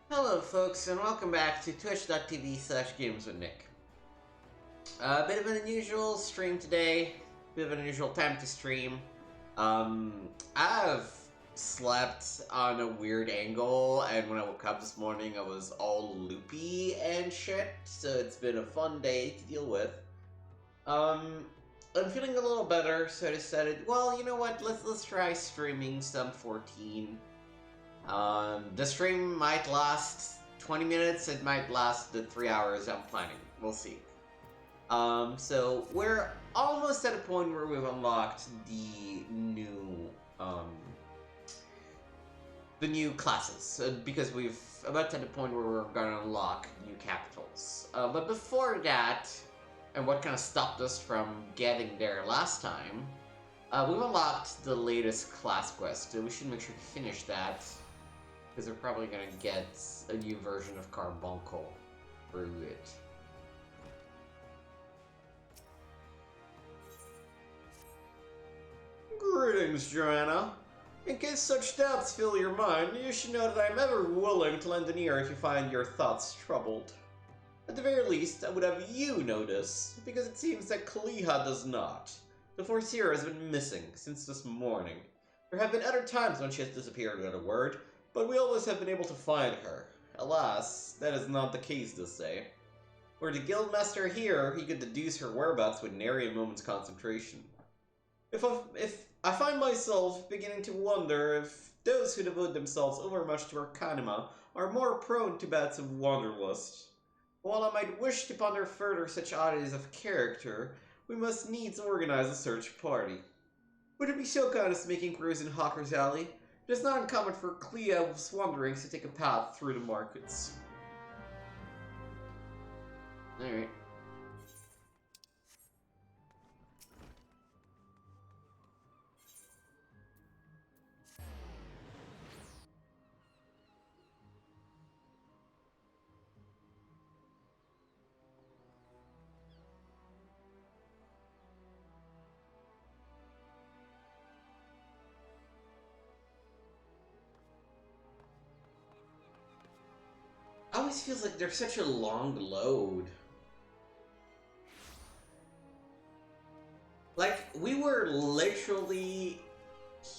Hello folks, and welcome back to twitch.tv/gameswithnick. A bit of an unusual stream today, bit of an unusual time to stream. I've slept on a weird angle, and when I woke up this morning I was all loopy and shit, so it's been a fun day to deal with. I'm feeling a little better, so I decided, well, you know what, let's try streaming some 14. The stream might last 20 minutes, it might last the 3 hours I'm planning. We'll see. So we're almost at a point where we've unlocked the new classes, because we've about at the point where we're gonna unlock new capitals. But before that, and what kind of stopped us from getting there last time, we've unlocked the latest class quest, so we should make sure to finish that. Because they're probably gonna get a new version of Carbuncle through it. Greetings, Joanna. In case such doubts fill your mind, you should know that I am ever willing to lend an ear if you find your thoughts troubled. At the very least, I would have you notice, because it seems that Kaliha does not. The Foreseer has been missing since this morning. There have been other times when she has disappeared without a word, but we always have been able to find her. Alas, that is not the case this day. Were the guildmaster here, he could deduce her whereabouts with nary a moment's concentration. If I find myself beginning to wonder if those who devote themselves overmuch to Arcanima are more prone to bouts of wanderlust. While I might wish to ponder further such oddities of character, we must needs organize a search party. Would it be so kind as to make inquiries in Hawker's Alley? It is not uncommon for Cleo's wanderings to take a path through the markets. Alright. Always feels like there's such a long load. Like, we were literally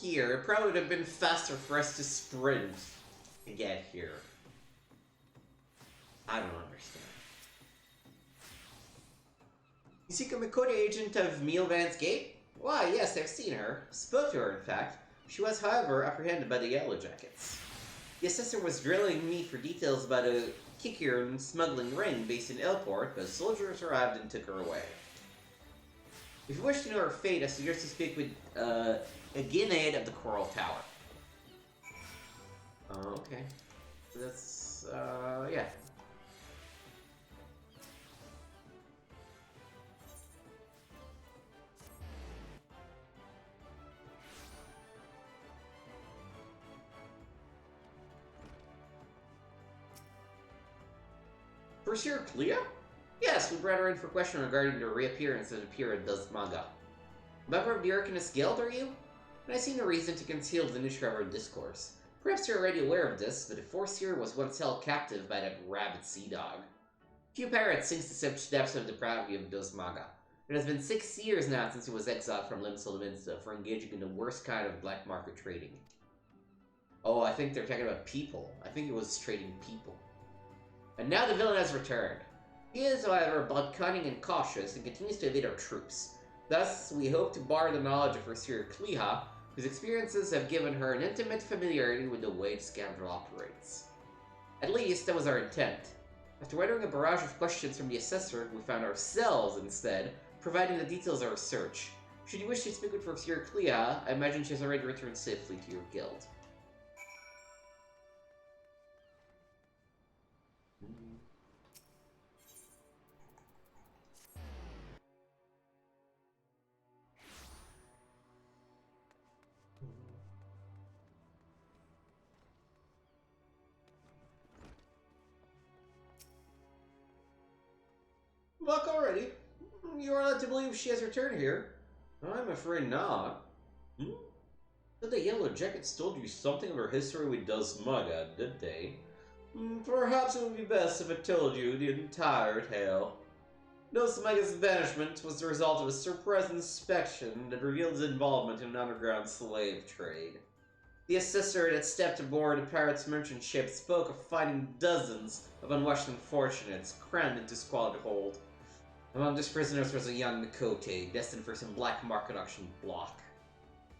here. It probably would have been faster for us to sprint to get here. I don't understand. You seek a Mikota agent of Mealvan's Gate? Why, yes, I've seen her. Spoke to her, in fact. She was, however, apprehended by the Yellow Jackets. The assessor was drilling me for details about a Kikiran smuggling ring based in Elport, but soldiers arrived and took her away. If you wish to know her fate, I suggest you speak with a Guinead of the Coral Tower. Oh, okay. So that's, yeah. Pursuer Clea? Yes, we brought her in for question regarding the reappearance of the Pira Dusmaga. Member of the Arcanist Guild, are you? And I see no reason to conceal the newscover discourse. Perhaps you're already aware of this, but the Foreseer was once held captive by that rabid sea dog. Few pirates sinks to such depths of depravity of Dusmaga. It has been 6 years now since he was exiled from Limsa for engaging in the worst kind of black market trading. Oh, I think they're talking about people. I think it was trading people. And now the villain has returned. He is, however, but cunning and cautious, and continues to evade our troops. Thus, we hope to borrow the knowledge of Pursuer Cleha, whose experiences have given her an intimate familiarity with the way the scoundrel operates. At least, that was our intent. After weathering a barrage of questions from the assessor, we found ourselves, instead, providing the details of our search. Should you wish to speak with Pursuer Cleha, I imagine she has already returned safely to your guild. Luck already? You are led to believe she has returned here. I'm afraid not. Hmm? But the Yellow Jackets told you something of her history with Dusmaga, did they? Perhaps it would be best if I told you the entire tale. Nosamaga's banishment was the result of a surprise inspection that revealed his involvement in an underground slave trade. The assessor that stepped aboard a pirate's merchant ship spoke of finding dozens of unwashed unfortunates crammed into squalid hold. Among these prisoners was a young Mikote, destined for some black market auction block.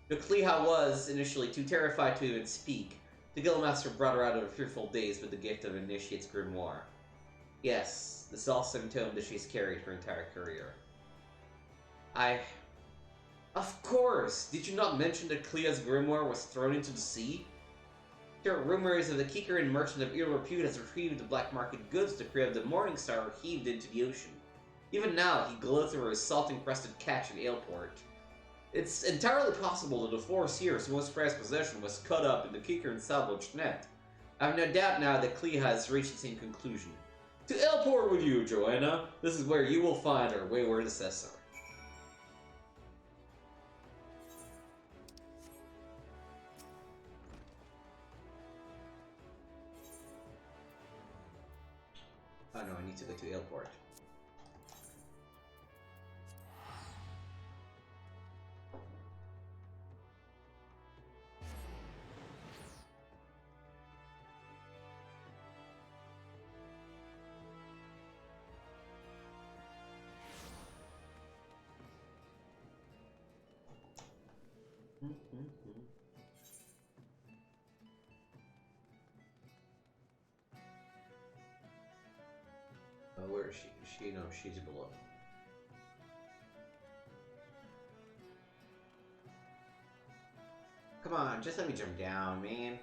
The Kleha was, initially, too terrified to even speak. The Guildmaster brought her out of her fearful daze with the gift of Initiate's grimoire. Yes, the awesome tome that she's carried her entire career. Of course! Did you not mention that Klea's grimoire was thrown into the sea? There are rumors that the Kikaran merchant of ill repute has retrieved the black market goods the crew of the Morning Star were heaved into the ocean. Even now, he gloats over his salt-encrusted catch in Aleport. It's entirely possible that the Foreseer's most prized possession was cut up in the Kikaran salvaged net. I have no doubt now that Kleha has reached the same conclusion. To Aleport with you, Joanna! This is where you will find our wayward assessor. Oh no, I need to go to Aleport. Oh, where is she? No, she's below. Come on, just let me jump down, man.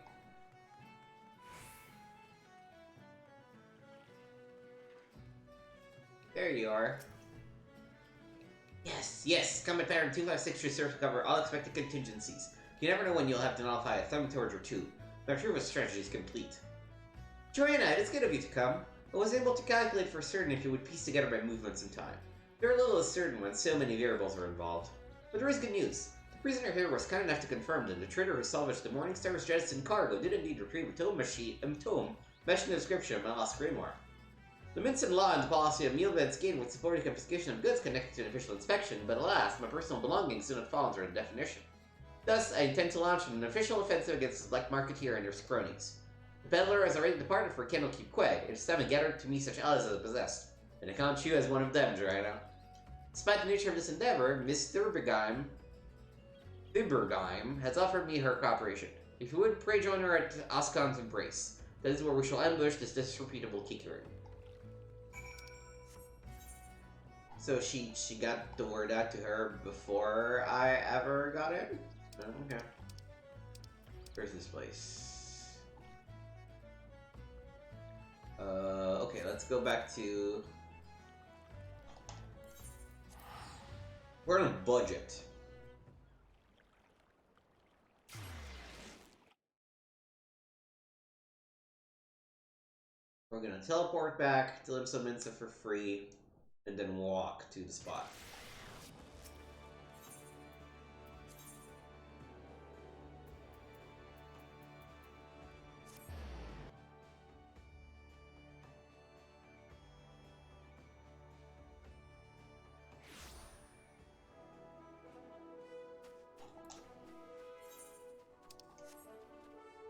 There you are. Yes! Combat Pattern 256 should serve to cover all expected contingencies. You never know when you'll have to nullify a thaumaturge or two, but I'm sure this strategy is complete. Joanna, it is good of you to come. I was able to calculate for certain if you would piece together my movements in time. Very little is certain when so many variables are involved. But there is good news. The prisoner here was kind enough to confirm that the trader who salvaged the Morning Star's jettisoned cargo did indeed retrieve a tome mentioning the description of my lost grimoire. The Minson law and the policy of Mielbed's Gate would support the confiscation of goods connected to an official inspection, but alas, my personal belongings do not fall under the definition. Thus, I intend to launch an official offensive against the black marketeer and their cronies. The peddler has already departed for Candlekeep Quay. It is time to gather to me such allies as I possessed, and I count you as one of them, Joanna. Despite the nature of this endeavor, Miss Thurbergheim has offered me her cooperation. If you would, pray join her at Oscon's Embrace. That is where we shall ambush this disreputable Kikaran. So she got the word out to her before I ever got in? Oh, okay. Where's this place? Okay, let's go back to... We're on a budget. We're gonna teleport back, deliver some Mensa for free, and then walk to the spot.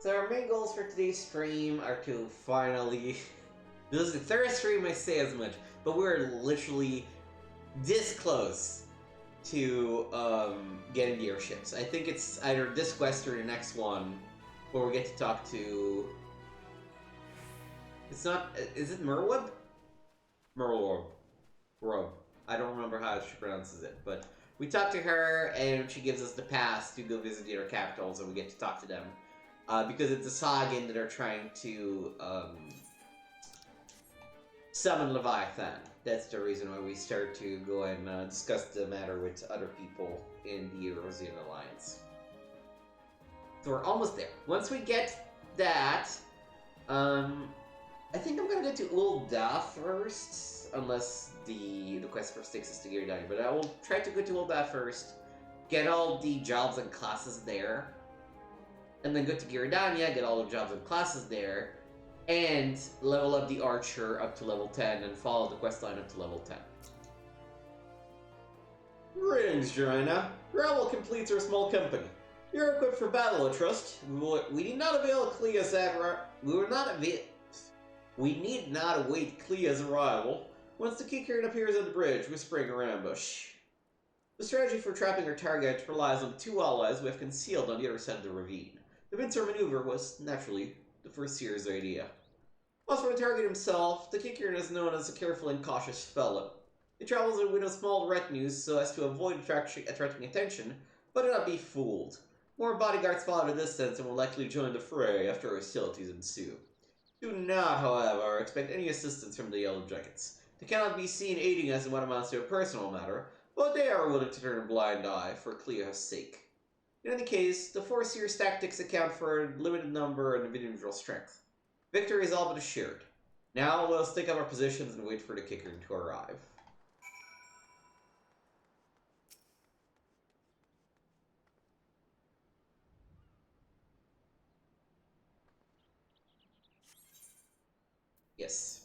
So our main goals for today's stream are to finally... This is the third stream I say as much, but we're literally this close to getting the airships. I think it's either this quest or the next one where we get to talk to... It's not... Is it Merwood? Merwood. I don't remember how she pronounces it, but we talk to her and she gives us the pass to go visit the other capitals and we get to talk to them. Because it's a Sagan that are trying to summon Leviathan. That's the reason why we start to go and discuss the matter with other people in the Eurasian Alliance. So we're almost there. Once we get that, I think I'm gonna go to Ul'dah first, unless the quest first takes us to Giridani. But I will try to go to Ul'dah first, get all the jobs and classes there, and then go to Giridania, get all the jobs and classes there, and level up the archer up to level 10 and follow the quest line up to level 10. Greetings, Joanna. Gravel completes our small company. You're equipped for battle, I trust. We need not avail Clea's We need not await Clea's arrival. Once the Kickern appears on the bridge, we spring our ambush. The strategy for trapping our target relies on 2 allies we have concealed on the other side of the ravine. The pincer maneuver was, naturally, the first seer's idea. As for the target himself, the Kickern is known as a careful and cautious fellow. He travels with a small retinues so as to avoid attracting attention, but do not be fooled. More bodyguards follow at a distance and will likely join the fray after hostilities ensue. Do not, however, expect any assistance from the Yellow Jackets. They cannot be seen aiding us in what amounts to a personal matter, but they are willing to turn a blind eye for Cleo's sake. In any case, the 4 Seer's tactics account for a limited number and individual strength. Victory is all but assured. Now we'll stick up our positions and wait for the kicker to arrive. Yes.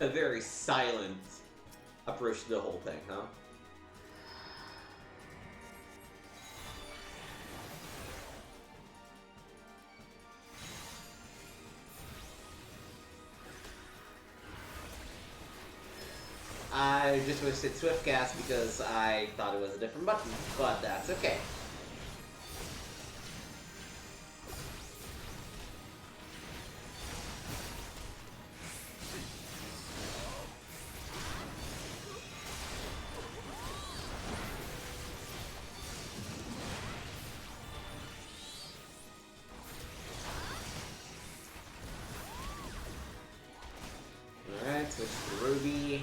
A very silent approach to the whole thing, huh? I just wasted Swiftcast because I thought it was a different button, but that's okay. Alright, switch to Ruby.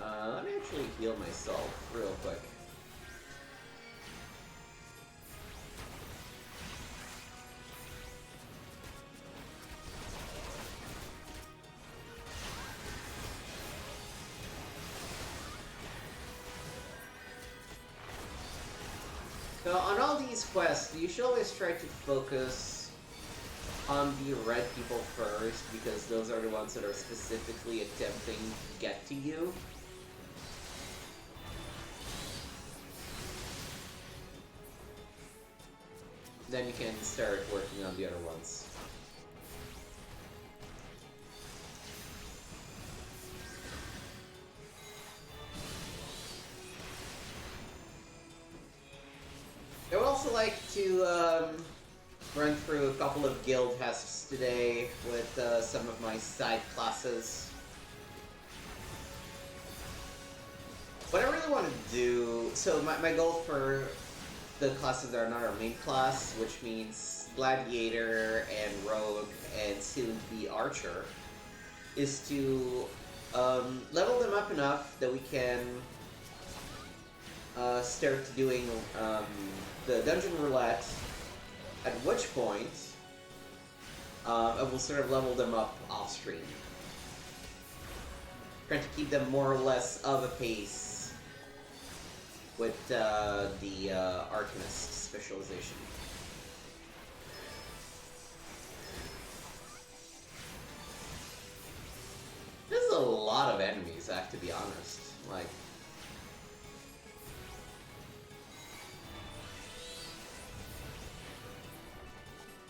Let me actually heal myself real quick. So on all these quests, you should always try to focus on the red people first, because those are the ones that are specifically attempting to get to you. Then you can start working on the other ones. I would also like to run through a couple of guild tests today with some of my side classes. What I really want to do... So my goal for the classes that are not our main class, which means Gladiator and Rogue and soon the Archer, is to level them up enough that we can start doing the Dungeon Roulette, at which point I will sort of level them up off-stream. Trying to keep them more or less of a pace with the Arcanist specialization. There's a lot of enemies, I have to be honest. Like...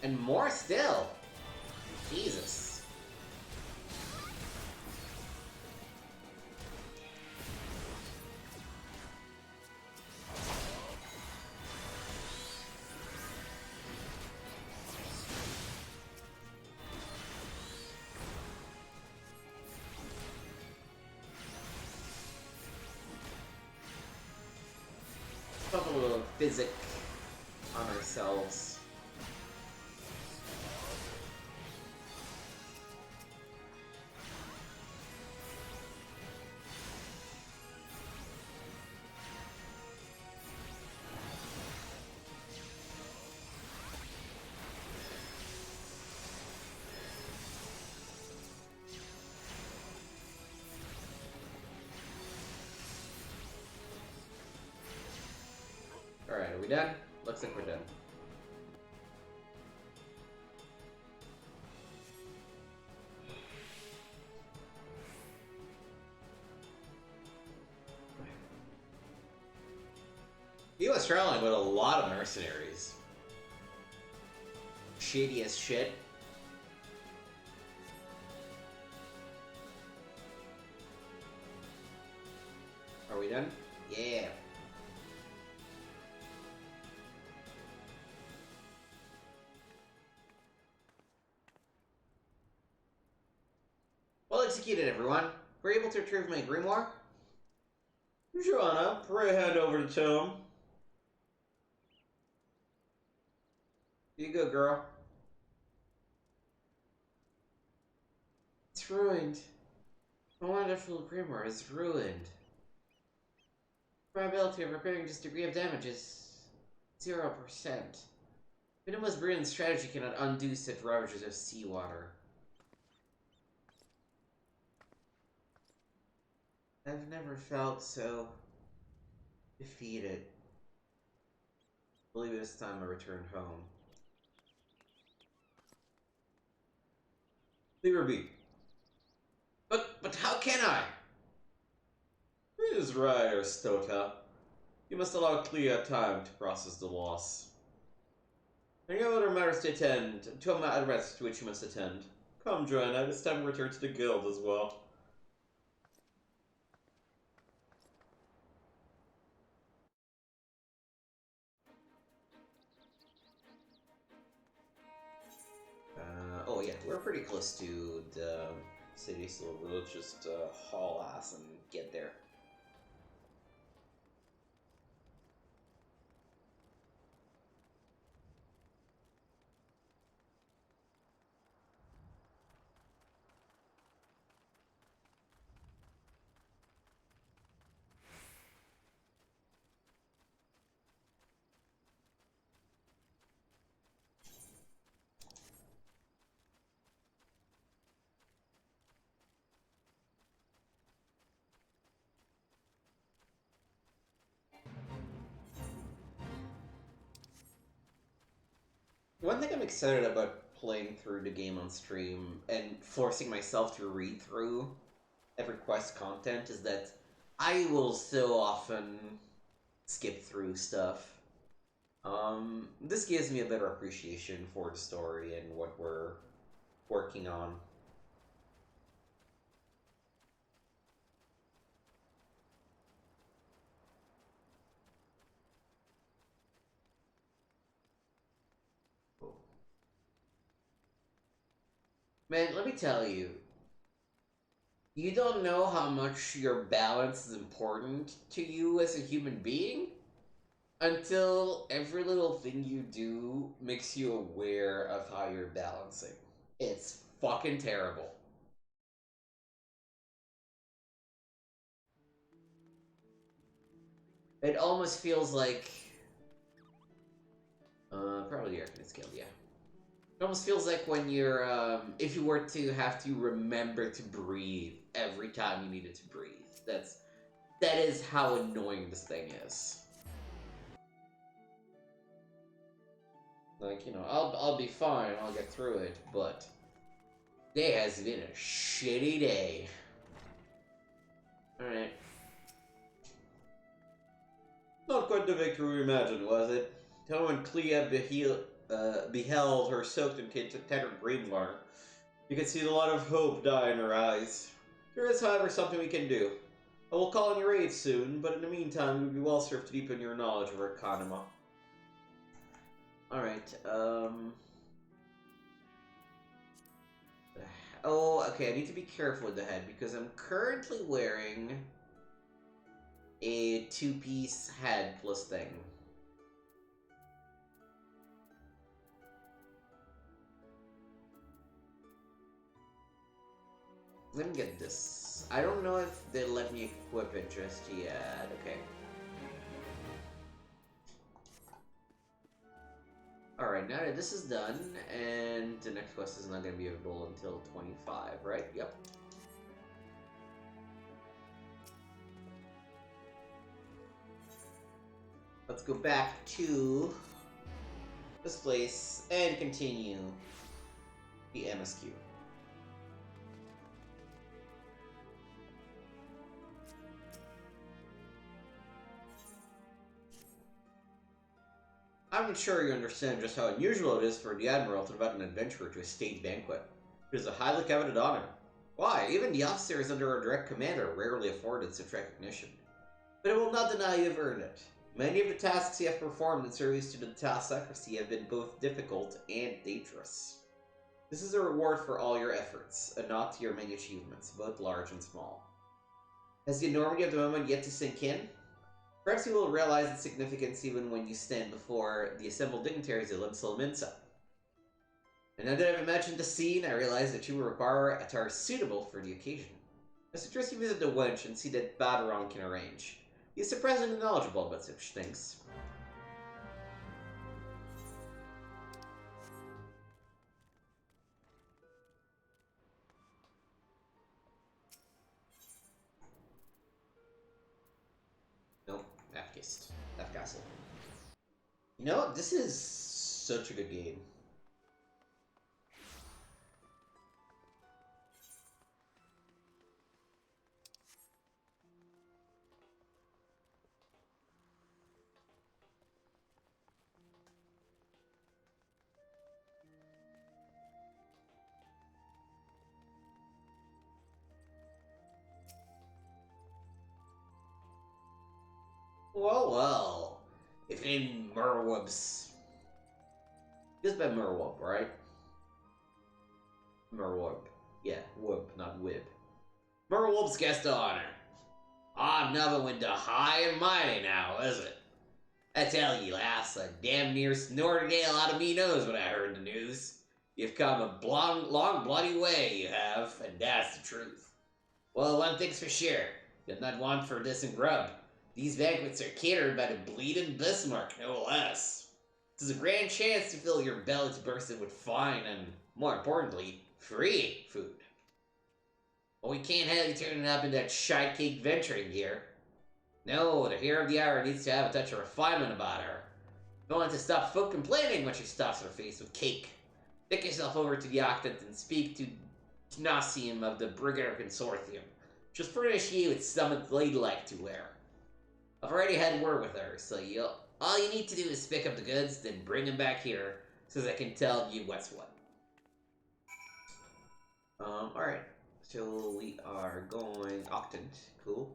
And more still! Jesus. Put a little physic on ourselves. we done? Looks like we're done. He was traveling with a lot of mercenaries. Shady as shit. Are we done? Yeah. Well executed, everyone. Were you able to retrieve my grimoire? Joanna, pray hand over the tome. Here you go, girl. It's ruined. My wonderful grimoire is ruined. Probability of repairing this degree of damage is 0%. Even the most brilliant strategy cannot undo such ravages of seawater. I've never felt so defeated. I believe this time I returned home. Leave her be. But how can I? It is right, Aristota. You must allow Clea time to process the loss. And you have other matters to attend, to matters to which you must attend. Come, Joanna, it is time to return to the guild as well. Oh yeah, we're pretty close to the city, so we'll just haul ass and get there. One thing I'm excited about playing through the game on stream and forcing myself to read through every quest content is that I will so often skip through stuff. This gives me a better appreciation for the story and what we're working on. Man, let me tell you, you don't know how much your balance is important to you as a human being until every little thing you do makes you aware of how you're balancing. It's fucking terrible. It almost feels like... probably the Arcanist Guild, yeah. It almost feels like when you're, if you were to have to remember to breathe every time you needed to breathe. That is how annoying this thing is. Like, you know, I'll be fine, I'll get through it, but today has been a shitty day. Alright. Not quite the victory we imagined, was it? Tell when Clea beheld her soaked and tattered grimoire, you could see the light of hope die in her eyes. There is, however, something we can do. I will call on your aid soon, but in the meantime, we'd be well served to deepen your knowledge of Arcanima. Alright, oh, okay, I need to be careful with the head because I'm currently wearing a two-piece head plus thing. Let me get this. I don't know if they let me equip it just yet. Okay. Alright, now that this is done, and the next quest is not going to be available until 25, right? Yep. let's go back to this place and continue the MSQ. I'm sure you understand just how unusual it is for the Admiral to invite an adventurer to a state banquet. It is a highly coveted honor. Why, even the officers under our direct command are rarely afforded such recognition. But I will not deny you have earned it. Many of the tasks you have performed in service to the Talsocracy have been both difficult and dangerous. This is a reward for all your efforts, a nod to your many achievements, both large and small. Has the enormity of the moment yet to sink in? Perhaps you will realize its significance even when you stand before the assembled dignitaries of Limsa. And now that I've imagined the scene, I realize that you will require attire suitable for the occasion. I suggest you visit the wench and see that Baderon can arrange. He is surprisingly knowledgeable about such things. Nope, F Castle. You know what? This is such a good game. Well, well. If in Merwub's... Just by Merwub, right? Merwub. Yeah, Wub, not Wib. Merwub's guest of honor. Ah, nothing went to high and mighty now, is it? I tell you, lass, a damn near snorted ale out of me nose when I heard the news. You've come a long bloody way, you have, and that's the truth. Well, one thing's for sure. You'll not want for this and grub. These banquets are catered by the bleeding Bismarck, no less. This is a grand chance to fill your bellies bursting with fine and, more importantly, free food. But we can't have you turning up in that shite-cake venturing gear. No, the hero of the hour needs to have a touch of refinement about her. You want to stop folk complaining when she stuffs her face with cake. Take yourself over to the Octant and speak to Gnosium of the Brigadier Consortium. She'll furnish you with something ladylike to wear. I've already had word with her, so all you need to do is pick up the goods, then bring them back here, so that I can tell you what's what. Alright. So we are going Octant. Cool.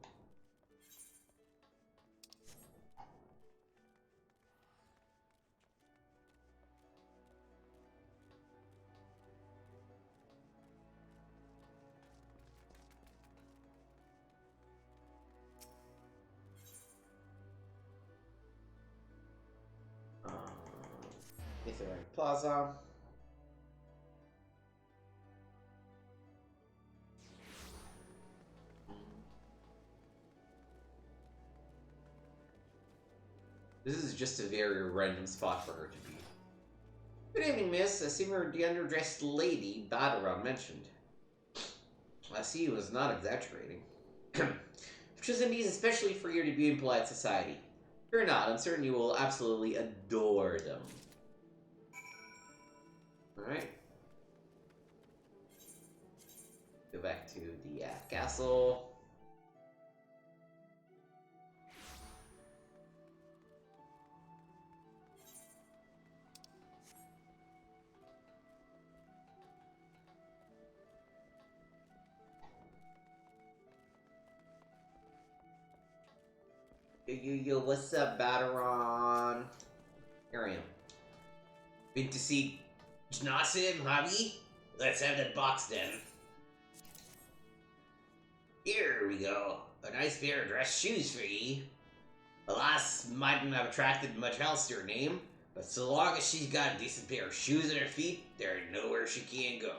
Mithraic Plaza. This is just a very random spot for her to be. Good evening, miss. I see her the underdressed lady Baderon mentioned. I see you was not exaggerating. Which is indeed especially for your debut in polite society. Fear not, I'm certain you will absolutely adore them. Alright. Go back to the castle. Yo, what's up, Baderon? Here I am. Been to see Gnosium, hobby? Let's have that box then. Here we go. A nice pair of dress shoes for ye. The lass mightn't have attracted much else to her name, but so long as she's got a decent pair of shoes on her feet, there ain't nowhere she can't go.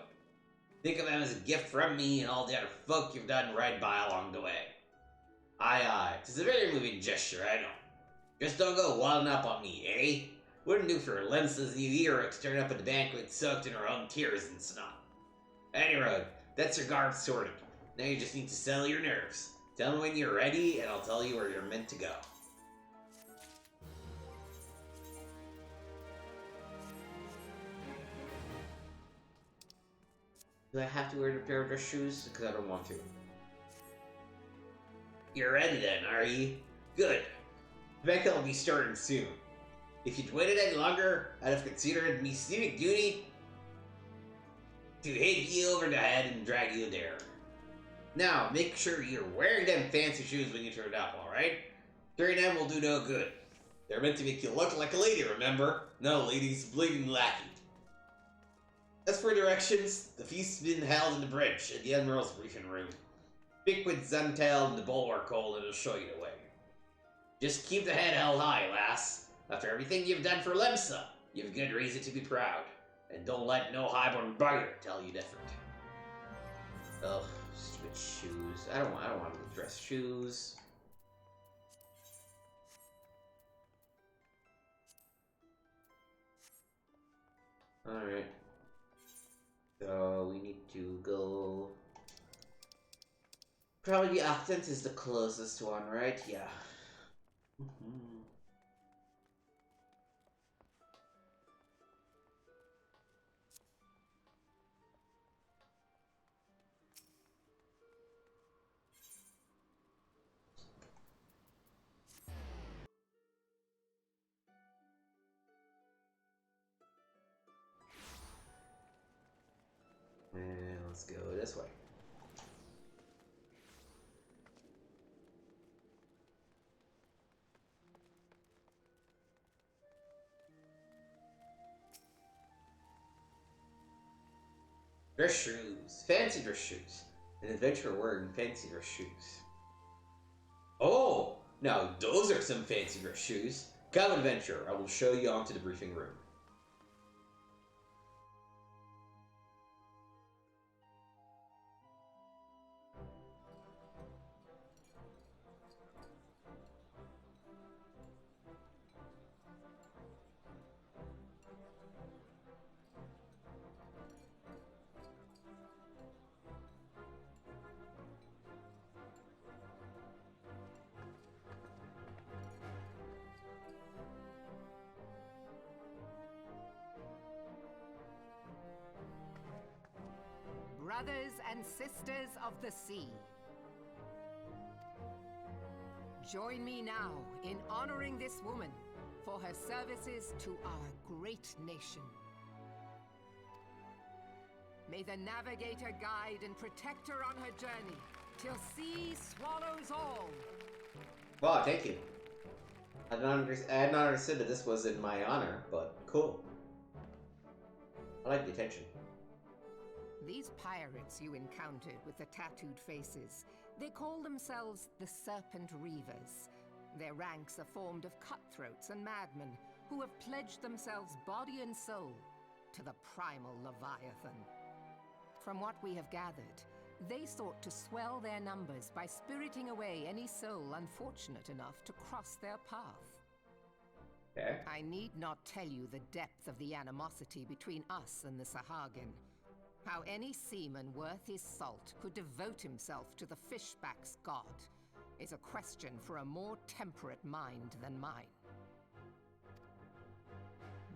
Think of them as a gift from me and all the other folk you've done right by along the way. Aye, 'tis a very moving gesture, I know. Just don't go wilding up on me, eh? Wouldn't do for Limsa's new hero to turn up at the banquet soaked in her own tears and snot. Anyway, that's your guard sorted. Now you just need to settle your nerves. Tell me when you're ready, and I'll tell you where you're meant to go. Do I have to wear the pair of dress shoes? Because I don't want to. You're ready then, are you? Good. The banquet will be starting soon. If you'd waited any longer, I'd have considered me civic duty to hit you over the head and drag you there. Now, make sure you're wearing them fancy shoes when you turn up, alright? Carrying them will do no good. They're meant to make you look like a lady, remember? No ladies, bleeding lackey. As for directions, the feast's been held in the bridge at the Admiral's briefing room. Speak with Zantel and the bulwark hole and it'll show you the way. Just keep the head held high, lass. After everything you've done for Lemsa, you've good reason to be proud. And don't let no highborn bugger tell you different. Ugh, stupid shoes. I don't want to dress shoes. Alright. So we need to go. Probably the Octant is the closest one, right? Yeah. And let's go this way. Dress shoes. Fancy dress shoes. An adventurer wearing fancy dress shoes. Oh! Now those are some fancy dress shoes. Come, adventurer. I will show you onto the briefing room. Brothers and sisters of the sea, join me now in honoring this woman for her services to our great nation. May the navigator guide and protect her on her journey till sea swallows all. Wow, thank you. I had not understood that this was in my honor, but cool. I like the attention. These pirates you encountered with the tattooed faces, they call themselves the Serpent Reavers. Their ranks are formed of cutthroats and madmen who have pledged themselves body and soul to the primal Leviathan. From what we have gathered, they sought to swell their numbers by spiriting away any soul unfortunate enough to cross their path. Okay. I need not tell you the depth of the animosity between us and the Sahagin. How any seaman worth his salt could devote himself to the fishback's god is a question for a more temperate mind than mine.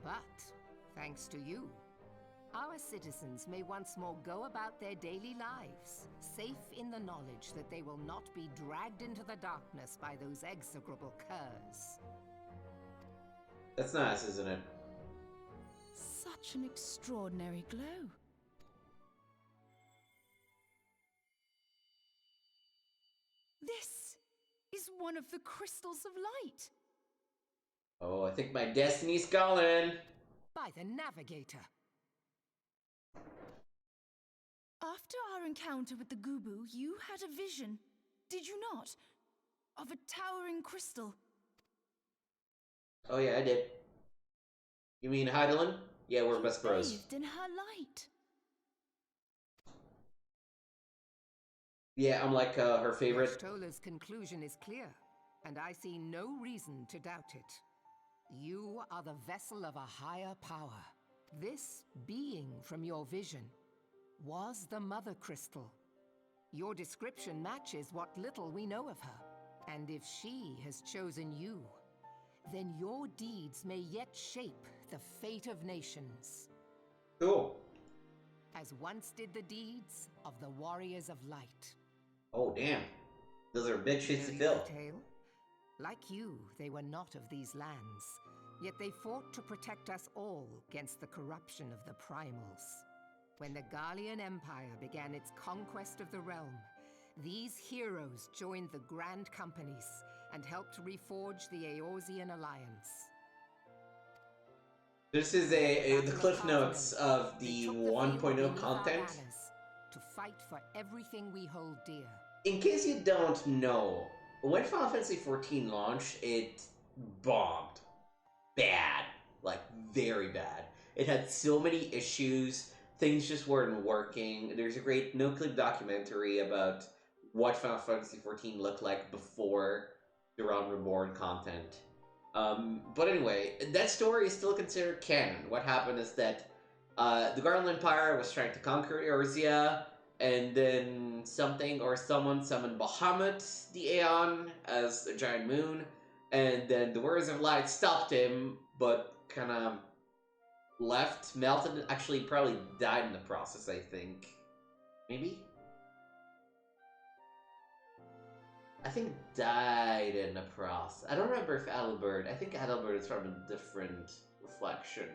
But, thanks to you, our citizens may once more go about their daily lives, safe in the knowledge that they will not be dragged into the darkness by those execrable curs. That's nice, isn't it? Such an extraordinary glow. This is one of the crystals of light. Oh, I think my destiny's calling. By the navigator. After our encounter with the Gubu, you had a vision, did you not? Of a towering crystal. Oh yeah, I did. You mean Heidelin? Yeah, we're best bros. Bathed in her light. Yeah, I'm like her favorite. Stola's conclusion is clear, and I see no reason to doubt it. You are the vessel of a higher power. This being from your vision was the Mother Crystal. Your description matches what little we know of her. And if she has chosen you, then your deeds may yet shape the fate of nations. Cool. as once did the deeds of the Warriors of Light. Oh, damn. Those are big shits to Know fill. the tale? Like you, they were not of these lands, yet they fought to protect us all against the corruption of the Primals. When the Garlean Empire began its conquest of the realm, these heroes joined the Grand Companies and helped reforge the Eorzean Alliance. This is the cliff notes of the 1.0 content. To fight for everything we hold dear. In case you don't know, when Final Fantasy XIV launched, it bombed. Bad. Like, very bad. It had so many issues, things just weren't working. There's a great no-clip documentary about what Final Fantasy XIV looked like before the Realm Reborn content. But anyway, that story is still considered canon. What happened is that the Garland Empire was trying to conquer Eorzea, and then something or someone summoned Bahamut, the Aeon, as a giant moon, and then the Warriors of Light stopped him, but kind of left, melted, actually probably died in the process, I think. Maybe? I think died in the process. I don't remember if Adelbert. I think Adelbert is from a different reflection.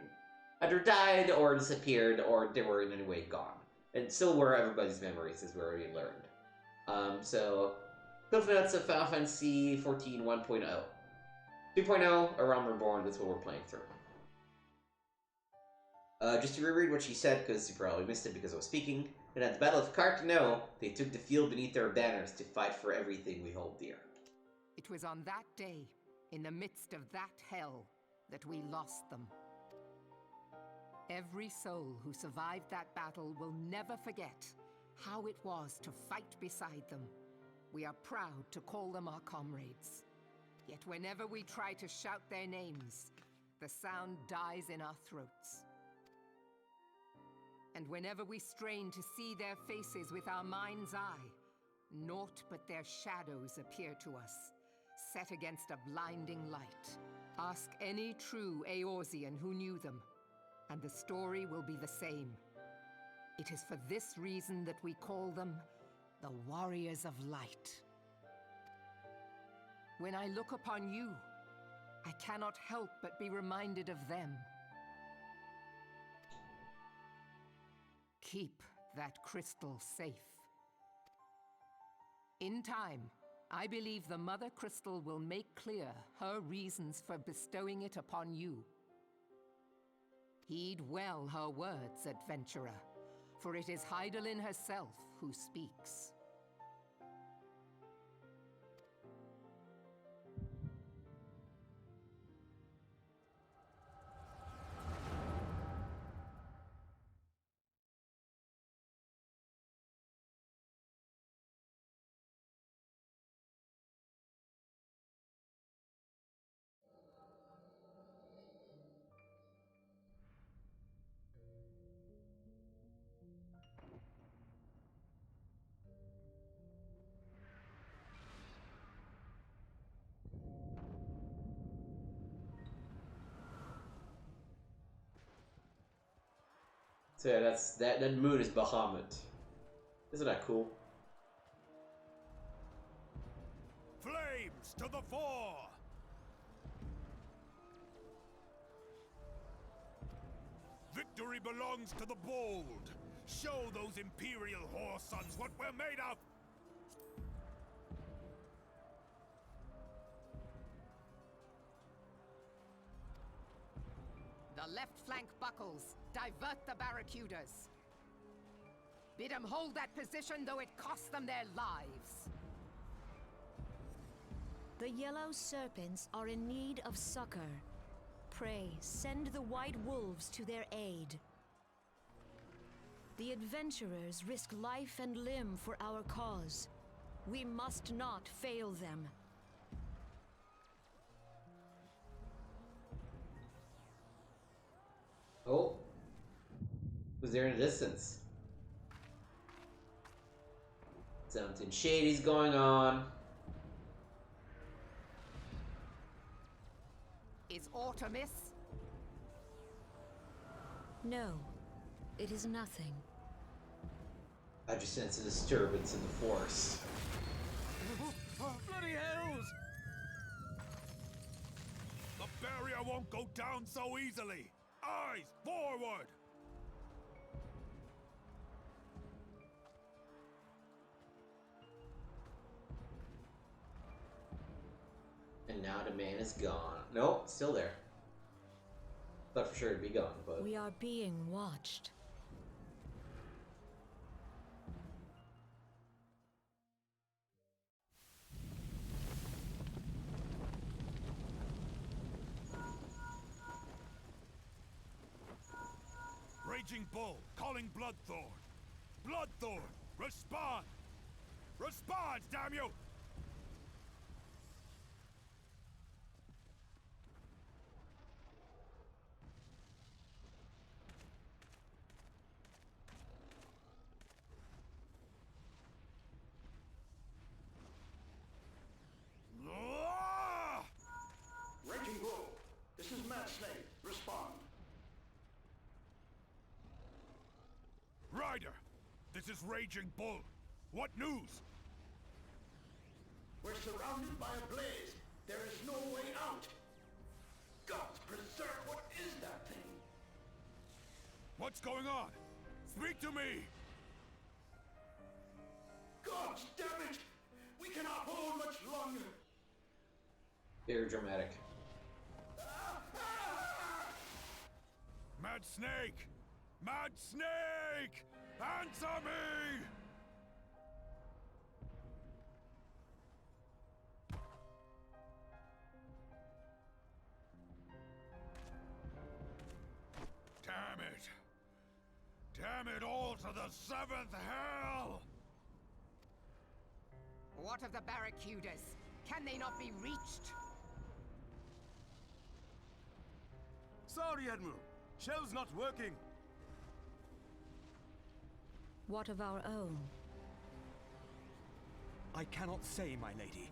Either died or disappeared or they were in any way gone. And so were everybody's memories, as we already learned. So, cliff notes of Final Fantasy XIV 1.0. 2.0, A Realm Reborn, that's what we're playing through. Just to reread what she said, because you probably missed it because I was speaking. And at the Battle of Carteneau, they took the field beneath their banners to fight for everything we hold dear. It was on that day, in the midst of that hell, that we lost them. Every soul who survived that battle will never forget how it was to fight beside them. We are proud to call them our comrades. Yet whenever we try to shout their names, the sound dies in our throats. And whenever we strain to see their faces with our mind's eye, naught but their shadows appear to us, set against a blinding light. Ask any true Eorzean who knew them, and the story will be the same. It is for this reason that we call them the Warriors of Light. When I look upon you, I cannot help but be reminded of them. Keep that crystal safe. In time, I believe the Mother Crystal will make clear her reasons for bestowing it upon you. Heed well her words, adventurer, for it is Hydaelyn herself who speaks. So yeah, that moon is Bahamut. Isn't that cool? Flames to the fore! Victory belongs to the bold. Show those Imperial whore sons what we're made of! The left flank buckles. Divert the barracudas. Bid them hold that position, though it cost them their lives. The yellow serpents are in need of succor. Pray, send the white wolves to their aid. The adventurers risk life and limb for our cause. We must not fail them. Oh. Who's there in the distance? Something shady's going on. Is aught amiss? No, it is nothing. I just sense a disturbance in the force. Bloody hells! The barrier won't go down so easily! Eyes forward! And now the man is gone. Nope, still there. Thought for sure it'd be gone, but... We are being watched. Raging Bull, calling Bloodthorn. Bloodthorn, respond! Respond, damn you! Ah! Raging Bull, this is Mad Snake. Respond. Ryder, this is Raging Bull. What news? We're surrounded by a blaze. There is no way out. Gods preserve, what is that thing? What's going on? Speak to me! Gods damn it! We cannot hold much longer. Very dramatic. Mad Snake! Mad Snake! Answer me! Damn it! Damn it all to the seventh hell! What of the barracudas? Can they not be reached? Sorry, Admiral. Shell's not working. What of our own? I cannot say, my lady.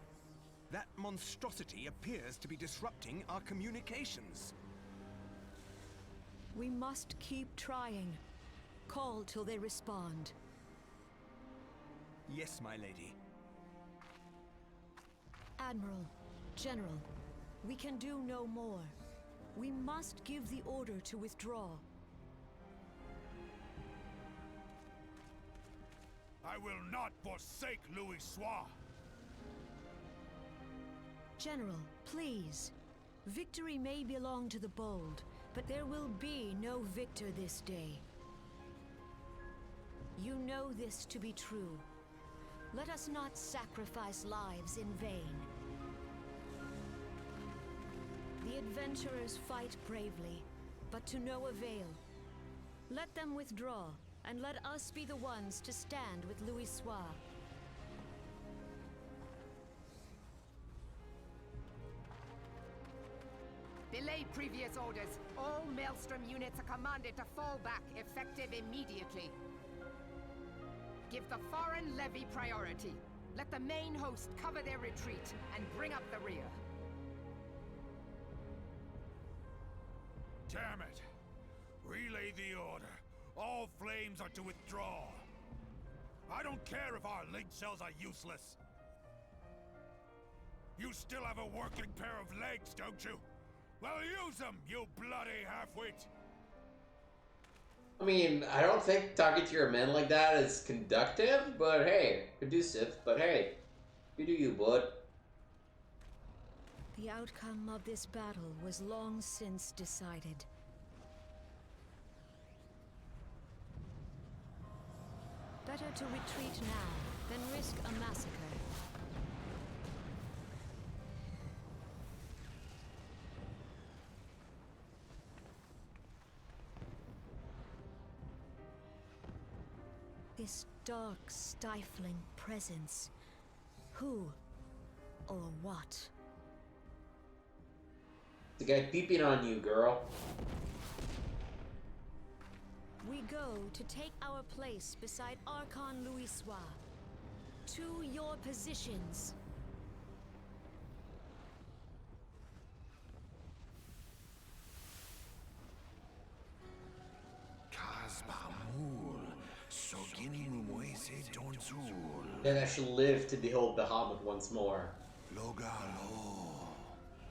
That monstrosity appears to be disrupting our communications. We must keep trying. Call till they respond. Yes, my lady. Admiral, General, we can do no more. We must give the order to withdraw. I will not forsake Louis Soir! General, please. Victory may belong to the bold, but there will be no victor this day. You know this to be true. Let us not sacrifice lives in vain. The adventurers fight bravely, but to no avail. Let them withdraw, and let us be the ones to stand with Louis Soir. Belay previous orders. All Maelstrom units are commanded to fall back, effective immediately. Give the foreign levy priority. Let the main host cover their retreat and bring up the rear. Damn it! Relay the order. All flames are to withdraw. I don't care if our link cells are useless. You still have a working pair of legs, don't you? Well, use them, you bloody half-wit! I mean, I don't think talking to your men like that is conductive, but hey, conducive, but hey, you do you, bud. The outcome of this battle was long since decided. Better to retreat now than risk a massacre. This dark, stifling presence. Who or what? The guy peeping on you, girl. We go to take our place beside Archon Louis Soir. To your positions. Kasbamul, Soginin Moise Then I shall live to behold Bahamut once more. Logalo.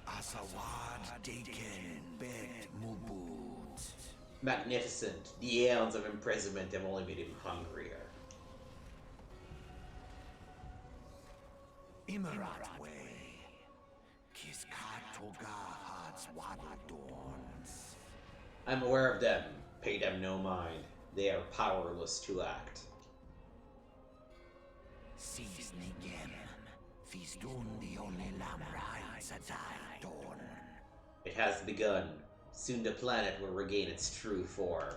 Asawad Daken Bet Mubut. Magnificent. The aeons of imprisonment have only made him hungrier. Imarat way. Kiskatoga Had's Wadadorns. I'm aware of them. Pay them no mind. They are powerless to act. Seize Nigem. Fizdun the only Lamrai Sadai Dorn. It has begun. Soon the planet will regain its true form.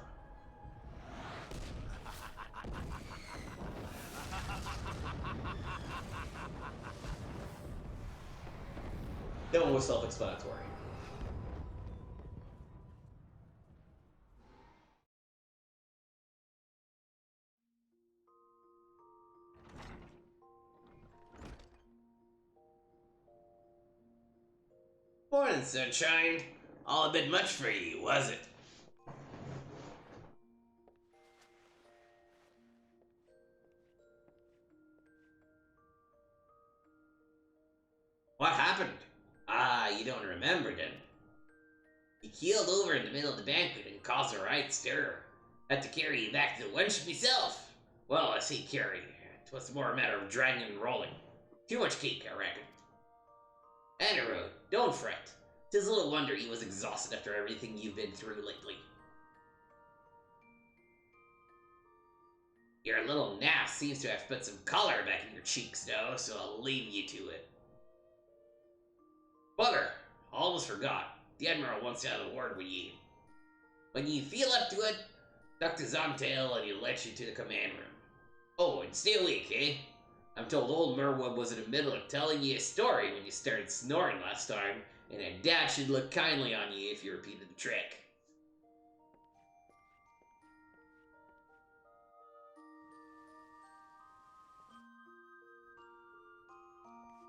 That one was self-explanatory. Morning, sunshine. All a bit much for you, was it? What happened? Ah, you don't remember then. You keeled over in the middle of the banquet and caused a right stir. Had to carry you back to the wench myself. Well, I say carry. It was more a matter of dragging and rolling. Too much cake, I reckon. Anyway, don't fret. 'Tis little wonder he was exhausted after everything you've been through lately. Your little nap seems to have put some color back in your cheeks, though, so I'll leave you to it. Bugger! Almost forgot. The Admiral wants to have a word with you. When you feel up to it, duck to Zontail and he'll let you to the command room. Oh, and stay awake, eh? I'm told old Merwood was in the middle of telling you a story when you started snoring last time, and that Dad should look kindly on you if you repeated the trick.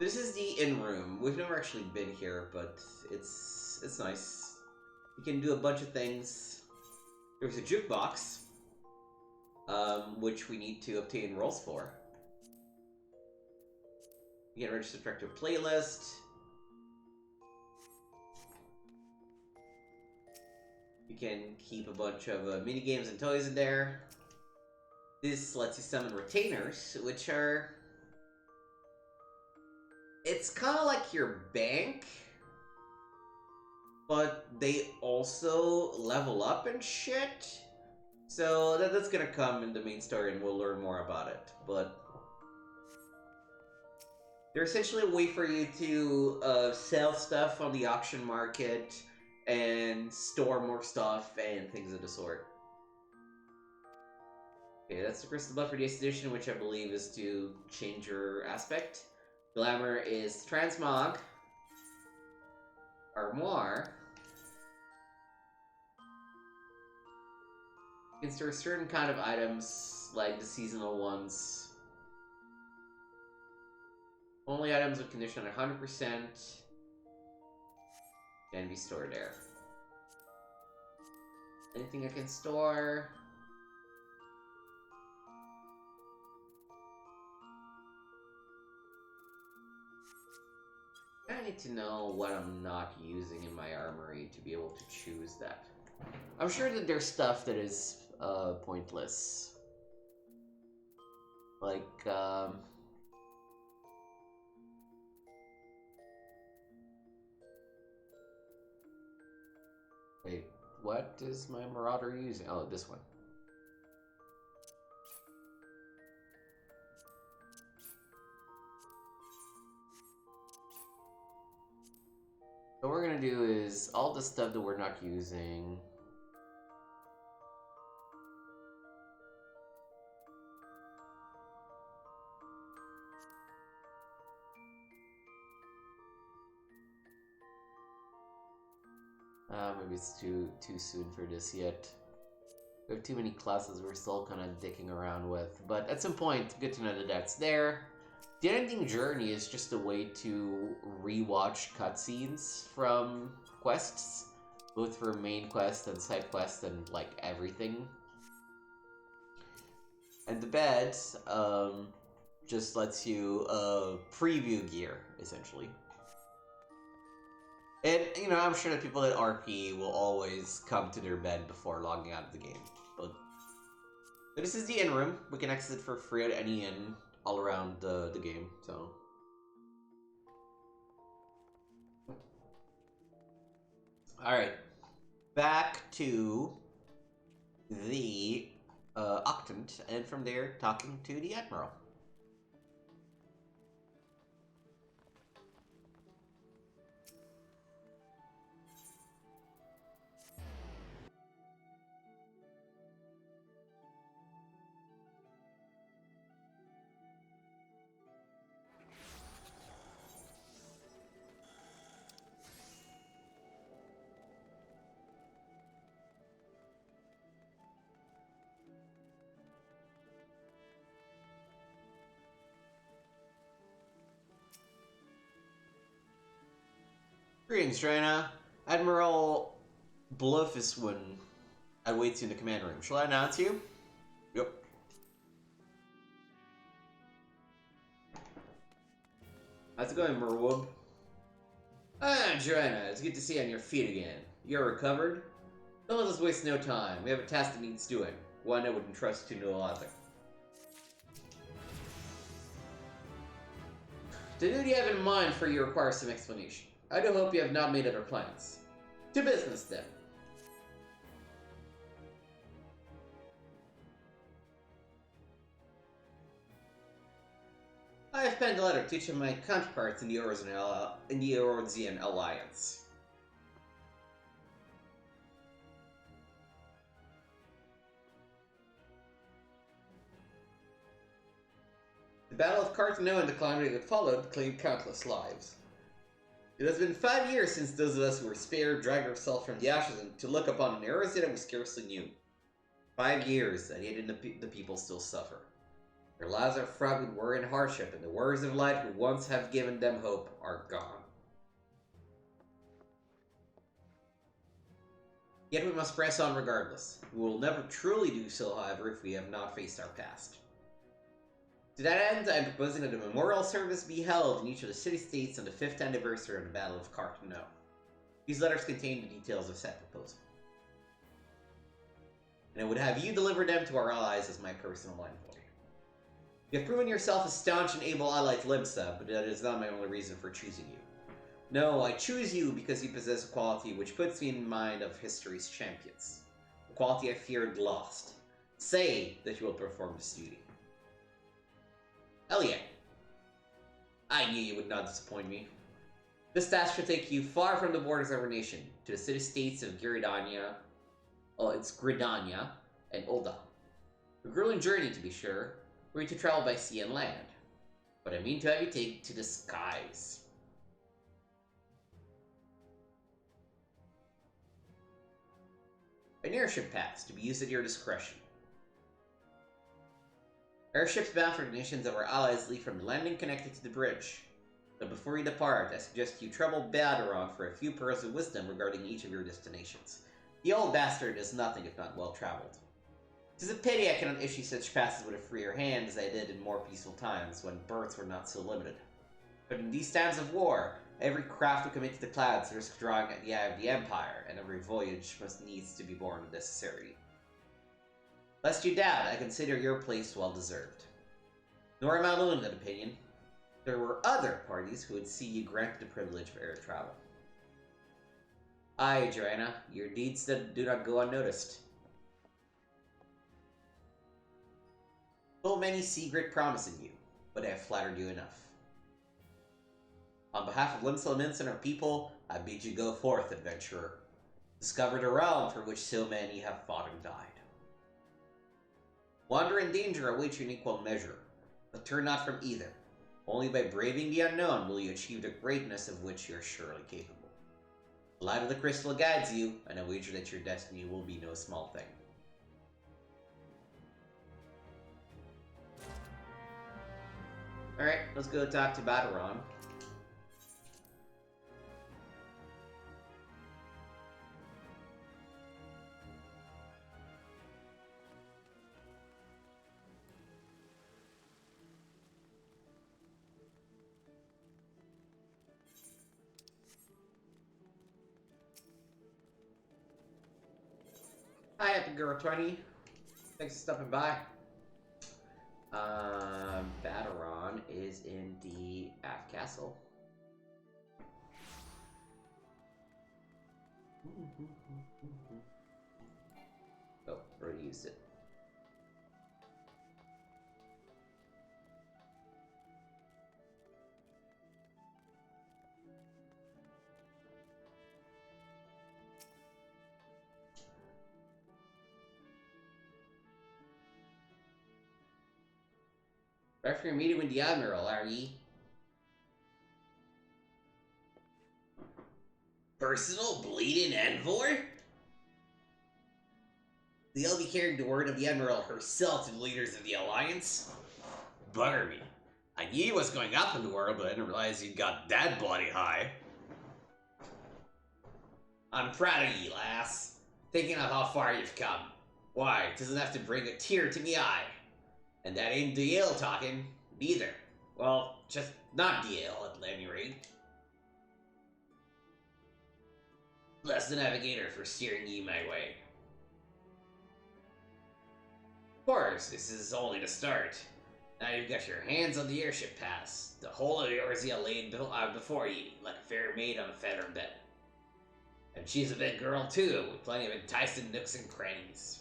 This is the inn room. We've never actually been here, but it's nice. You can do a bunch of things. There's a jukebox, which we need to obtain rolls for. You can register direct to a playlist. You can keep a bunch of mini games and toys in there. This lets you summon retainers, which are... It's kind of like your bank, but they also level up and shit. So that's gonna come in the main story and we'll learn more about it. But they're essentially a way for you to sell stuff on the auction market and store more stuff and things of the sort. Okay, that's the crystal buff for the edition, which I believe is to change your aspect. Glamour is transmog. Armoire. You can store certain kind of items, like the seasonal ones. Only items with condition 100% can be stored there. Anything I can store? I need to know what I'm not using in my armory to be able to choose that. I'm sure that there's stuff that is pointless. Like, wait, what is my Marauder using? Oh, this one. What we're gonna do is all the stuff that we're not using. Maybe it's too soon for this yet. We have too many classes we're still kind of dicking around with, but at some point, good to know that that's there. The Ending Journey is just a way to rewatch cutscenes from quests, both for main quest and side quest and like everything. And the bed, just lets you preview gear, essentially. And, you know, I'm sure that people that RP will always come to their bed before logging out of the game. But this is the inn room. We can exit for free at any inn all around the game, so... Alright. Back to the Octant, and from there, talking to the Admiral. Greetings, Drana. Admiral Bluffiswin awaits you in the command room. Shall I announce you? Yep. How's it going, Merwood? Joanna, it's good to see you on your feet again. You're recovered? Don't let us waste no time. We have a task that needs doing. One I would entrust to no other. The duty you have in mind for you requires some explanation. I do hope you have not made other plans. To business, then. I have penned a letter to each of my counterparts in the Eorzean Alliance. The Battle of Cartano and the calamity that followed claimed countless lives. It has been 5 years since those of us who were spared dragged ourselves from the ashes and to look upon an Eorzean that we scarcely knew. 5 years, and yet the people still suffer. Their lives are fraught with worry and hardship, and the words of light who once have given them hope are gone. Yet we must press on regardless. We will never truly do so, however, if we have not faced our past. To that end, I am proposing that a memorial service be held in each of the city-states on the 5th anniversary of the Battle of Cartano. These letters contain the details of said proposal. And I would have you deliver them to our allies as my personal envoy. You have proven yourself a staunch and able ally to Limsa, but that is not my only reason for choosing you. No, I choose you because you possess a quality which puts me in mind of history's champions. A quality I feared lost. Say that you will perform this duty. Hell yeah. I knew you would not disappoint me. This task should take you far from the borders of our nation, to the city-states of Gridania, and Ulda. A grueling journey, to be sure, were you to travel by sea and land. But I mean to have you take to the skies. An airship pass, to be used at your discretion. Airships bound for the nations of our allies leave from the landing connected to the bridge. But before you depart, I suggest you trouble Balderon for a few pearls of wisdom regarding each of your destinations. The old bastard is nothing if not well-traveled. 'Tis a pity I cannot issue such passes with a freer hand as I did in more peaceful times, when berths were not so limited. But in these times of war, every craft will commit to the clouds risks drawing at the eye of the Empire, and every voyage must needs to be borne with necessity. Lest you doubt, I consider your place well-deserved. Nor am I alone in that opinion. There were other parties who would see you granted the privilege of air travel. Aye, Joanna, your deeds do not go unnoticed. Full many secret promising you, but I have flattered you enough. On behalf of Limsa and our people, I bid you go forth, adventurer. Discover the realm for which so many have fought and died. Wonder and danger await you in equal measure, but turn not from either. Only by braving the unknown will you achieve the greatness of which you are surely capable. The light of the crystal guides you, and I wager that your destiny will be no small thing. Alright, let's go talk to Balderon. Girl 20. Thanks for stopping by. Baderon is in the Aft Castle. Oh, already used it. Right for your meeting with the Admiral, are ye? Personal bleeding envoy? They'll be carrying the word of the Admiral herself to the leaders of the Alliance? Bugger me. I knew you was going up in the world, but I didn't realize you got that bloody high. I'm proud of ye, lass. Thinking of how far you've come. Why, it doesn't have to bring a tear to me eye. And that ain't DL talking, neither. Well, just not DL at any rate. Bless the Navigator for steering ye my way. Of course, this is only the start. Now you've got your hands on the airship pass. The whole of Eorzea laid before ye, like a fair maid on a feather bed. And she's a big girl too, with plenty of enticing nooks and crannies.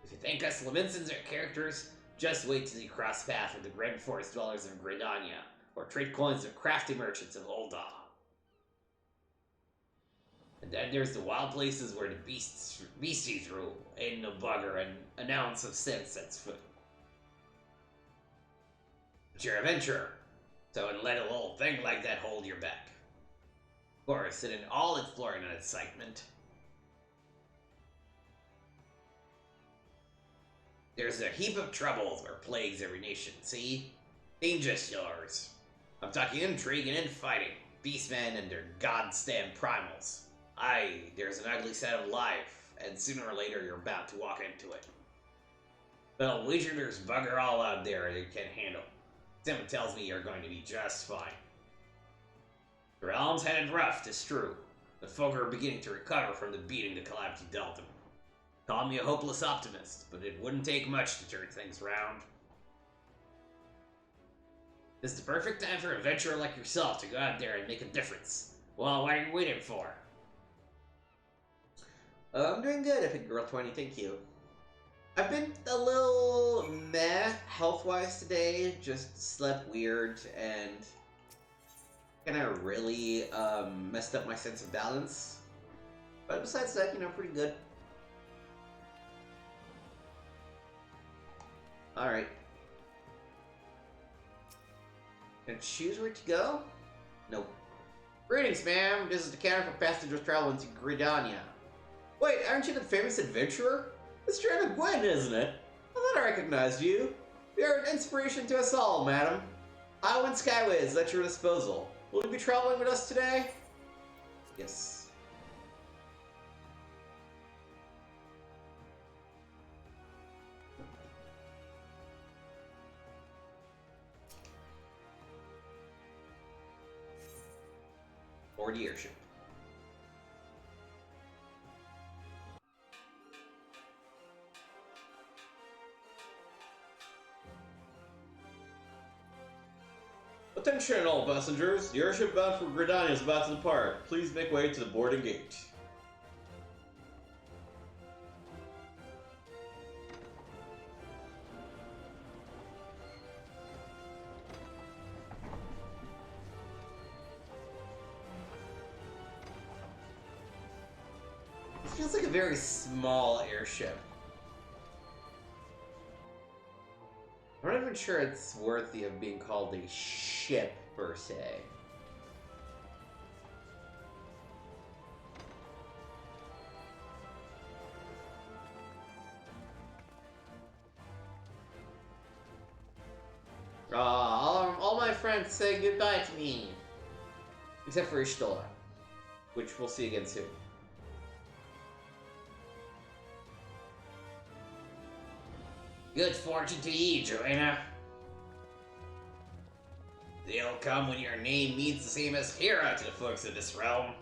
If you think us Laminsons are characters, just wait till you cross paths with the Grand Forest dwellers of Gridania, or trade coins of crafty merchants of Ul'dah. And then there's the wild places where the beasties rule, ain't no bugger and an ounce of sense sets foot. But you're a adventurer, so don't let a little thing like that hold your back. Of course, it in all its glory and excitement. There's a heap of troubles or plagues every nation, see? Ain't just yours. I'm talking intrigue and infighting, beastmen and their goddamn primals. Aye, there's an ugly set of life, and sooner or later you're about to walk into it. But I'll wager there's bugger all out there that you can't handle. Someone tells me you're going to be just fine. The realm's headed rough, 'tis true. The folk are beginning to recover from the beating the calamity dealt them. Call me a hopeless optimist, but it wouldn't take much to turn things round. This is the perfect time for an adventurer like yourself to go out there and make a difference. Well, what are you waiting for? I'm doing good, Epic Girl 20, thank you. I've been a little meh health-wise today, just slept weird and kind of really messed up my sense of balance. But besides that, you know, pretty good. Alright. Can I choose where to go? Nope. Greetings, ma'am. This is the counter for passengers traveling to Gridania. Wait, aren't you the famous adventurer? It's Trina Gwen, isn't it? I thought I recognized you. You're an inspiration to us all, madam. Island Skyway is at your disposal. Will you be traveling with us today? Yes. Board the airship. Attention all passengers, the airship bound for Gridania is about to depart. Please make way to the boarding gate. This feels like a very small airship. I'm not even sure it's worthy of being called a ship, per se. All my friends say goodbye to me. Except for Ishtola, which we'll see again soon. Good fortune to ye, Joanna. They'll come when your name means the same as Hera to the folks of this realm.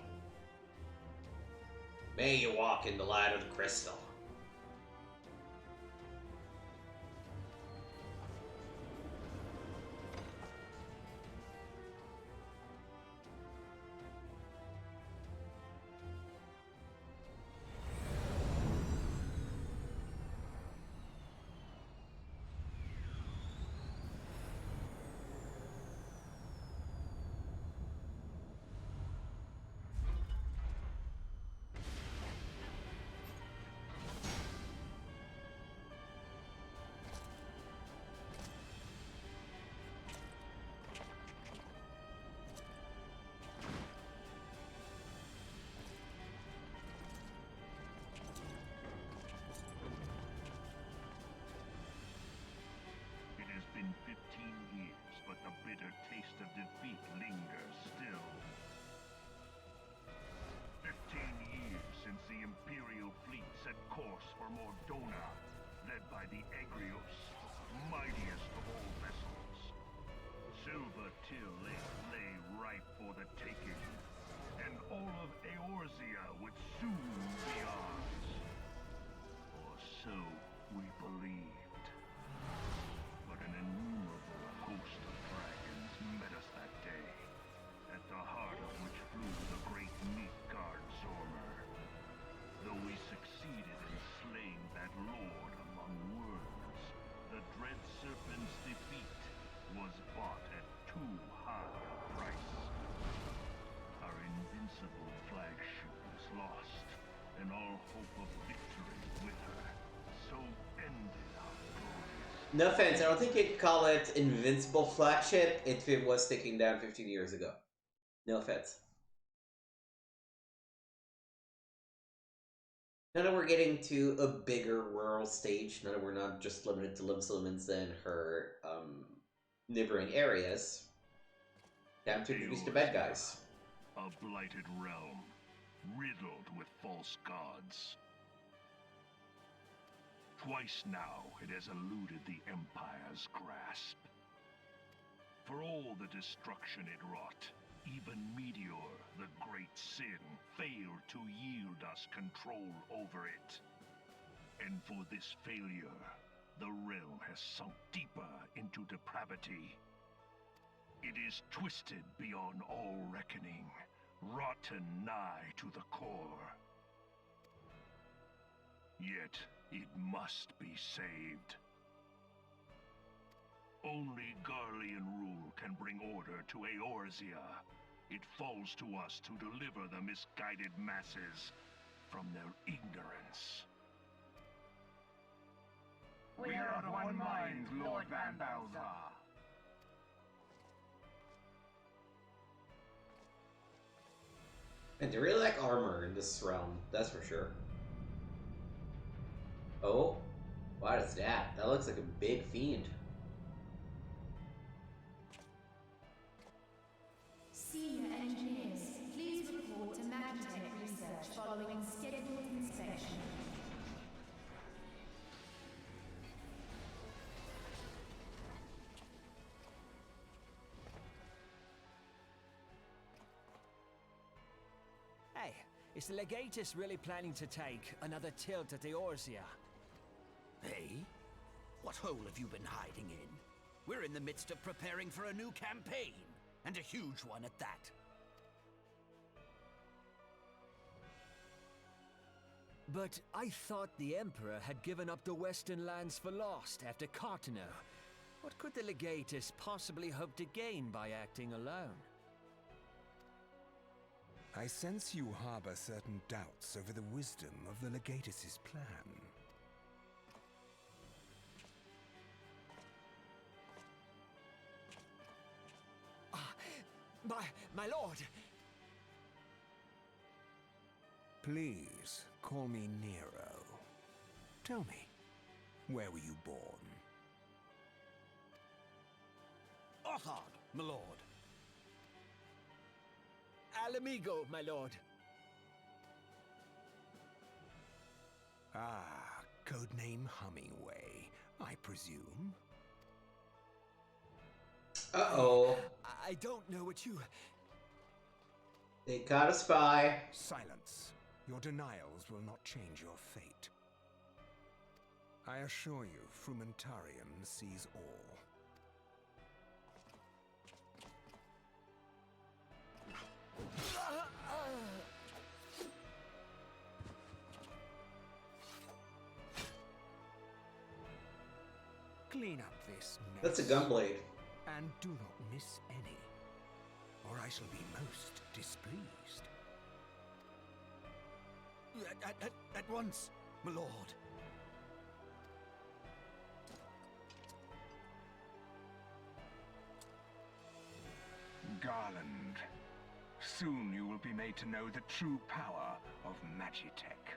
May you walk in the light of the crystal. Mordona, led by the Egrios, mightiest of all vessels. Silver Till lay ripe for the taking, and all of Eorzea would soon be ours. Or so we believed. But an innumerable host of dragons met us that day, at the heart of which flew the great Midgard Zormer. Though we succeeded in slaying that lord among worms, the dread serpent's defeat was bought at too high a price. Our invincible flagship was lost, and all hope of victory with her. So ended our glorious... No offense, I don't think you'd call it Invincible Flagship if it was taken down 15 years ago. No offense. Now that we're getting to a bigger world stage, now that we're not just limited to Lim Summons and her neighboring areas, time to introduce the bad guys. A blighted realm, riddled with false gods. Twice now it has eluded the Empire's grasp. For all the destruction it wrought, even Meteor, the great sin, failed to yield us control over it. And for this failure, the realm has sunk deeper into depravity. It is twisted beyond all reckoning, rotten nigh to the core. Yet, it must be saved. Only Garlean rule can bring order to Eorzea. It falls to us to deliver the misguided masses from their ignorance. We are of one mind, Lord Van Balzar. And they really like armor in this realm, that's for sure. Oh, what is that? That looks like a big fiend. Senior engineers, please report to Magitech research following scheduled inspection. Hey, is the Legatus really planning to take another tilt at Eorzea? Hey? What hole have you been hiding in? We're in the midst of preparing for a new campaign, and a huge one at that. But I thought the Emperor had given up the Western lands for lost after Cartano. What could the Legatus possibly hope to gain by acting alone? I sense you harbor certain doubts over the wisdom of the Legatus's plan. My lord! Please, call me Nero. Tell me, where were you born? Othard, my lord. Alamigo, my lord. Ah, codename Hummingway, I presume. Uh-oh. I don't know what you... They caught a spy. Silence. Your denials will not change your fate. I assure you, Frumentarium sees all. Clean up this mess. That's a gunblade. And do not miss any, or I shall be most displeased. At once, my lord. Garland, soon you will be made to know the true power of Magitech.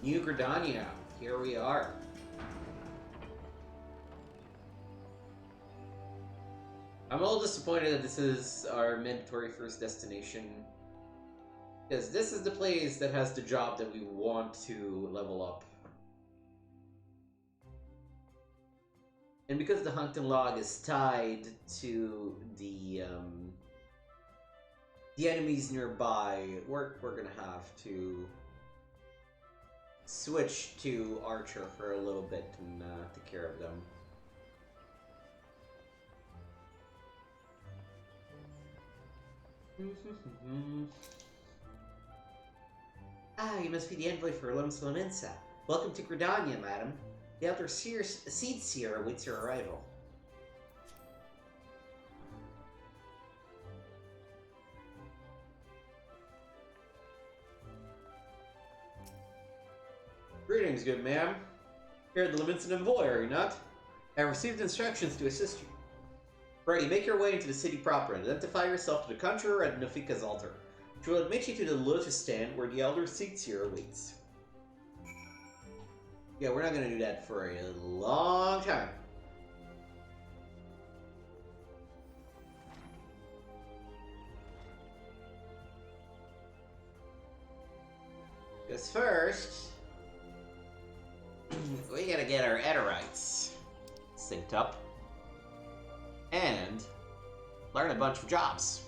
New Gridania. Here we are. I'm a little disappointed that this is our mandatory first destination. Because this is the place that has the job that we want to level up. And because the hunting log is tied to the enemies nearby, we're gonna have to switch to Archer for a little bit and take care of them. Ah, you must be the envoy for Lemsloninsa. Welcome to Gridania, madam. The Elder Seed Seer awaits your arrival. Greetings, good ma'am. You're the Levinson envoy, are you not? I have received instructions to assist you. Righty, make your way into the city proper and identify yourself to the conjurer at Nafika's altar. She will admit you to the lotus stand where the Elder Seed Seer awaits. Yeah, we're not gonna do that for a long time. Because first, we gotta get our Ederites synced up and learn a bunch of jobs.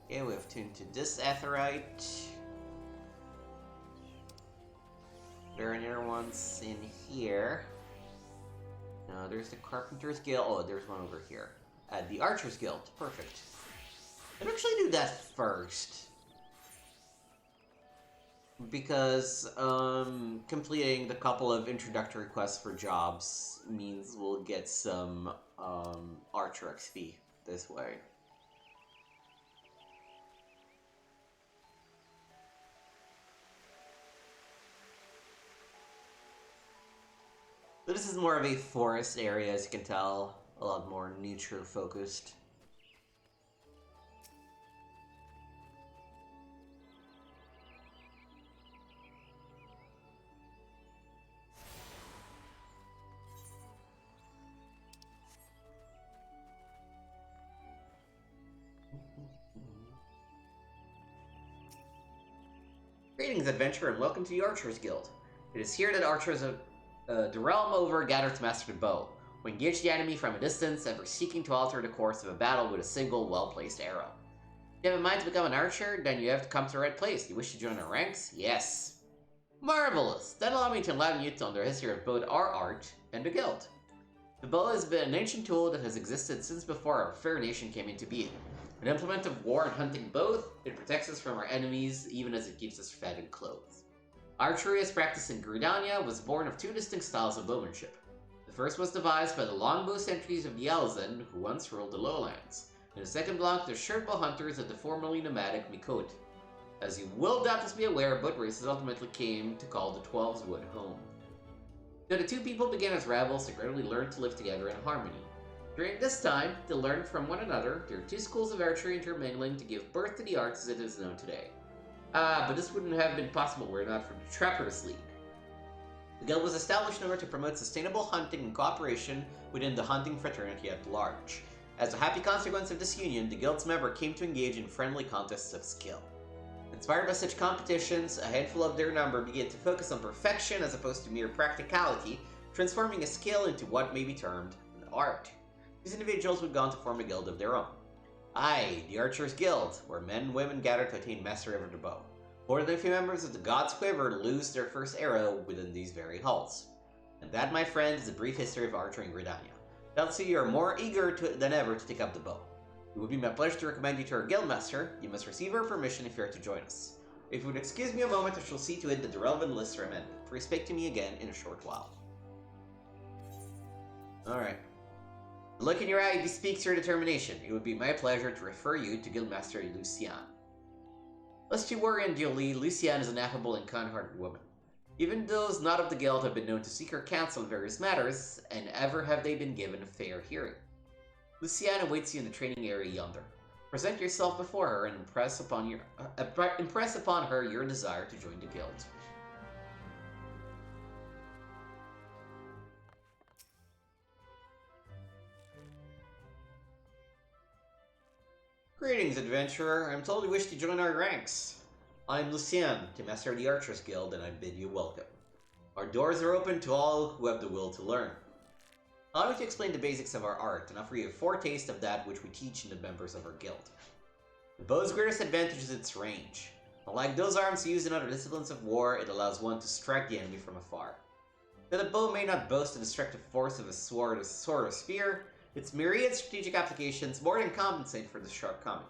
Okay, we have tuned to this Aetherite. There are other ones in here. No, there's the Carpenter's Guild. Oh, there's one over here. The Archer's Guild. Perfect. I'd actually do that first. Because, completing the couple of introductory quests for jobs means we'll get some, Archer XP this way. So this is more of a forest area, as you can tell. A lot more nature focused. Greetings, adventurer, and welcome to the Archer's Guild. It is here that archers of the realm over gather to master the bow. We engage the enemy from a distance, ever seeking to alter the course of a battle with a single, well-placed arrow. If you have in mind to become an archer, then you have to come to the right place. You wish to join our ranks? Yes. Marvelous! Then allow me to enlighten you on the history of both our art and the guild. The bow has been an ancient tool that has existed since before our fair nation came into being. An implement of war and hunting both, it protects us from our enemies, even as it keeps us fed and clothed. Archery, as practiced in Gridania, was born of two distinct styles of bowmanship. The first was devised by the longbow sentries of the Elzen, who once ruled the lowlands, and the second belonged to the shortbow hunters of the formerly nomadic Mikot. As you will doubtless be aware, both races ultimately came to call the Twelves Wood home. So the two people began as rivals to gradually learn to live together in harmony. During this time, they learned from one another, their two schools of archery intermingling to give birth to the art as it is known today. But this wouldn't have been possible were it not for the Trappers League. The guild was established in order to promote sustainable hunting and cooperation within the hunting fraternity at large. As a happy consequence of this union, the guild's members came to engage in friendly contests of skill. Inspired by such competitions, a handful of their number began to focus on perfection as opposed to mere practicality, transforming a skill into what may be termed an art. These individuals would go on to form a guild of their own. Aye, the Archer's Guild, where men and women gather to attain mastery over the bow. More than a few members of the God's Quiver lose their first arrow within these very halls. And that, my friend, is a brief history of archery in Gridania. Doubtless you are more eager than ever to take up the bow. It would be my pleasure to recommend you to our guildmaster. You must receive our permission if you are to join us. If you would excuse me a moment, I shall see to it that the relevant lists are amended. Please speak to me again in a short while. Alright. The look in your eye bespeaks your determination. It would be my pleasure to refer you to Guildmaster Lucian. Lest you worry unduly, Lucian is an affable and kind-hearted woman. Even those not of the guild have been known to seek her counsel in various matters, and ever have they been given a fair hearing. Luciana awaits you in the training area yonder. Present yourself before her and impress upon her your desire to join the guild. Greetings, adventurer. I'm told you wish to join our ranks. I'm Lucien, the Master of the Archers Guild, and I bid you welcome. Our doors are open to all who have the will to learn. Allow me to explain the basics of our art and offer you a foretaste of that which we teach in the members of our guild. The bow's greatest advantage is its range. Unlike those arms used in other disciplines of war, it allows one to strike the enemy from afar. Though the bow may not boast the destructive force of a sword or spear, its myriad strategic applications more than compensate for this shortcoming.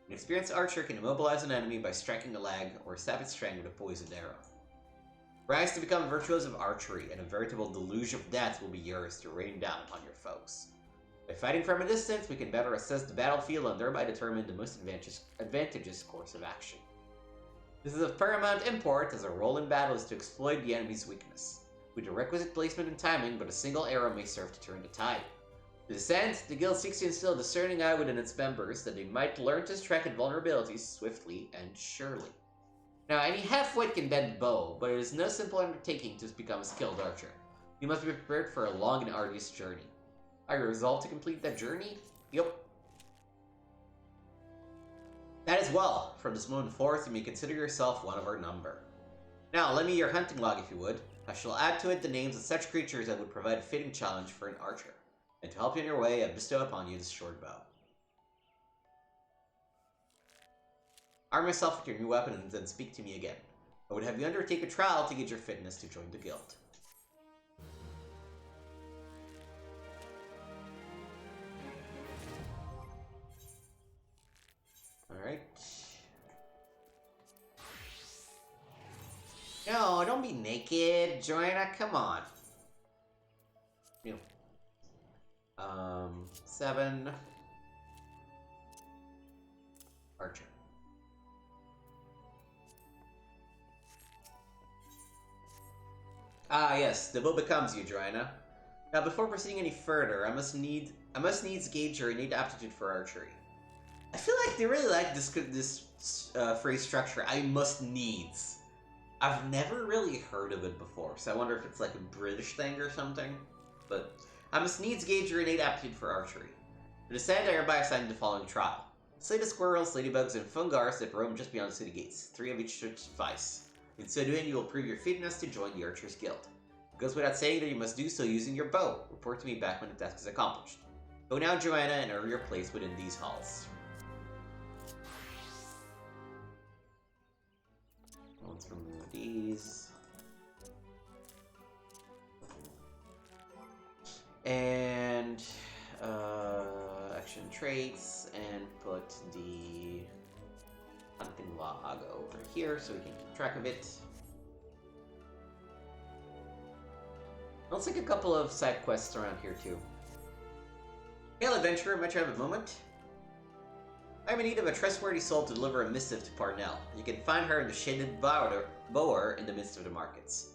An experienced archer can immobilize an enemy by striking a leg or stab its strength with a poisoned arrow. Rise to become virtuosos of archery, and a veritable deluge of death will be yours to rain down upon your foes. By fighting from a distance, we can better assess the battlefield and thereby determine the most advantageous course of action. This is of paramount import, as our role in battle is to exploit the enemy's weakness. With the requisite placement and timing, but a single arrow may serve to turn the tide. To this end, the guild seeks to instill a discerning eye within its members that they might learn to strike at vulnerabilities swiftly and surely. Now, any half-wit can bend the bow, but it is no simple undertaking to become a skilled archer. You must be prepared for a long and arduous journey. Are you resolved to complete that journey? Yep. That as well. From this moment forth, you may consider yourself one of our number. Now, lend me your hunting log if you would. I shall add to it the names of such creatures that would provide a fitting challenge for an archer. And to help you on your way, I bestow upon you this short bow. Arm yourself with your new weapon and then speak to me again. I would have you undertake a trial to gauge your fitness to join the guild. Alright. No, don't be naked, Joanna, come on. You. 7. Archer. Ah, yes, the bow becomes you, Joanna. Now, before proceeding any further, I must needs gauge your innate aptitude for archery. I feel like they really like this phrase structure. I must needs. I've never really heard of it before, so I wonder if it's like a British thing or something. But I must needs gauge your innate aptitude for archery. To this end, I hereby assign the following trial: slay the squirrels, ladybugs, and fungars that roam just beyond the city gates. 3 of each should suffice. In so doing, you will prove your fitness to join the Archers Guild. It goes without saying that you must do so using your bow. Report to me back when the task is accomplished. Go now, Joanna, and earn your place within these halls. Let's remove these. And action traits, and put the hunting log over here so we can keep track of it. Let's take a couple of side quests around here too. Hail, adventurer, might you have a moment? I'm in need of a trustworthy soul to deliver a missive to Parnell. You can find her in the shaded bower in the midst of the markets.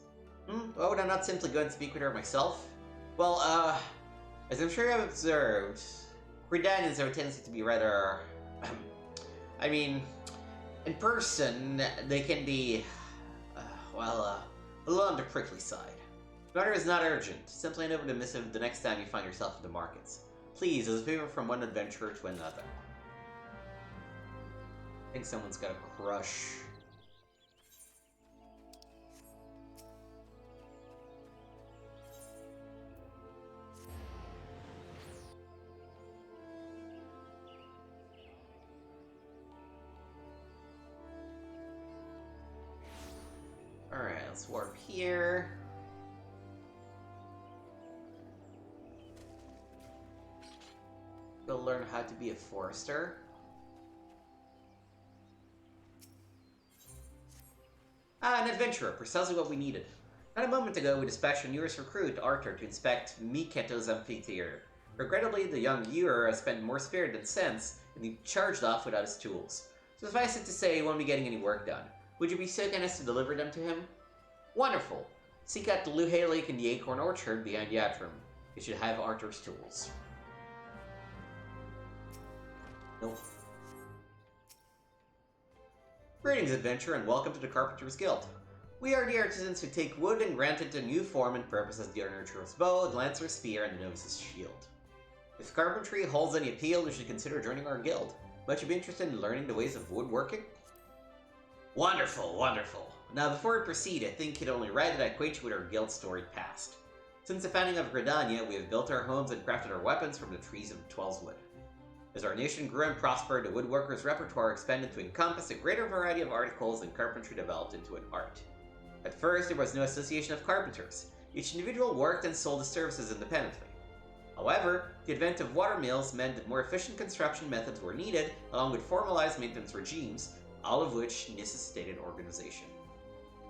Why would I not simply go and speak with her myself? Well, as I'm sure you have observed, Redanians have a tendency to be rather... I mean, in person, they can be, a little on the prickly side. The matter is not urgent. Simply hand over the missive the next time you find yourself in the markets. Please, as a favor from one adventurer to another. I think someone's got a crush. Alright, let's warp here. Go learn how to be a forester. Ah, an adventurer, precisely what we needed. Not a moment ago, we dispatched a newest recruit, Arthur, to inspect Miketo's amphitheater. Regrettably, the young viewer has spent more spirit than sense, and he charged off without his tools. Suffice it to say, he won't be getting any work done. Would you be so kind as to deliver them to him? Wonderful! Seek out the Luhay Lake in the Acorn Orchard behind the Atrium. It should have Arthur's tools. Nope. Greetings, adventurer, and welcome to the Carpenter's Guild. We are the artisans who take wood and grant it a new form and purpose as the Archer's bow, the Lancer's spear, and the Novice's shield. If carpentry holds any appeal, you should consider joining our guild. Might you be interested in learning the ways of woodworking? Wonderful, wonderful. Now, before we proceed, I think it only right that I acquaint you with our guild's storied past. Since the founding of Gridania, we have built our homes and crafted our weapons from the trees of Twelve's Wood. As our nation grew and prospered, the woodworkers' repertoire expanded to encompass a greater variety of articles, and carpentry developed into an art. At first, there was no association of carpenters. Each individual worked and sold his services independently. However, the advent of water mills meant that more efficient construction methods were needed, along with formalized maintenance regimes, all of which necessitated organization.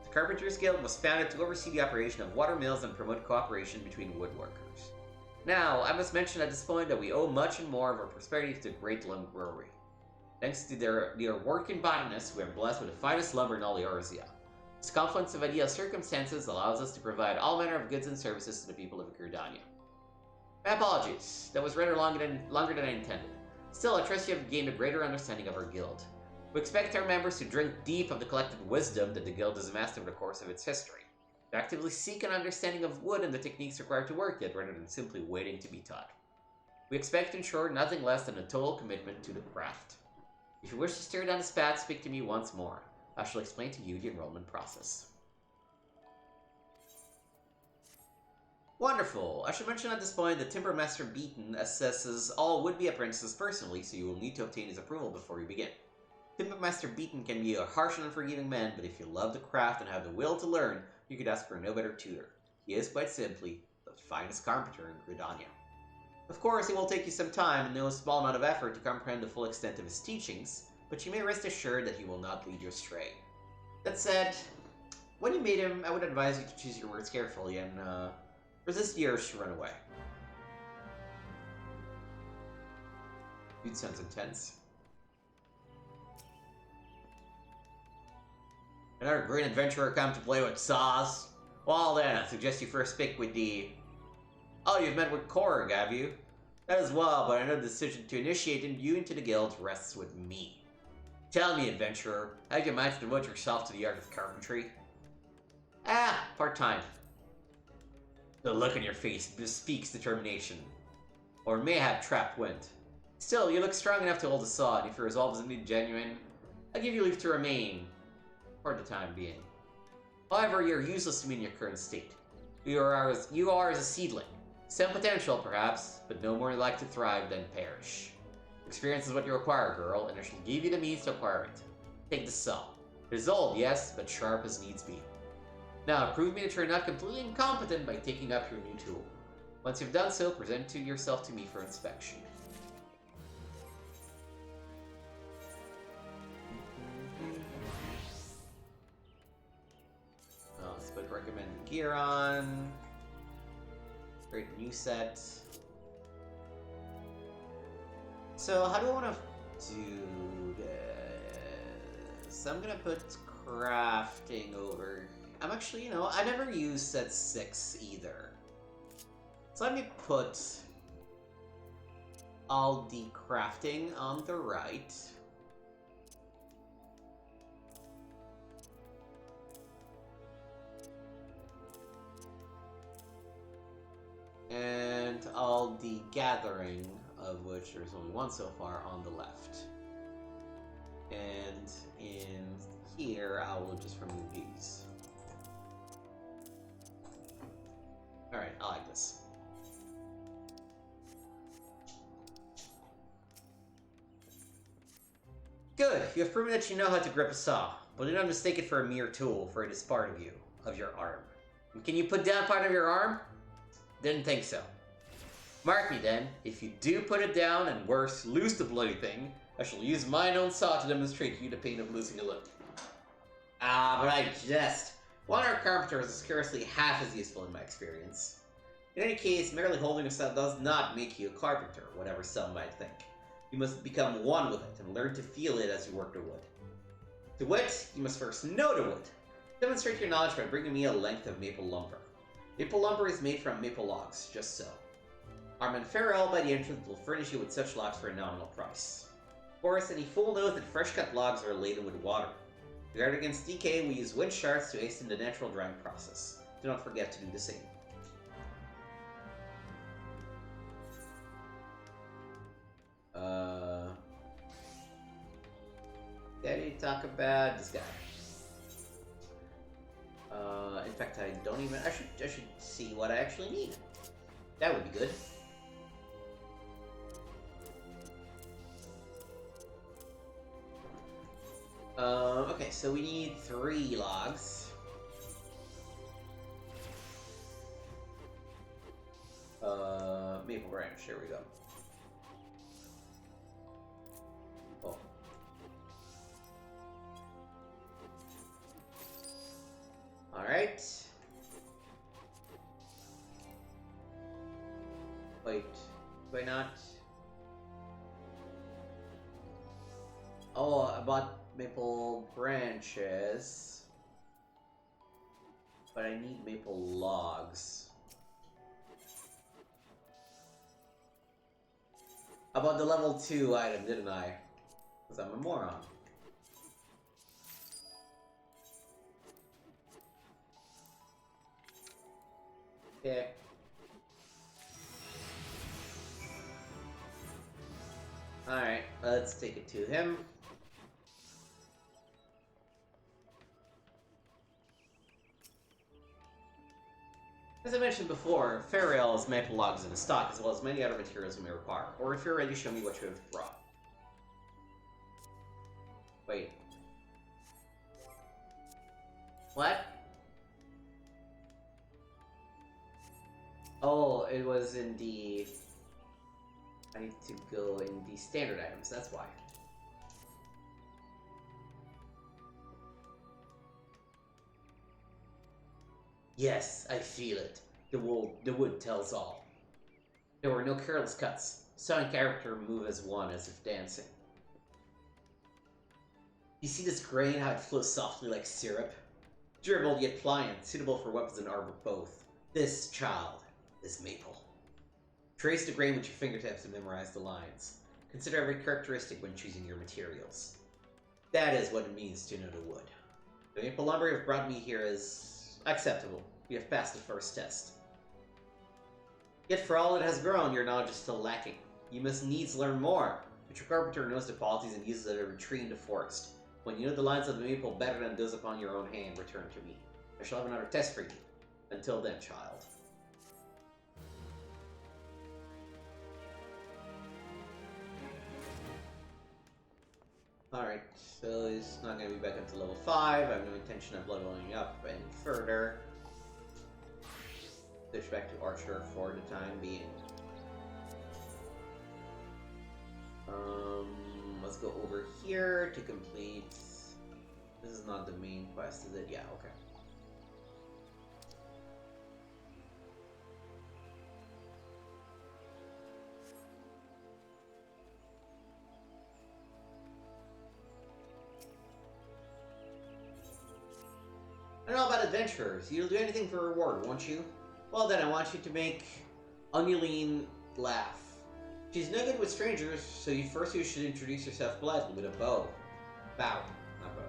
The Carpenters Guild was founded to oversee the operation of water mills and promote cooperation between woodworkers. Now, I must mention at this point that we owe much and more of our prosperity to the Great Lumber Brewery. Thanks to their working botanist, we are blessed with the finest lumber in all Eorzea. This confluence of ideal circumstances allows us to provide all manner of goods and services to the people of Gridania. My apologies, that was rather longer than I intended. Still, I trust you have gained a greater understanding of our guild. We expect our members to drink deep of the collective wisdom that the guild has amassed over the course of its history. To actively seek an understanding of wood and the techniques required to work it, rather than simply waiting to be taught. We expect to ensure nothing less than a total commitment to the craft. If you wish to steer down this path, speak to me once more. I shall explain to you the enrollment process. Wonderful! I should mention at this point that Timbermaster Beaton assesses all would-be apprentices personally, so you will need to obtain his approval before you begin. Timbermaster Beaton can be a harsh and unforgiving man, but if you love the craft and have the will to learn, you could ask for no better tutor. He is, quite simply, the finest carpenter in Gridania. Of course, it will take you some time and no small amount of effort to comprehend the full extent of his teachings, but you may rest assured that he will not lead you astray. That said, when you meet him, I would advise you to choose your words carefully and, resist the urge to run away. Dude sounds intense. Another great adventurer come to play with saws? Well then, I suggest you first speak with the... Oh, you've met with Korg, have you? That as well, but I know the decision to initiate you into the guild rests with me. Tell me, adventurer, have you mind to devote yourself to the art of carpentry? Part-time. The look on your face bespeaks determination. Or may have trapped wind. Still, you look strong enough to hold a saw, and if your resolve is indeed genuine, I'll give you leave to remain. For the time being. However, you're useless to me in your current state. You are as a seedling. Some potential, perhaps, but no more like to thrive than perish. Experience is what you require, girl, and I shall give you the means to acquire it. Take the saw. It is old, yes, but sharp as needs be. Now, prove me that you're not completely incompetent by taking up your new tool. Once you've done so, present yourself to me for inspection. Let's put recommended gear on. Create a new set. So, how do I want to do this? I'm gonna put crafting over. I'm actually, I never used set 6 either. So let me put all the crafting on the right. And all the gathering, of which there's only one so far, on the left. And in here, I will just remove these. Alright, I like this. Good, you have proven that you know how to grip a saw, but do not mistake it for a mere tool, for it is part of you, of your arm. And can you put down part of your arm? Didn't think so. Mark me then, if you do put it down, and worse, lose the bloody thing, I shall use mine own saw to demonstrate to you the pain of losing a limb. Ah, but I jest. One-armed carpenter is scarcely half as useful in my experience. In any case, merely holding a saw does not make you a carpenter, whatever some might think. You must become one with it and learn to feel it as you work the wood. To wit, you must first know the wood. Demonstrate your knowledge by bringing me a length of maple lumber. Maple lumber is made from maple logs, just so. Our man Farrell by the entrance will furnish you with such logs for a nominal price. Of course, any fool knows that fresh-cut logs are laden with water. To guard against decay, we use wood shards to hasten the natural drying process. Do not forget to do the same. I need to talk about this guy. In fact, I don't even. I should see what I actually need. That would be good. Okay, so we need 3 logs. Maple branch. Here we go. Oh. Alright. Wait, do I not? Oh, I bought maple branches. But I need maple logs. I bought the level 2 item, didn't I? Because I'm a moron. Okay. Alright, let's take it to him. As I mentioned before, Farrell has maple logs in his stock, as well as many other materials you may require. Or if you're ready, show me what you have brought. Wait. What? Oh, it was in the... I need to go in the standard items, that's why. Yes, I feel it. The wood tells all. There were no careless cuts. Saw and character move as one, as if dancing. You see this grain, how it flows softly like syrup? Durable yet pliant, suitable for weapons and armor both. This, child, is maple. Trace the grain with your fingertips and memorize the lines. Consider every characteristic when choosing your materials. That is what it means to know the wood. The maple lumber you've brought me here is acceptable. You have passed the first test. Yet for all it has grown, your knowledge is still lacking. You must needs learn more. But your carpenter knows the qualities and uses of every tree in the forest. When you know the lines of the maple better than those upon your own hand, return to me. I shall have another test for you. Until then, child. Alright, so it's not going to be back up to level 5. I have no intention of leveling up any further. Switch back to Archer for the time being. Let's go over here to complete... This is not the main quest, is it? Yeah, okay. I know about adventurers. You'll do anything for reward, won't you? Well then, I want you to make Oniline laugh. She's no good with strangers, so you should introduce yourself politely with a bow. Bow, not bow.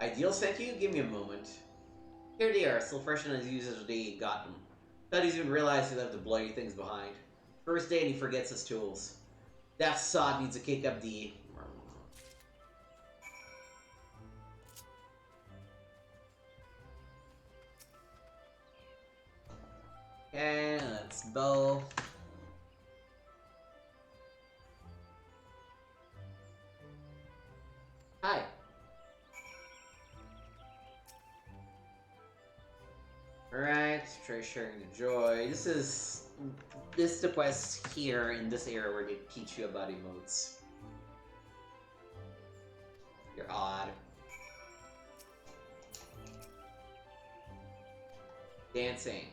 Ideal sent you? Give me a moment. Here they are, still fresh and as used as they got them. Thought he's even realized he left the bloody things behind. First day and he forgets his tools. That sod needs to kick up the... Okay, let's bow. Hi. Alright, try sharing the joy. This is the quest here in this area where they teach you about emotes. You're odd. Dancing.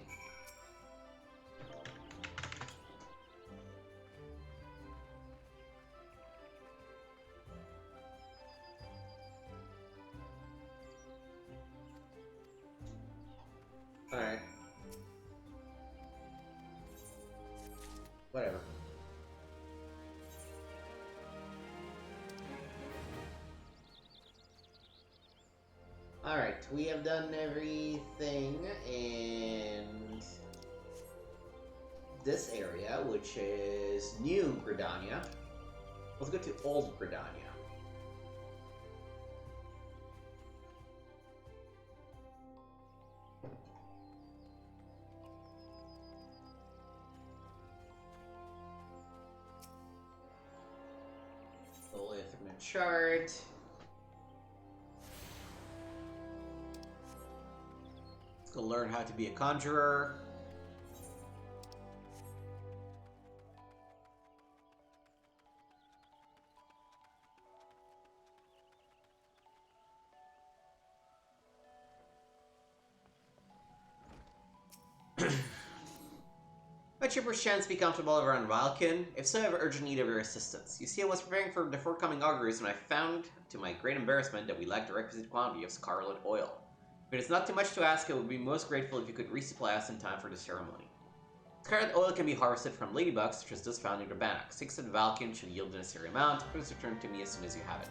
Whatever. Alright, we have done everything in this area, which is New Gridania. Let's go to Old Gridania. Full Ithrian chart. Let's go learn how to be a conjurer. Might your perchance be comfortable around Wildkin? If so, I have urgent need of your assistance. You see, I was preparing for the forthcoming auguries when I found, to my great embarrassment, that we lacked the requisite quantity of scarlet oil. If it is not too much to ask, I would be most grateful if you could resupply us in time for the ceremony. Scarlet oil can be harvested from ladybugs, such as those found near the bannock. 6 at Valkin should yield the necessary amount. Please return to me as soon as you have it.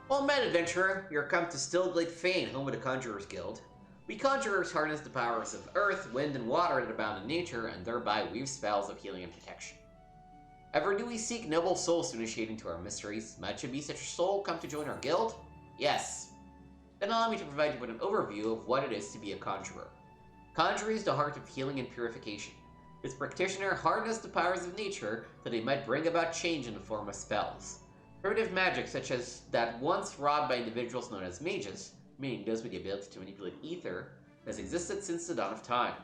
Well met, adventurer. You are come to Stillglade Fane, home of the Conjurers Guild. We conjurers harness the powers of earth, wind, and water that abound in nature, and thereby weave spells of healing and protection. Ever do we seek noble souls to initiate into our mysteries? Might you be such a soul come to join our guild? Yes. Then allow me to provide you with an overview of what it is to be a conjurer. Conjuring is the heart of healing and purification. Its practitioner harness the powers of nature that they might bring about change in the form of spells. Primitive magic such as that once wrought by individuals known as mages, meaning those with the ability to manipulate ether, has existed since the dawn of time.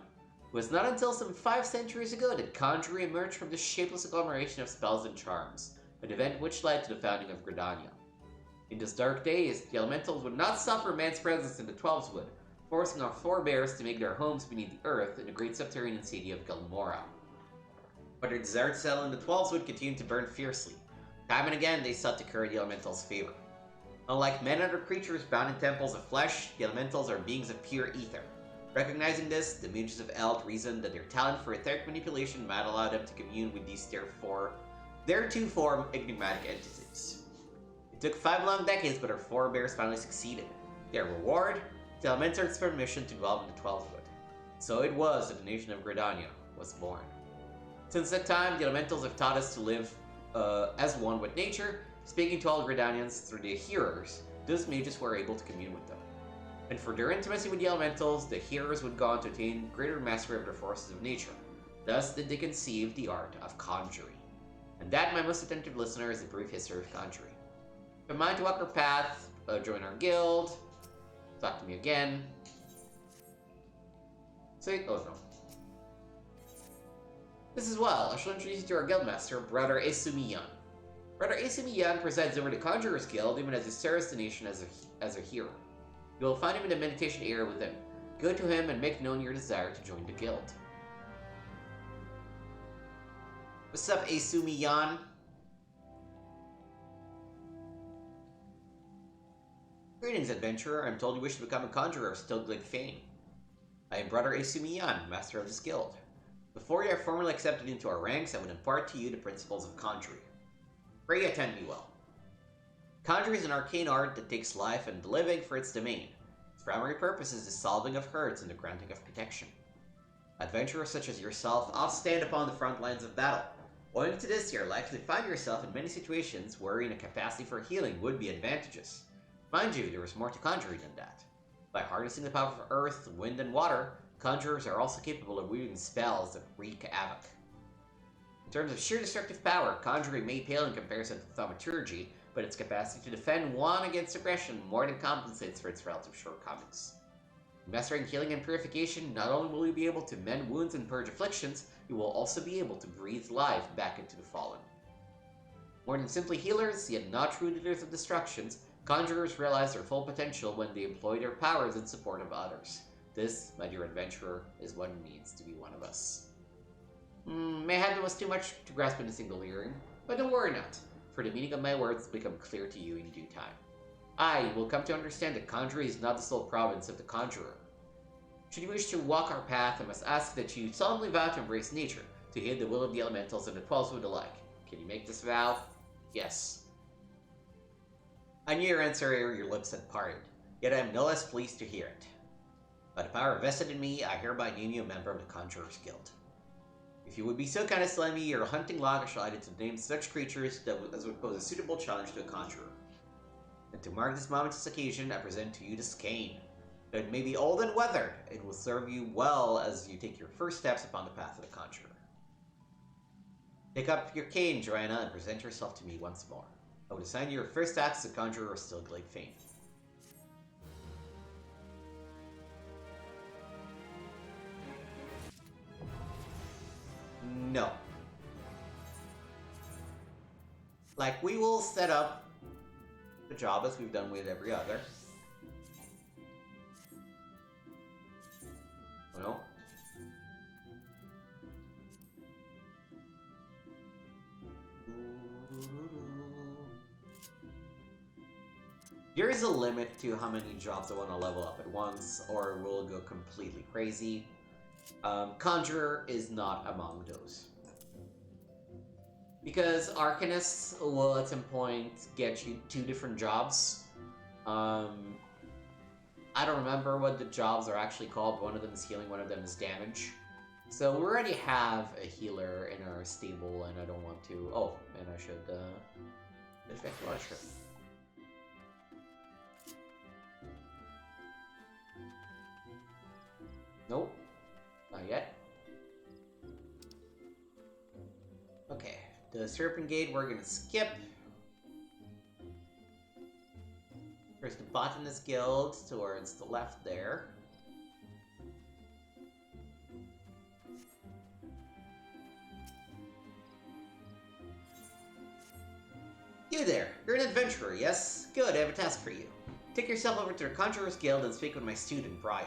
It was not until some 5 centuries ago that conjuring emerged from the shapeless agglomeration of spells and charms, an event which led to the founding of Gridania. In those dark days, the elementals would not suffer man's presence in the Twelves Wood, forcing our forebears to make their homes beneath the earth in the great subterranean city of Gilmora. But their desired cell in the Twelves Wood continued to burn fiercely. Time and again, they sought to curry the elementals' favor. Unlike men and other creatures bound in temples of flesh, the elementals are beings of pure ether. Recognizing this, the mages of Eld reasoned that their talent for etheric manipulation might allow them to commune with these theretofore enigmatic entities. It took 5 long decades, but our forebears finally succeeded. Their reward? The elementals' permission to dwell in the Twelfth Wood. So it was that the nation of Gridania was born. Since that time, the elementals have taught us to live as one with nature, speaking to all Gridanians through the hearers. Those mages were able to commune with them. And for their intimacy with the elementals, the hearers would go on to attain greater mastery of the forces of nature. Thus did they conceive the art of conjuring. And that, my most attentive listener, is a brief history of conjuring. If you mind to walk our path, join our guild, talk to me again. Say, oh no. This as well, I shall introduce you to our guildmaster, Brother Esumiyan. Brother Esumiyan presides over the Conjurers Guild, even as he serves the nation as a hero. You will find him in the meditation area within. Go to him and make known your desire to join the guild. What's up, Esumiyan? Greetings, adventurer. I'm told you wish to become a conjurer of Stillglade Fane. I am Brother Esumiyan, master of this guild. Before you are formally accepted into our ranks, I would impart to you the principles of conjuring. Pray attend me well. Conjuring is an arcane art that takes life and the living for its domain. Its primary purpose is the solving of hurts and the granting of protection. Adventurers such as yourself often stand upon the front lines of battle. Owing to this, you are likely to find yourself in many situations wherein a capacity for healing would be advantageous. Mind you, there is more to conjuring than that. By harnessing the power of earth, wind, and water, conjurers are also capable of weaving spells that wreak havoc. In terms of sheer destructive power, conjuring may pale in comparison to thaumaturgy, but its capacity to defend one against aggression more than compensates for its relative shortcomings. In mastering healing and purification, not only will you be able to mend wounds and purge afflictions, you will also be able to breathe life back into the fallen. More than simply healers, yet not true leaders of destructions, conjurers realize their full potential when they employ their powers in support of others. This, my dear adventurer, is what it means to be one of us. Mayhap it was too much to grasp in a single hearing, but don't worry not, for the meaning of my words will become clear to you in due time. I will come to understand that conjuring is not the sole province of the conjurer. Should you wish to walk our path, I must ask that you solemnly vow to embrace nature, to heed the will of the elementals and the 12s would alike. Can you make this vow? Yes. I knew your answer ere your lips had parted, yet I am no less pleased to hear it. By the power vested in me, I hereby name you a member of the Conjurer's Guild. If you would be so kind as to lend me your hunting log, I shall add it to name such creatures as would pose a suitable challenge to a conjurer. And to mark this momentous occasion, I present to you this cane. Though it may be old and weathered, it will serve you well as you take your first steps upon the path of the conjurer. Take up your cane, Joanna, and present yourself to me once more. I would assign you your first acts as a conjurer of Stillglade fame. No. Like, we will set up the job as we've done with every other. Well. There is a limit to how many jobs I want to level up at once, or we'll go completely crazy. Conjurer is not among those. Because Arcanists will at some point get you 2 different jobs. I don't remember what the jobs are actually called. One of them is healing, one of them is damage. So we already have a healer in our stable, and I don't want to... Oh, and I should... Effect Watcher. Nope. Not yet. Okay. The Serpent Gate we're gonna skip. There's the Botanist Guild towards the left there. You there! You're an adventurer, yes? Good, I have a task for you. Take yourself over to the Conjurer's Guild and speak with my student, Braya.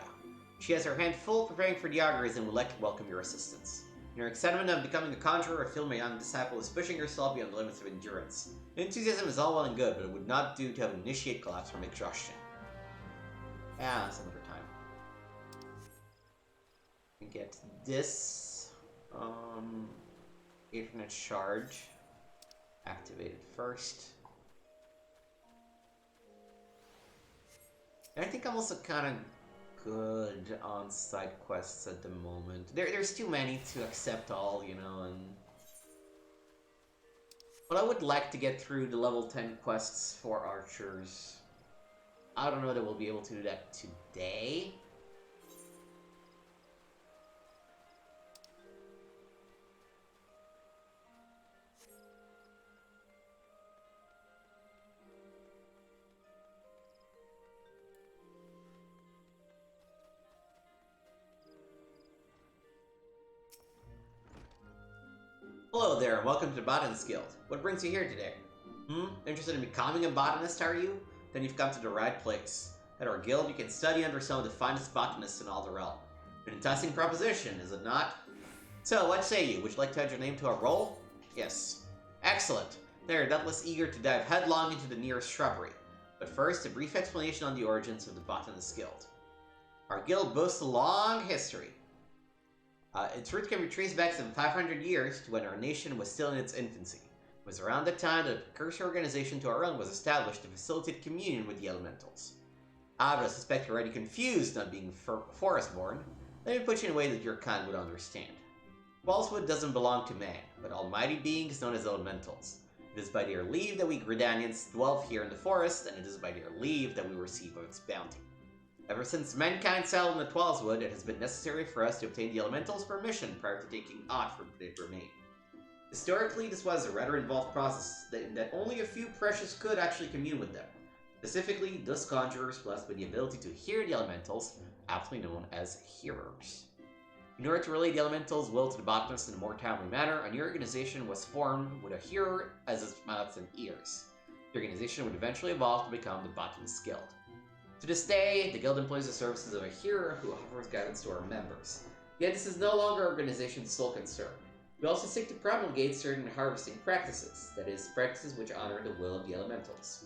She has her hand full preparing for the augurs and would like to welcome your assistance. In her excitement of becoming a conjurer, I feel my young disciple is pushing herself beyond the limits of endurance. Enthusiasm is all well and good, but it would not do to have an initiate collapse from exhaustion. Ah, some other time. We get this. Infinite Charge. Activated first. And I think I'm also kind of good on side quests at the moment. There's too many to accept all, you know, and... But I would like to get through the level 10 quests for archers. I don't know that we'll be able to do that today. Hello there, and welcome to the Botanist Guild. What brings you here today? Interested in becoming a botanist, are you? Then you've come to the right place. At our guild, you can study under some of the finest botanists in all the realm. An enticing proposition, is it not? So, what say you? Would you like to add your name to our roll? Yes. Excellent. They're doubtless eager to dive headlong into the nearest shrubbery. But first, a brief explanation on the origins of the Botanist Guild. Our guild boasts a long history. Its roots can be traced back some 500 years to when our nation was still in its infancy. It was around that time that a precursor organization to our own was established to facilitate communion with the elementals. However, I suspect you're already confused on being forest-born. Let me put you in a way that your kind would understand. Falsewood doesn't belong to man, but almighty beings known as elementals. It is by their leave that we Gridanians dwell here in the forest, and it is by their leave that we receive of its bounty. Ever since mankind settled in the Twelveswood, it has been necessary for us to obtain the elementals' permission prior to taking aught from it remain. Historically, this was a rather involved process, that only a few precious could actually commune with them. Specifically, those conjurers blessed with the ability to hear the elementals, aptly known as hearers. In order to relay the elementals' will to the botanists in a more timely manner, a new organization was formed with a hearer as its mouths and ears. The organization would eventually evolve to become the Botanist Guild. To this day, the guild employs the services of a hearer who offers guidance to our members. Yet this is no longer our organization's sole concern. We also seek to promulgate certain harvesting practices, that is, practices which honor the will of the elementals.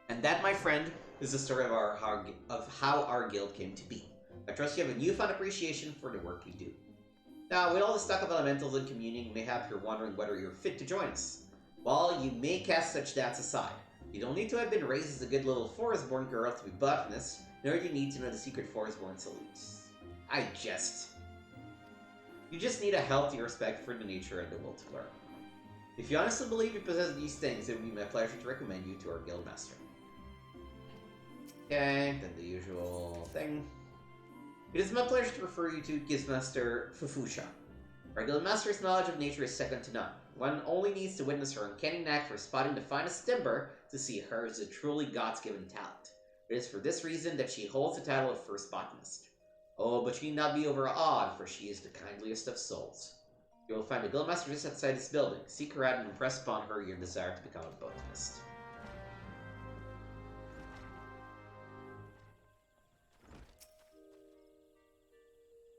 And that, my friend, is the story of how our guild came to be. I trust you have a newfound appreciation for the work we do. Now, with all the stock of elementals and communing, mayhap you're wondering whether you're fit to join us. Well, you may cast such doubts aside. You don't need to have been raised as a good little forest-born girl to be botanist, nor do you need to know the secret forest-born salutes. I jest. You just need a healthy respect for the nature and the will to learn. If you honestly believe you possess these things, it would be my pleasure to recommend you to our guildmaster. Okay, then the usual thing. It is my pleasure to refer you to Guildmaster Fufusha. Our guildmaster's knowledge of nature is second to none. One only needs to witness her uncanny knack for spotting the finest timber to see her as a truly God's-given talent. It is for this reason that she holds the title of First Botanist. Oh, but she need not be overawed, for she is the kindliest of souls. You will find a guildmaster just outside this building. Seek her out and impress upon her your desire to become a botanist.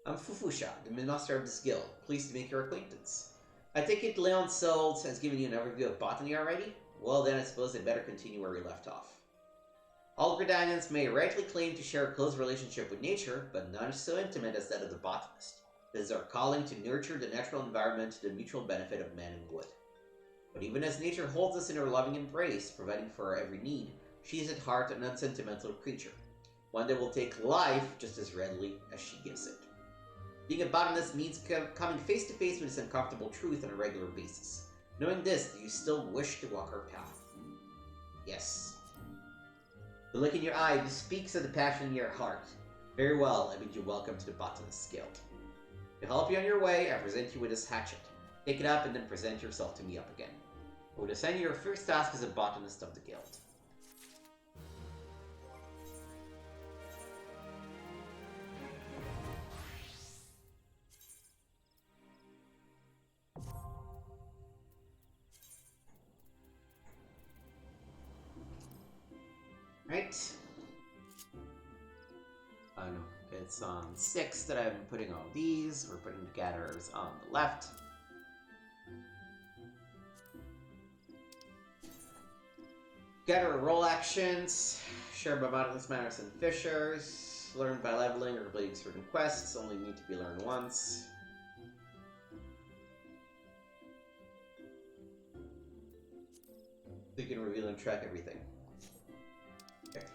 I'm Fufusha, the master of this guild. Pleased to make your acquaintance. I take it Leon Sold has given you an overview of botany already? Well then, I suppose I'd better continue where we left off. All Gridanians may rightly claim to share a close relationship with nature, but none so intimate as that of the botanist. It is our calling to nurture the natural environment to the mutual benefit of man and wood. But even as nature holds us in her loving embrace, providing for our every need, she is at heart an unsentimental creature. One that will take life just as readily as she gives it. Being a botanist means coming face to face with this uncomfortable truth on a regular basis. Knowing this, do you still wish to walk her path? Yes. The look in your eye bespeaks of the passion in your heart. Very well, I bid you welcome to the Botanist's Guild. To help you on your way, I present you with this hatchet. Pick it up and then present yourself to me up again. I would assign you your first task as a botanist of the guild. Right. Oh no, it's on 6 that I'm putting all these. We're putting the gatherers on the left. Gatherer role actions. Shared by botanist manners and fishers. Learned by leveling or completing certain quests. Only need to be learned once. So you can reveal and track everything. Okay.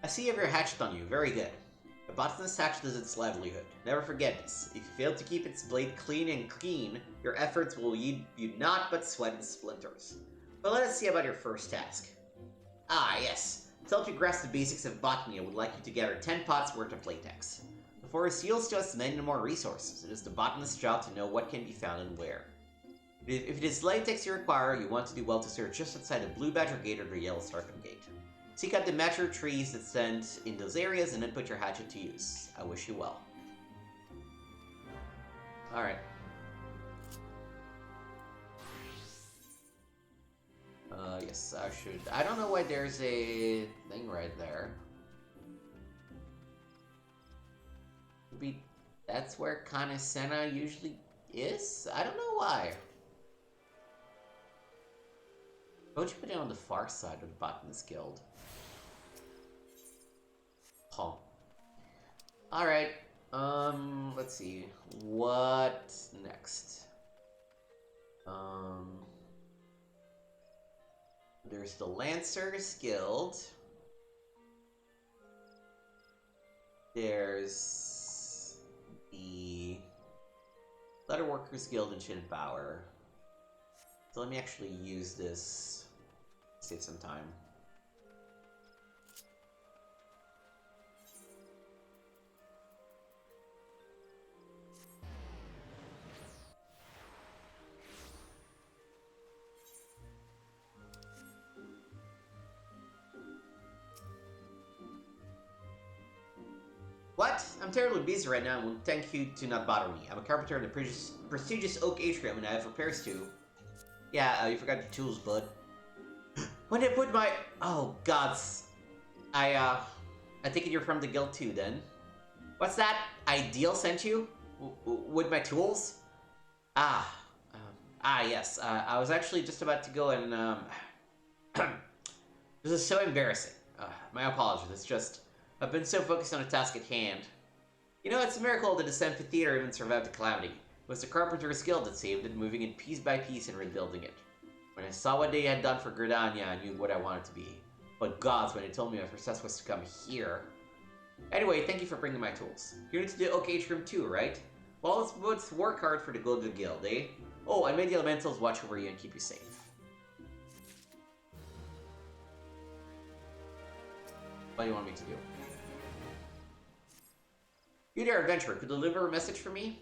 I see you have your hatchet on you. Very good. A botanist's hatchet is its livelihood. Never forget this. If you fail to keep its blade clean and clean, your efforts will yield you naught but sweat and splinters. But let us see about your first task. Ah, yes. To help you grasp the basics of botany, I would like you to gather 10 pots worth of latex. The forest yields to us many more resources. It is the botanist's job to know what can be found and where. If it is latex you require, you want to do well to search just outside the Blue Badger Gate or the Yellow Serpent Gate. Seek out the mature trees that stand in those areas and then put your hatchet to use. I wish you well. Alright. Yes, I should. I don't know why there's a thing right there. Maybe that's where Kanesena usually is? I don't know why. Why would you put it on the far side of the Botanist Guild? Huh. Alright. Let's see. What next? There's the Lancers Guild. There's the Letterworkers Guild in Shinbauer. So let me actually use this. Save some time. What? I'm terribly busy right now and will thank you to not bother me. I'm a carpenter in the prestigious Oak Atrium and I have repairs to. Yeah, you forgot your tools, bud. When did I put my... Oh, gods. I think you're from the guild too, then. What's that? Ideal sent you? With my tools? Yes. I was actually just about to go and, This is so embarrassing. My apologies. It's just, I've been so focused on the task at hand. You know, it's a miracle that this amphitheater even survived the calamity. It was the Carpenter's Guild that saved it, moving it piece by piece and rebuilding it. When I saw what they had done for Gridania, I knew what I wanted to be. But gods, when they told me my success was to come here. Anyway, thank you for bringing my tools. You're into the Oak Age room too, right? Well, let's work hard for the good of the guild, eh? Oh, I made the elementals watch over you and keep you safe. What do you want me to do? You there, adventurer, could deliver a message for me?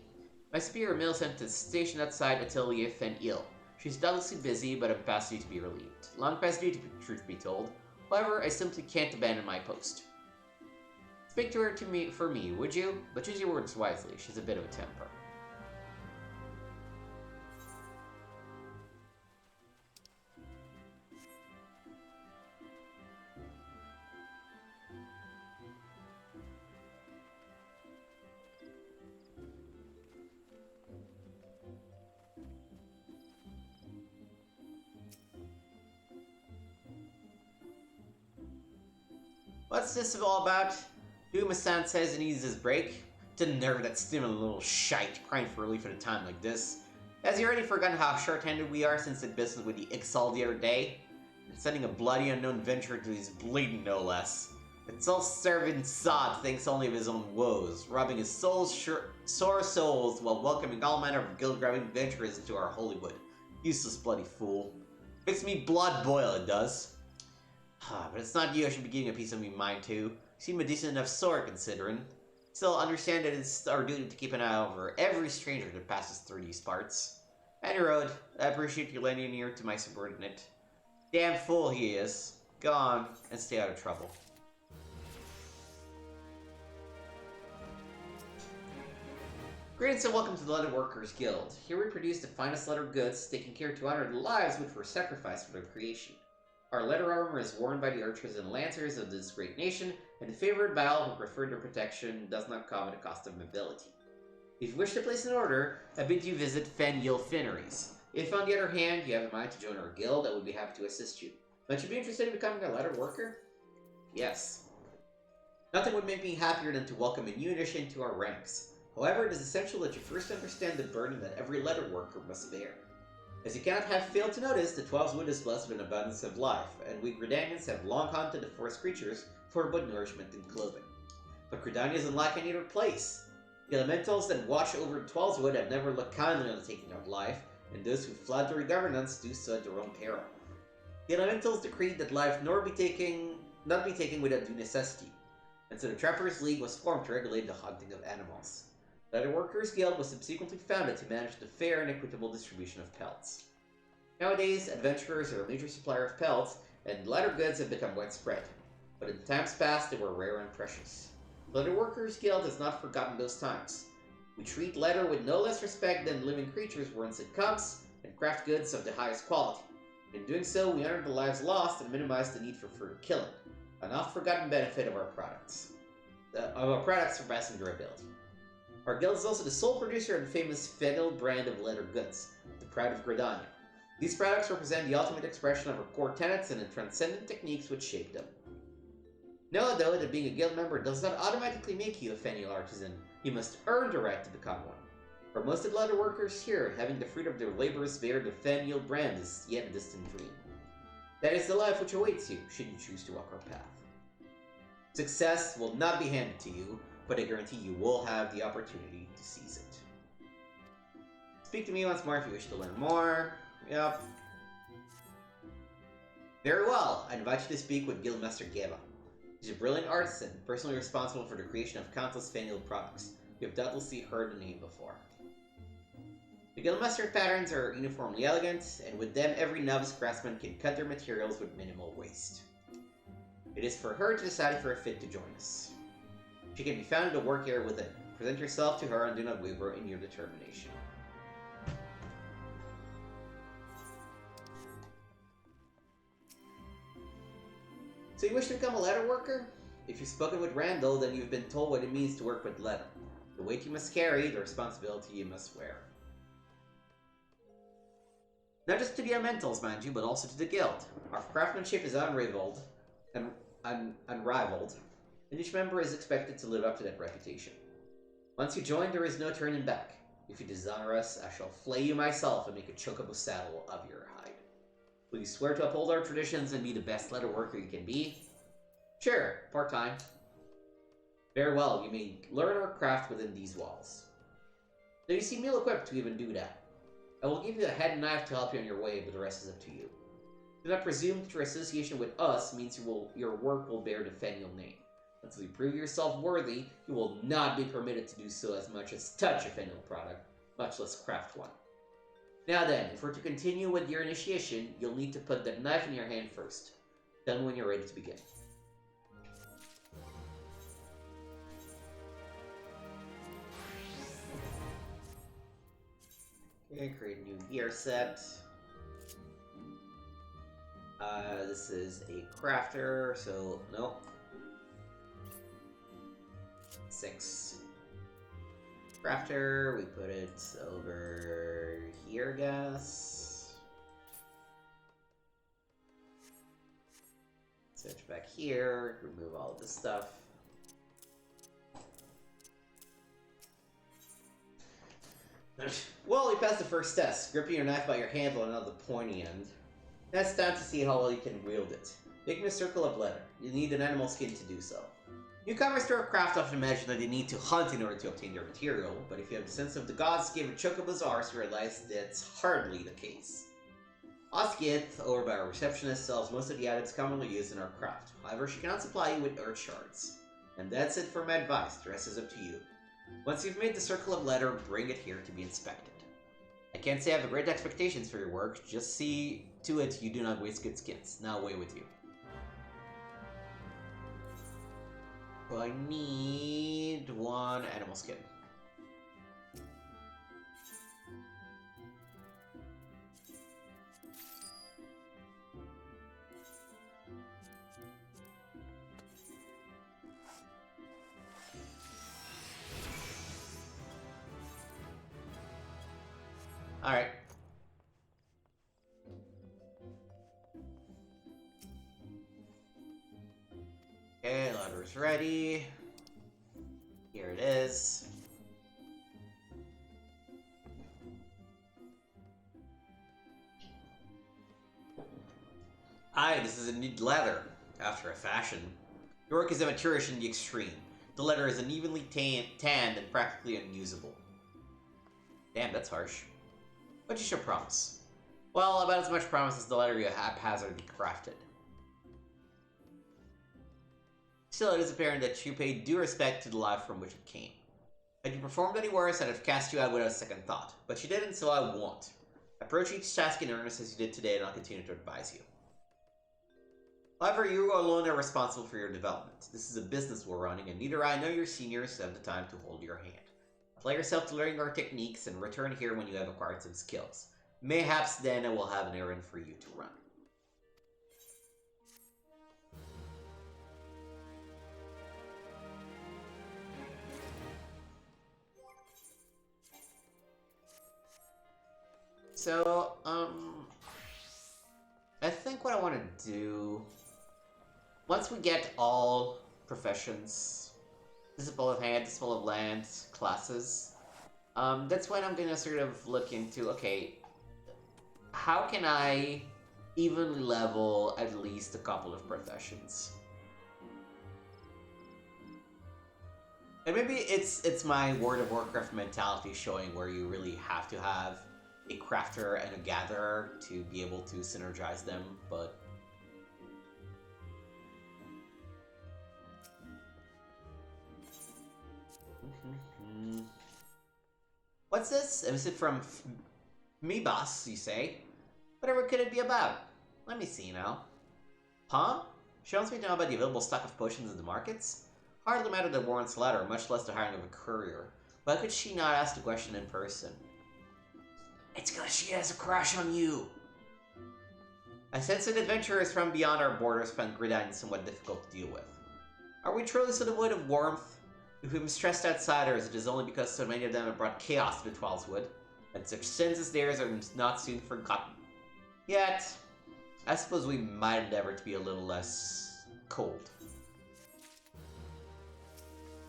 My superior Millicent is stationed outside Atelier Fen-Il. She's doubtlessly busy, but I'm past due to be relieved. Long past due, truth be told. However, I simply can't abandon my post. Speak to her for me, would you? But choose your words wisely. She's a bit of a temper. What's this all about? Duma-san says he needs his break. To nerve that stimulant little shite crying for relief at a time like this. Has he already forgotten how short-handed we are since the business with the XIV the other day? And sending a bloody unknown venturer to his bleeding, no less. That self-serving sod thinks only of his own woes, robbing his sore souls while welcoming all manner of guild-grabbing adventurers into our Hollywood. Useless bloody fool. Makes me blood boil, it does. But it's not you I should be giving a piece of me mind to. You seem a decent enough sort, considering. Still, understand that it's our duty to keep an eye over every stranger that passes through these parts. Any road, I appreciate you lending an ear to my subordinate. Damn fool he is. Go on, and stay out of trouble. Greetings and welcome to the Leather Workers Guild. Here we produce the finest leather goods, taking care to honor the lives which were sacrificed for their creation. Our leather armor is worn by the archers and lancers of this great nation, and the favored by all who prefer their protection does not come at a cost of mobility. If you wish to place an order, I bid you visit Fen-Il Finneries. If, on the other hand, you have in mind to join our guild, I would be happy to assist you. Might you be interested in becoming a leather worker? Yes. Nothing would make me happier than to welcome a new addition to our ranks. However, it is essential that you first understand the burden that every leather worker must bear. As you cannot have failed to notice, the 12's wood is blessed with an abundance of life, and we Gridanians have long hunted the forest creatures for both nourishment and clothing. But Gridania isn't like any other place. The elementals that watch over the 12's wood have never looked kindly on the taking of life, and those who flout their governance do so at their own peril. The elementals decreed that life not be taken without due necessity, and so the Trappers' League was formed to regulate the hunting of animals. The Leather Workers Guild was subsequently founded to manage the fair and equitable distribution of pelts. Nowadays, adventurers are a major supplier of pelts, and leather goods have become widespread. But in times past, they were rare and precious. The Leather Workers Guild has not forgotten those times. We treat leather with no less respect than living creatures were insect cubs, and craft goods of the highest quality. In doing so, we honor the lives lost and minimize the need for further killing, an oft-forgotten benefit of our products. Surpassing durability. Our guild is also the sole producer of the famous Fen-Il brand of leather goods, the Pride of Gridania. These products represent the ultimate expression of our core tenets and the transcendent techniques which shape them. Know, though, that being a guild member does not automatically make you a Fen-Il artisan. You must earn the right to become one. For most of the leather workers here, having the fruit of their labors bear the Fen-Il brand is yet a distant dream. That is the life which awaits you, should you choose to walk our path. Success will not be handed to you, but I guarantee you will have the opportunity to seize it. Speak to me once more if you wish to learn more. Yep. Very well, I invite you to speak with Guildmaster Geva. He's a brilliant artisan, personally responsible for the creation of countless Fen-Il products. You have doubtlessly heard the name before. The Guildmaster patterns are uniformly elegant, and with them every novice craftsman can cut their materials with minimal waste. It is for her to decide if you are fit to join us. She can be found in the work area within. Present yourself to her and do not waver in your determination. So you wish to become a leather worker? If you've spoken with Randall, then you've been told what it means to work with leather. The weight you must carry, the responsibility you must wear. Not just to the elementals, mind you, but also to the guild. Our craftsmanship is unrivaled, and unrivaled, and each member is expected to live up to that reputation. Once you join, there is no turning back. If you dishonor us, I shall flay you myself and make a chocobo saddle of your hide. Will you swear to uphold our traditions and be the best leather worker you can be? Sure, part-time. Very well, you may learn our craft within these walls. Now you seem ill-equipped to even do that. I will give you a head and knife to help you on your way, but the rest is up to you. Do not presume that your association with us means your work will bear the Fenial name. Until you prove yourself worthy, you will not be permitted to do so as much as touch a Fenial product, much less craft one. Now then, if we're to continue with your initiation, you'll need to put that knife in your hand first. Tell me when you're ready to begin. Okay, create a new gear set. This is a crafter, so nope. 6. Crafter, we put it over here, I guess. Switch back here, remove all of this stuff. Well, you passed the first test, gripping your knife by your handle and not the pointy end. That's time to see how well you can wield it. Make me a circle of leather. You need an animal skin to do so. Newcomers to our craft often imagine that they need to hunt in order to obtain their material, but if you have the sense of the gods given chocobos ours, you realize that's hardly the case. Osgith, over by our receptionist, sells most of the items commonly used in our craft. However, she cannot supply you with earth shards. And that's it for my advice, the rest is up to you. Once you've made the circle of leather, bring it here to be inspected. I can't say I have great expectations for your work, just see to it you do not waste good skins. Now away with you. Well, I need 1 animal skin. Alright. Okay, ladder's ready. Here it is. Aye, this is a neat leather, after a fashion. Your work is amateurish in the extreme. The leather is unevenly tanned and practically unusable. Damn, that's harsh. But you should promise. Well, about as much promise as the leather you haphazardly crafted. Still, it is apparent that you paid due respect to the life from which it came. Had you performed any worse, I'd have cast you out without a second thought. But you didn't, so I won't. Approach each task in earnest as you did today, and I'll continue to advise you. However, you alone are responsible for your development. This is a business we're running, and neither I nor your seniors have the time to hold your hand. Apply yourself to learning our techniques, and return here when you have acquired some skills. Mayhaps then I will have an errand for you to run. So, I think what I want to do, once we get all professions, Disciple of Hand, Disciple of Land, classes, that's when I'm going to sort of look into, okay, how can I evenly level at least a couple of professions? And maybe it's my World of Warcraft mentality showing where you really have to have a crafter and a gatherer to be able to synergize them, but what's this? Is it from me, boss, you say? Whatever could it be about? Let me see now. Huh? She wants me to know about the available stock of potions in the markets? Hardly matter the warrant's letter, much less the hiring of a courier. Why could she not ask the question in person? It's because she has a crush on you. I sense that adventurers from beyond our borders find Gridine somewhat difficult to deal with. Are we truly so devoid of warmth? If we mistrust outsiders, it is only because so many of them have brought chaos to the Twelves Wood, and such sins as theirs are not soon forgotten. Yet, I suppose we might endeavor to be a little less cold.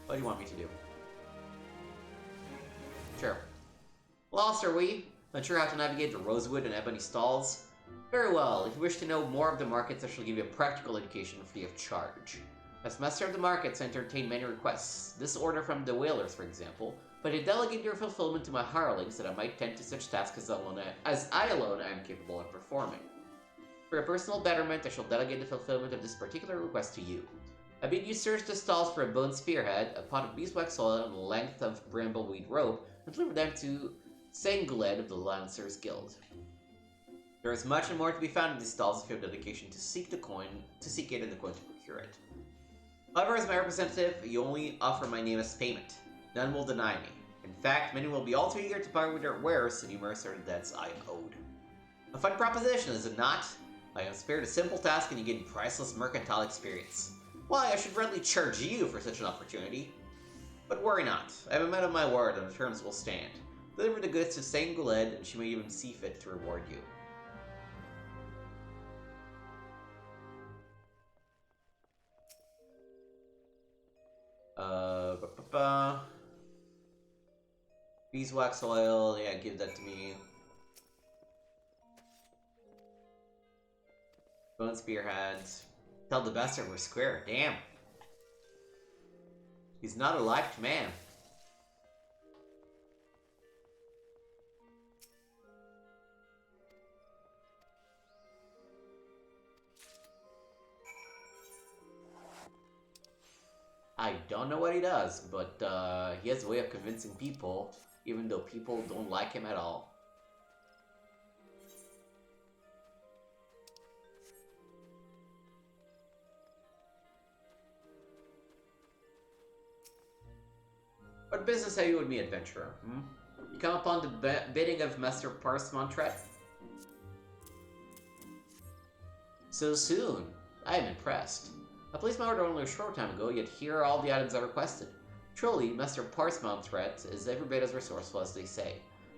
What do you want me to do? Sure. Lost are we? Unsure how to navigate the rosewood and ebony stalls? Very well, if you wish to know more of the markets, I shall give you a practical education free of charge. As master of the markets, I entertain many requests. This order from the whalers, for example, but I delegate their fulfillment to my hirelings that I might tend to such tasks as I alone am capable of performing. For a personal betterment, I shall delegate the fulfillment of this particular request to you. I bid you search the stalls for a bone spearhead, a pot of beeswax oil, and a length of brambleweed rope, and deliver them to Sanguled of the Lancers Guild. There is much and more to be found in these stalls if you have dedication to seek it and the coin to procure it. However, as my representative, you only offer my name as payment. None will deny me. In fact, many will be all too eager to buy with their wares, so numerous are the debts I am owed. A fun proposition, is it not? I am spared a simple task and you gain priceless mercantile experience. Why, I should readily charge you for such an opportunity. But worry not, I have a man of my word and the terms will stand. Deliver the goods to Sanguled and she may even see fit to reward you. Beeswax oil, yeah, give that to me. Bone spearheads. Tell the bastard we're square, damn. He's not a liked man. I don't know what he does, but he has a way of convincing people, even though people don't like him at all. What business have you with me, adventurer? You come upon the bidding of Master Parsemontret? So soon? I am impressed. I placed my order only a short time ago, yet here are all the items I requested. Truly, Master Parsemontret is every bit as resourceful as they say.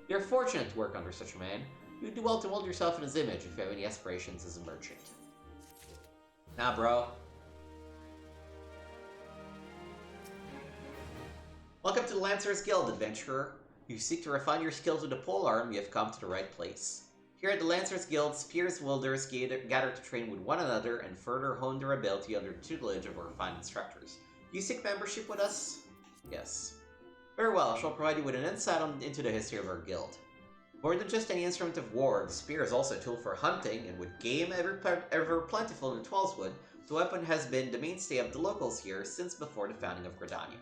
You're fortunate to work under such a man. You'd do well to mold yourself in his image if you have any aspirations as a merchant. Nah, bro. Welcome to the Lancers Guild, adventurer. If you seek to refine your skills with the polearm, you have come to the right place. Here at the Lancers Guild, spears wielders gather to train with one another and further hone their ability under the tutelage of our refined instructors. Do you seek membership with us? Yes. Very well, I shall provide you with an insight into the history of our guild. More than just any instrument of war, the spear is also a tool for hunting, and with game ever plentiful in the Twelveswood, the weapon has been the mainstay of the locals here since before the founding of Gridania.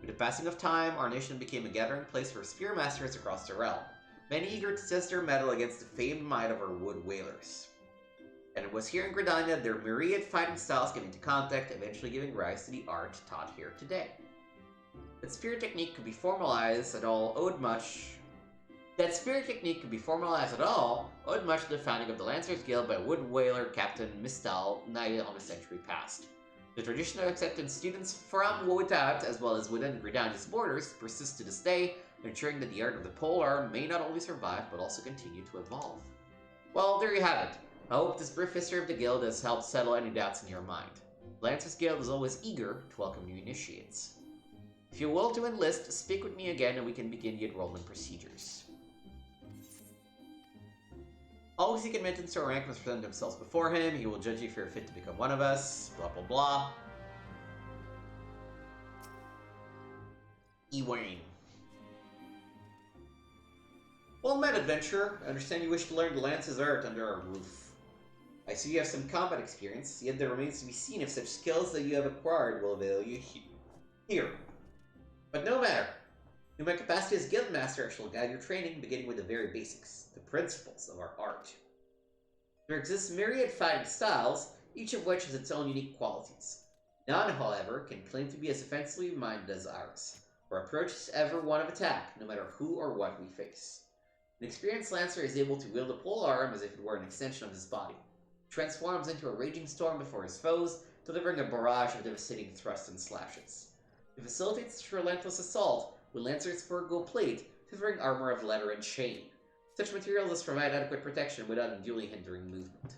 With the passing of time, our nation became a gathering place for spear masters across the realm, many eager to test their mettle against the famed might of our wood whalers. And it was here in Gridania their myriad fighting styles came into contact, eventually giving rise to the art taught here today. That spear technique could be formalized at all owed much to the founding of the Lancers Guild by wood whaler Captain Mistal nigh on a century past. The tradition of accepting students from without, as well as within Gridania's borders, persists to this day, ensuring that the art of the polearm may not only survive, but also continue to evolve. Well, there you have it. I hope this brief history of the guild has helped settle any doubts in your mind. Lancers Guild is always eager to welcome new initiates. If you will to enlist, speak with me again and we can begin the enrollment procedures. All who seek admittance to our rank must present themselves before him. He will judge you if you're fit to become one of us. Blah, blah, blah. Ewain. Well met, adventurer. I understand you wish to learn the lance's art under our roof. I see you have some combat experience, yet there remains to be seen if such skills that you have acquired will avail you here. But no matter. In my capacity as guildmaster, I shall guide your training, beginning with the very basics, the principles of our art. There exist myriad fighting styles, each of which has its own unique qualities. None, however, can claim to be as offensively minded as ours. Our approach is ever one of attack, no matter who or what we face. An experienced lancer is able to wield a polearm as if it were an extension of his body. He transforms into a raging storm before his foes, delivering a barrage of devastating thrusts and slashes. To facilitate such relentless assault, we lancers forego plate, favoring armor of leather and chain. Such material must provide adequate protection without unduly hindering movement.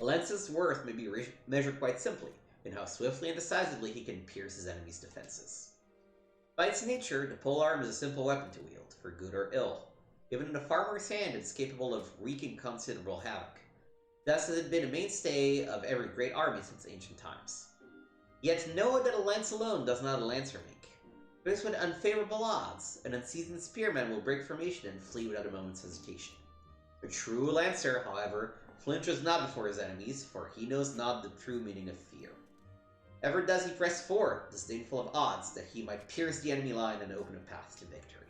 A lance's worth may be measured quite simply in how swiftly and decisively he can pierce his enemy's defenses. By its nature, the polearm is a simple weapon to wield, for good or ill. Given in a farmer's hand, it is capable of wreaking considerable havoc. Thus has it been a mainstay of every great army since ancient times. Yet know that a lance alone does not a lancer make. Faced with unfavorable odds, an unseasoned spearman will break formation and flee without a moment's hesitation. A true lancer, however, flinches not before his enemies, for he knows not the true meaning of fear. Ever does he press forward, disdainful of odds, that he might pierce the enemy line and open a path to victory.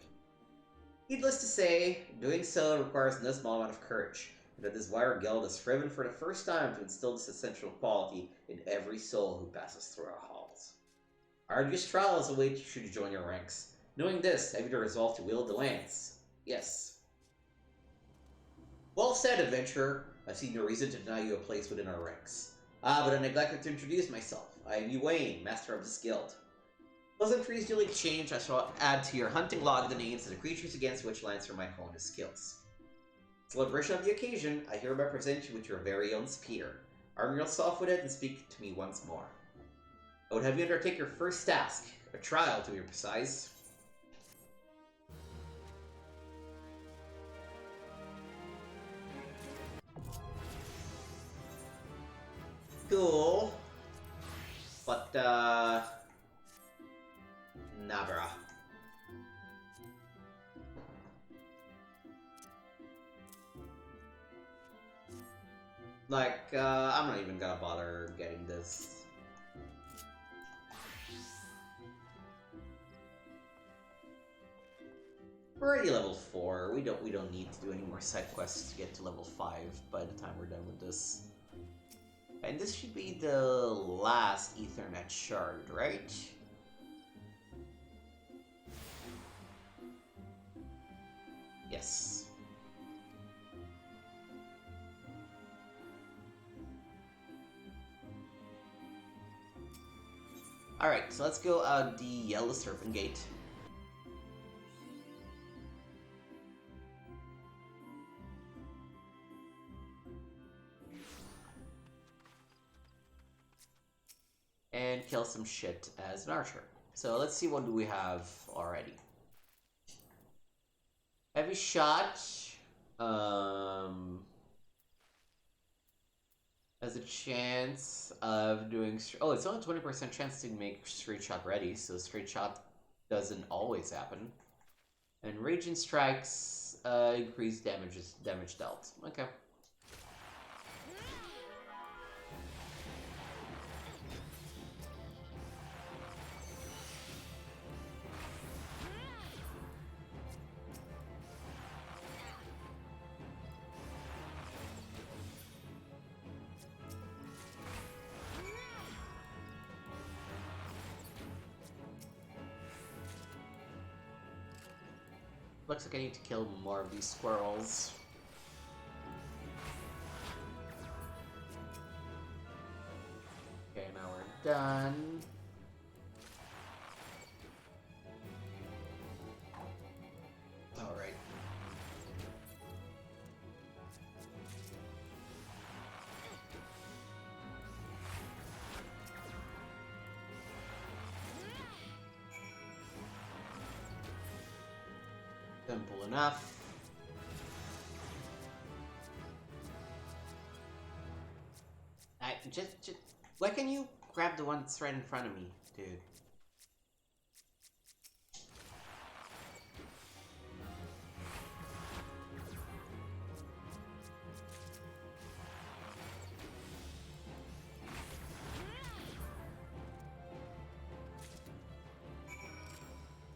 Needless to say, doing so requires no small amount of courage, and that this wire guild has striven for the first time to instill this essential quality in every soul who passes through our halls. Arduous trials await you should you join your ranks. Knowing this, have you the resolve to wield the lance? Yes. Well said, adventurer. I see no reason to deny you a place within our ranks. But I neglected to introduce myself. I am Wayne, master of this guild. Pleasantries duly exchanged, I shall add to your hunting log the names of the creatures against which Lancer might hone his skills. In celebration of the occasion, I hereby present you with your very own spear. Arm yourself with it and speak to me once more. I would have you undertake your first task, a trial to be precise. Cool. But, nah, bruh. Like, I'm not even gonna bother getting this. We're already level 4. We don't need to do any more side quests to get to level 5 by the time we're done with this. And this should be the last Ethernet shard, right? Yes. Alright, so let's go out the Yellow Serpent Gate. And kill some shit as an archer. So let's see, what do we have already. Heavy shot has a chance of doing... Oh, it's only 20% chance to make straight shot ready, so straight shot doesn't always happen. And raging strikes increase damage dealt. Okay. Looks like I need to kill more of these squirrels. Okay, now we're done. Alright. Simple enough. Just, why can't you grab the one that's right in front of me, dude?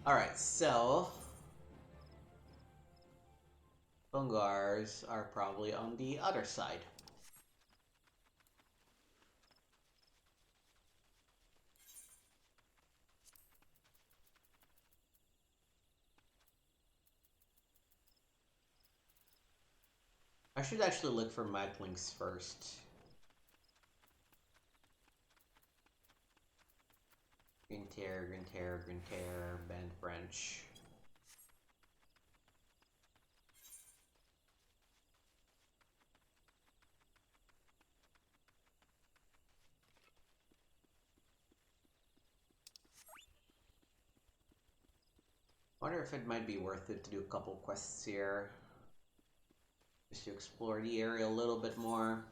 Alright, so... Bungars are probably on the other side. I should actually look for Maglings first. Grinter, Band Branch. Wonder if it might be worth it to do a couple quests here. Just to explore the area a little bit more.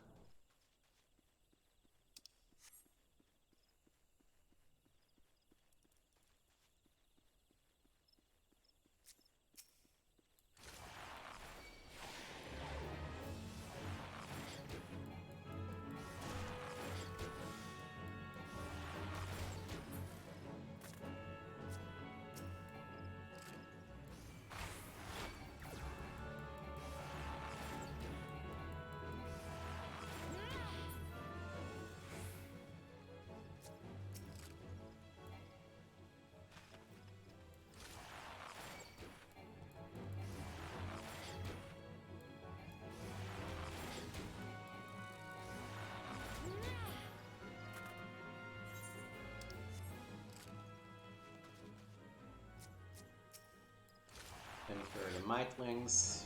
And for the Mightlings.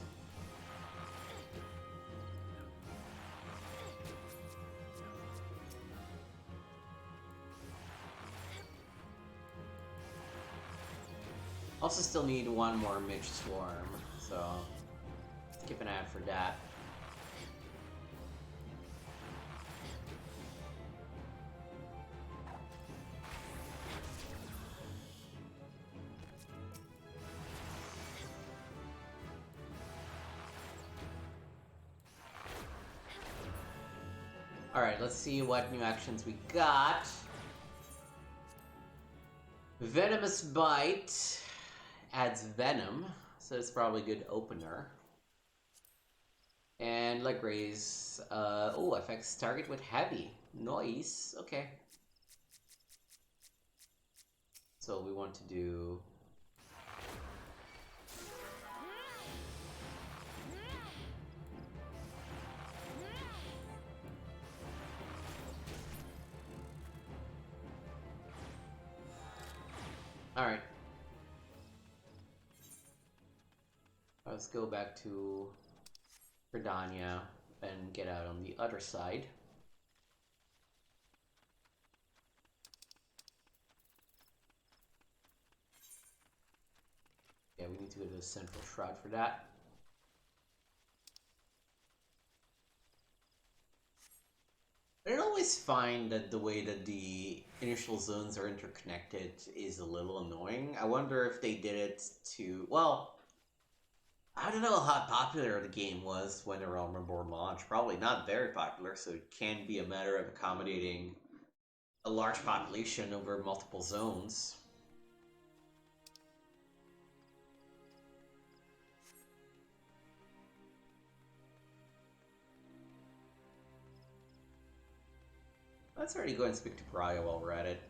Also still need one more Mage Swarm, so keep an eye out for that. Alright, let's see what new actions we got. Venomous Bite adds Venom, so it's probably a good opener. And Leg Raise, oh, affects target with Heavy. Nice, okay. So we want to do... Alright. Let's go back to Verdania and get out on the other side. Yeah, we need to go to the Central Shroud for that. I don't always find that the way that the initial zones are interconnected is a little annoying. I wonder if they did it to... Well, I don't know how popular the game was when the Realm Reborn launched. Probably not very popular, so it can be a matter of accommodating a large population over multiple zones. Let's already go and speak to Pariah while we're at it.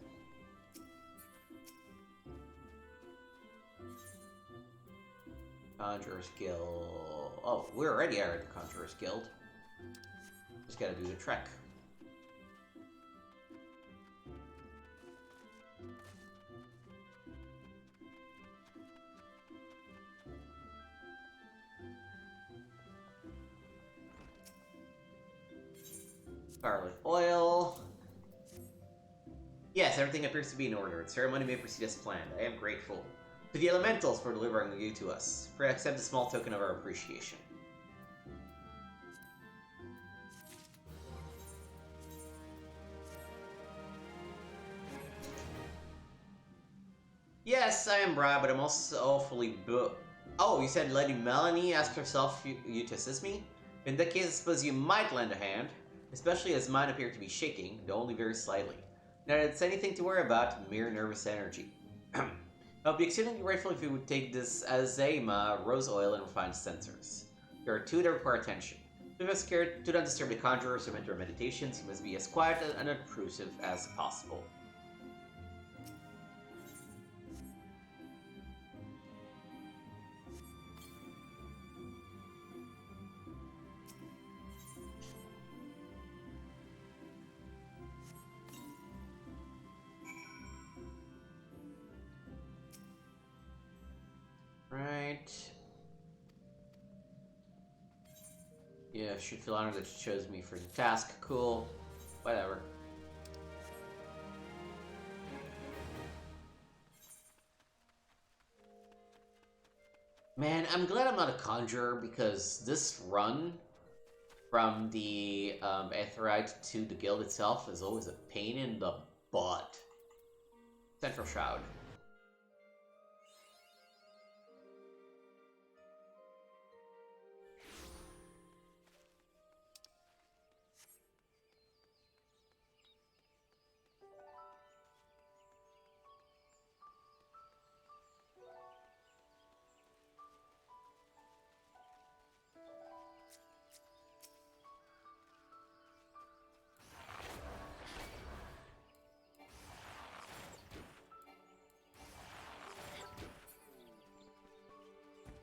Conjurer's Guild... Oh, we're already at the Conjurer's Guild. Just gotta do the trek. Scarlet Oil... Yes, everything appears to be in order. The ceremony may proceed as planned. I am grateful to the elementals for delivering you to us. Pray accept a small token of our appreciation. Yes, I am Brad, but I'm also awfully Oh, you said letting Melanie ask herself you to assist me? In that case, I suppose you might lend a hand, especially as mine appear to be shaking, though only very slightly. Not that it's anything to worry about, mere nervous energy. I'll be exceedingly grateful if you would take this as rose oil and refined sensors. There are two that require attention. Do not disturb the conjurers who enter meditations. You must be as quiet and unobtrusive as possible. Right. Yeah, I should feel honored that she chose me for the task. Cool. Whatever. Man, I'm glad I'm not a conjurer, because this run from the Aetheryte to the guild itself is always a pain in the butt. Central Shroud.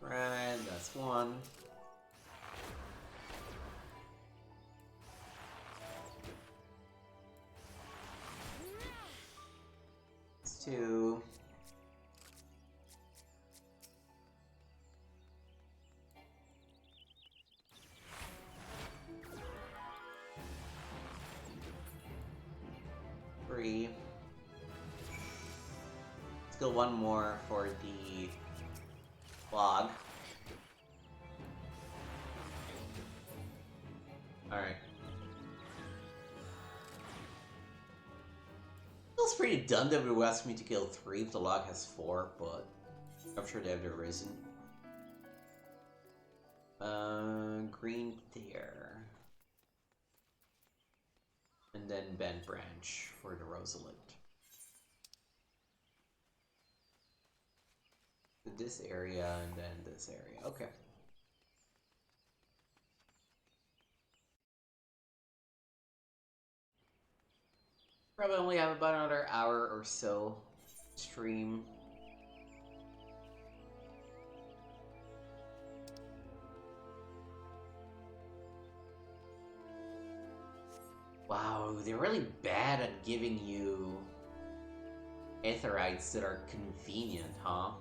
Right, that's one. That's two. Three. Let's go one more for the log. Alright. Feels pretty dumb that we asked me to kill 3 if the log has 4, but I'm sure they have their reason. Green there. And then Bent Branch for the Rosalind. This area and then this area. Okay. Probably only have about another hour or so stream. Wow, they're really bad at giving you Aetherites that are convenient, huh?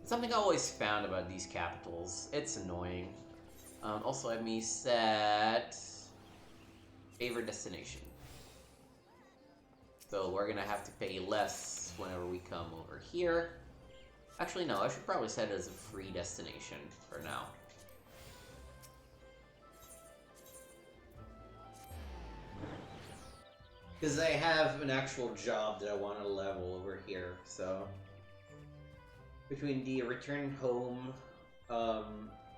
Something I always found about these capitals. It's annoying. Also, let me set favorite destination. So we're gonna have to pay less whenever we come over here. Actually, no, I should probably set it as a free destination for now. Because I have an actual job that I want to level over here, so... Between the return home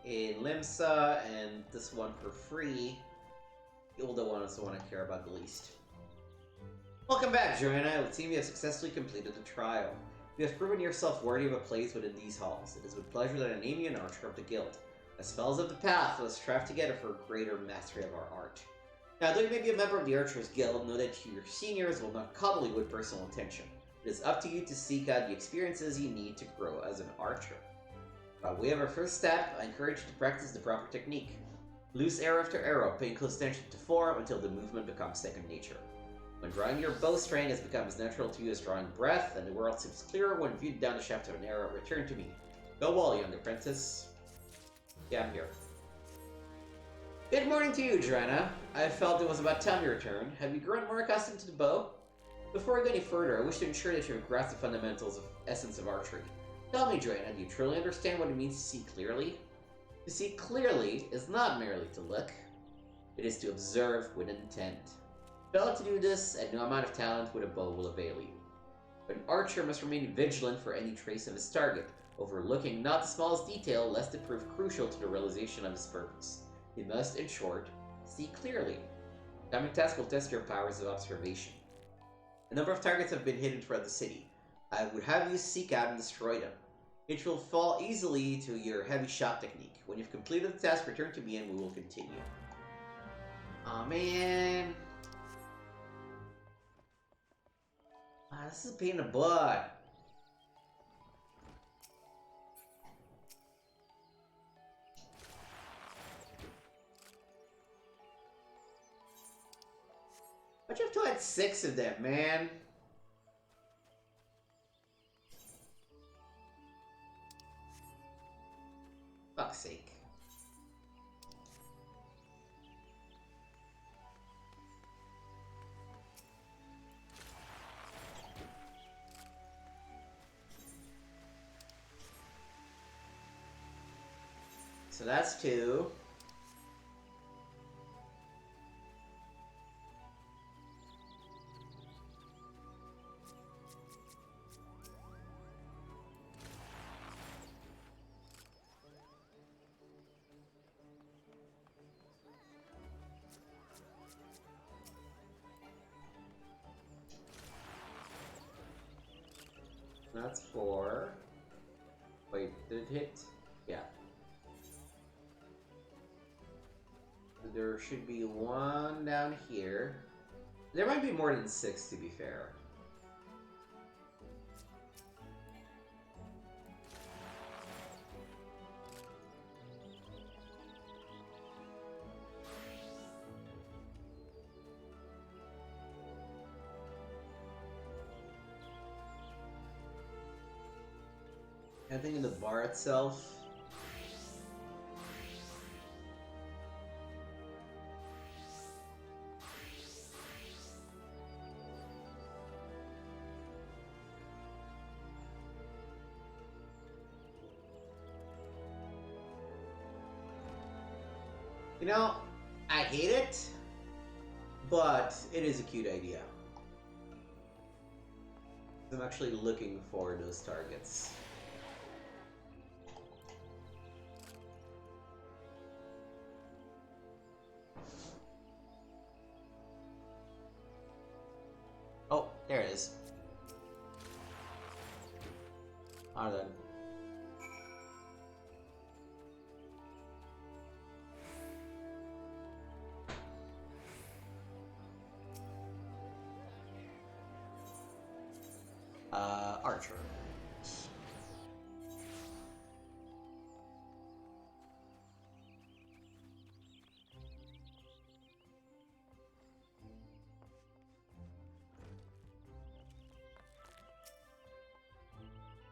in Limsa and this one for free, the older one is the one I care about the least. Welcome back, Joanna. It would seem you have successfully completed the trial. You have proven yourself worthy of a place within these halls. It is with pleasure that I name you an Archer of the Guild. As spells of the path, let us strive together for greater mastery of our art. Now, though you may be a member of the Archers Guild, know that your seniors will not coddle you with personal intention. It is up to you to seek out the experiences you need to grow as an archer. By way of our first step, I encourage you to practice the proper technique. Loose arrow after arrow, paying close attention to form until the movement becomes second nature. When drawing your bowstring has become as natural to you as drawing breath, and the world seems clearer when viewed down the shaft of an arrow, return to me. Go well, young apprentice. Yeah, I'm here. Good morning to you, Joanna. I felt it was about time you returned. Have you grown more accustomed to the bow? Before I go any further, I wish to ensure that you have grasped the fundamentals of essence of archery. Tell me, Joanna, do you truly understand what it means to see clearly? To see clearly is not merely to look. It is to observe with intent. Fail to do this, and no amount of talent with a bow will avail you. But an archer must remain vigilant for any trace of his target, overlooking not the smallest detail lest it prove crucial to the realization of his purpose. He must, in short, see clearly. The coming task will test your powers of observation. A number of targets have been hidden throughout the city. I would have you seek out and destroy them. It will fall easily to your heavy shot technique. When you've completed the task, return to me and we will continue. Aw, man. This is a pain in the butt. Why'd you have to add 6 of them, man? Fuck's sake. So that's 2. That's 4. Wait, did it hit? Yeah. There should be 1 down here. There might be more than 6, to be fair. I think in the bar itself. You know, I hate it, but it is a cute idea. I'm actually looking for those targets. Oh, there it is. Alright then. Archer.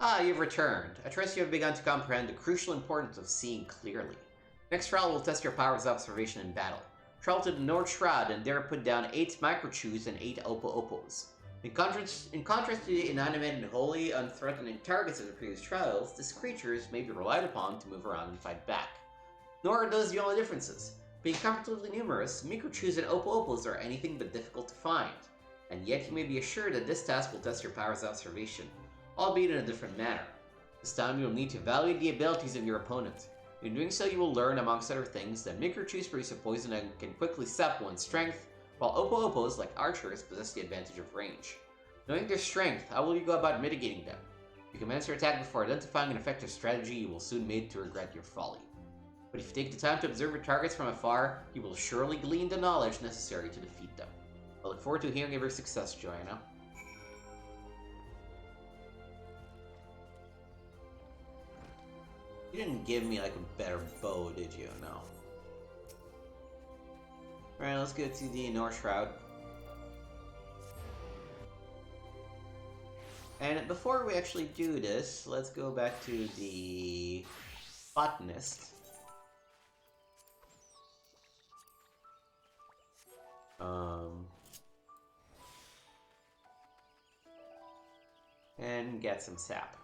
Ah, you've returned. I trust you have begun to comprehend the crucial importance of seeing clearly. Next trial will test your powers of observation in battle. Travel to the North Shroud and there put down 8 microchews and 8 opo-opos. In contrast to the inanimate and wholly unthreatening targets of the previous trials, these creatures may be relied upon to move around and fight back. Nor are those the only differences. Being comparatively numerous, microchews and opo-opos are anything but difficult to find. And yet you may be assured that this task will test your powers of observation, albeit in a different manner. This time you will need to evaluate the abilities of your opponent. In doing so, you will learn, amongst other things, that microchews produce a poison and can quickly sap one's strength, while opo-opos, like archers, possess the advantage of range. Knowing their strength, how will you go about mitigating them? If you commence your attack before identifying an effective strategy, you will soon be made to regret your folly. But if you take the time to observe your targets from afar, you will surely glean the knowledge necessary to defeat them. I look forward to hearing of your success, Joanna. You didn't give me, like, a better bow, did you? No. Alright, let's go to the North Shroud. And before we actually do this, let's go back to the botanist. And get some sap.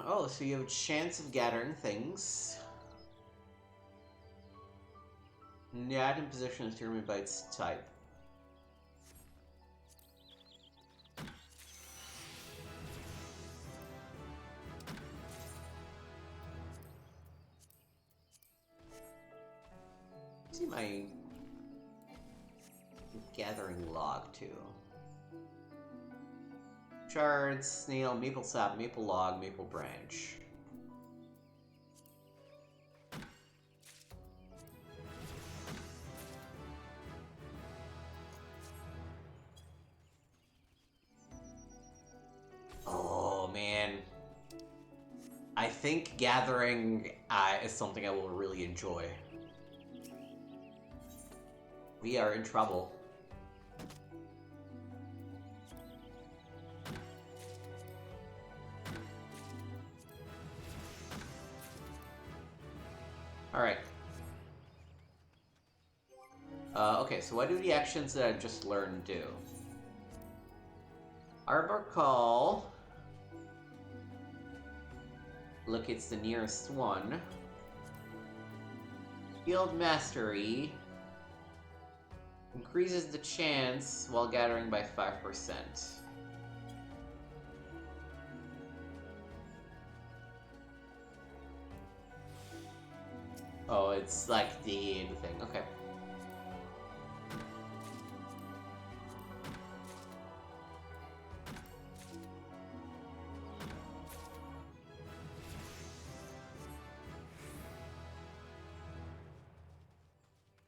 Oh, so you have a chance of gathering things. The item position is determined by its type. See my gathering log too. Shards, snail, maple sap, maple log, maple branch. Oh man. I think gathering is something I will really enjoy. We are in trouble. Alright. Okay, so what do the actions that I just learned do? Arbor Call. Look, it's the nearest one. Field Mastery increases the chance while gathering by 5%. Oh, it's like the thing. Okay.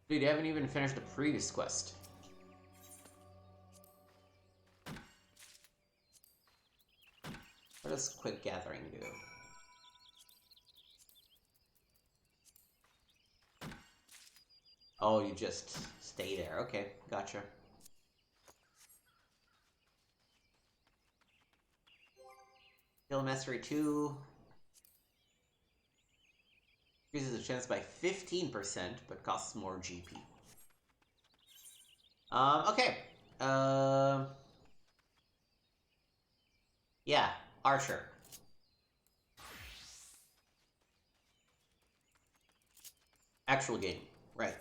Dude, you haven't even finished the previous quest. What does quick gathering do? Oh, you just stay there. Okay, gotcha. Skill Mastery 2 increases the chance by 15%, but costs more GP. Okay. Yeah, Archer. Actual game. Right.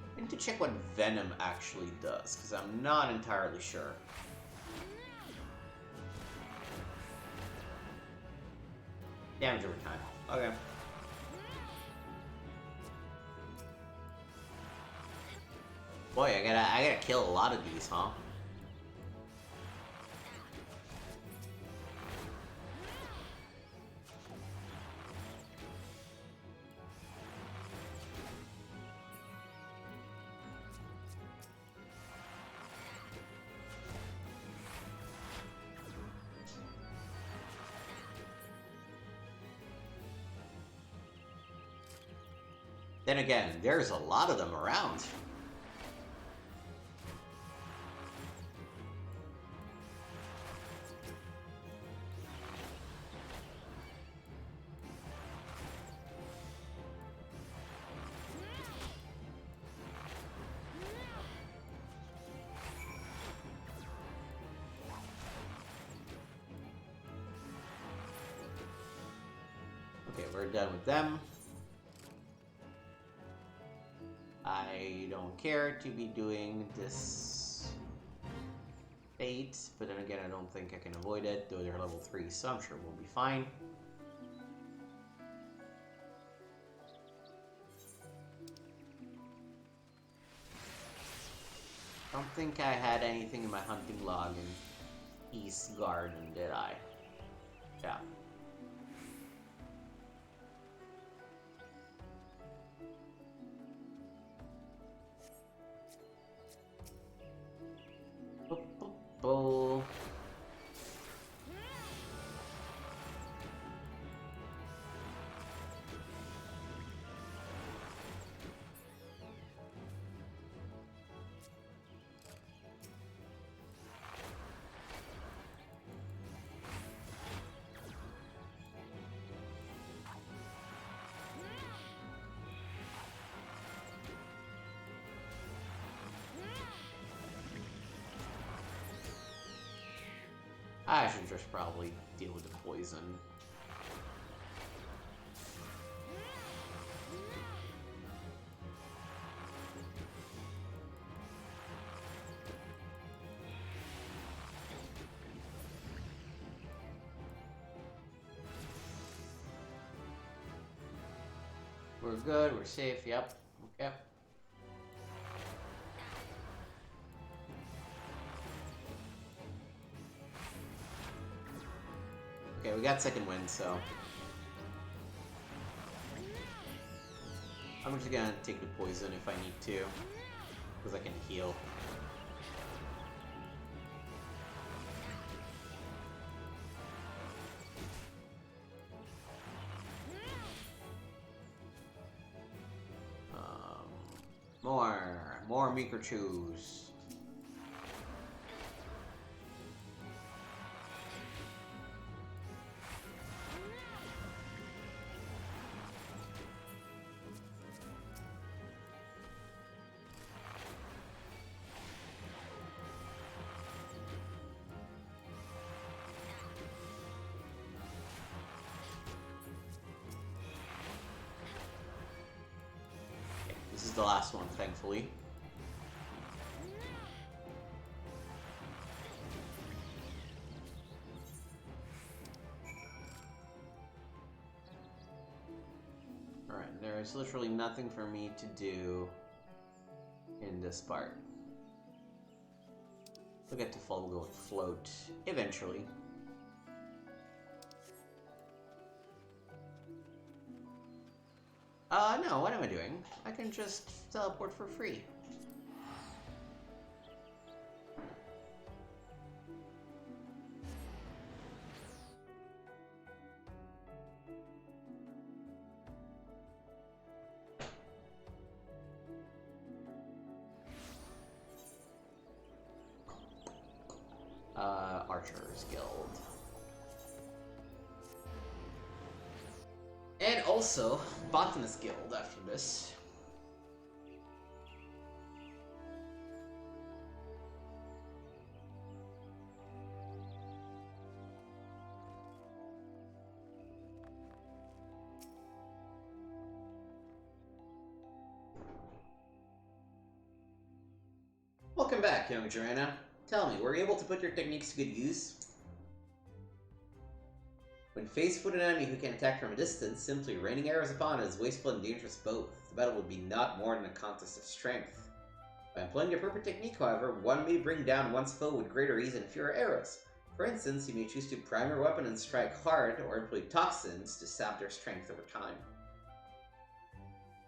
I need to check what Venom actually does, because I'm not entirely sure. Damage over time. Okay. Boy, I gotta kill a lot of these, huh? Then again, there's a lot of them around. Okay, we're done with them. I don't care to be doing this fate, but then again, I don't think I can avoid it, though they're level 3, so I'm sure we'll be fine. I don't think I had anything in my hunting log in East Garden, did I? Yeah. Bull. I should just probably deal with the poison. We're good, we're safe, yep. Okay. Okay, we got second wind, so... I'm just gonna take the poison if I need to, because I can heal. More Microchews. This is the last one, thankfully. Alright, there's literally nothing for me to do in this part. We'll get to float eventually. No, what am I doing? I can just teleport for free. Archers Guild. And also, Botanist Guild after this. Welcome back, young Joanna. Tell me, were you able to put your techniques to good use? When faced with an enemy who can attack from a distance, simply raining arrows upon it is wasteful and dangerous both. The battle would be not more than a contest of strength. By employing the appropriate technique, however, one may bring down one's foe with greater ease and fewer arrows. For instance, you may choose to prime your weapon and strike hard, or employ toxins to sap their strength over time.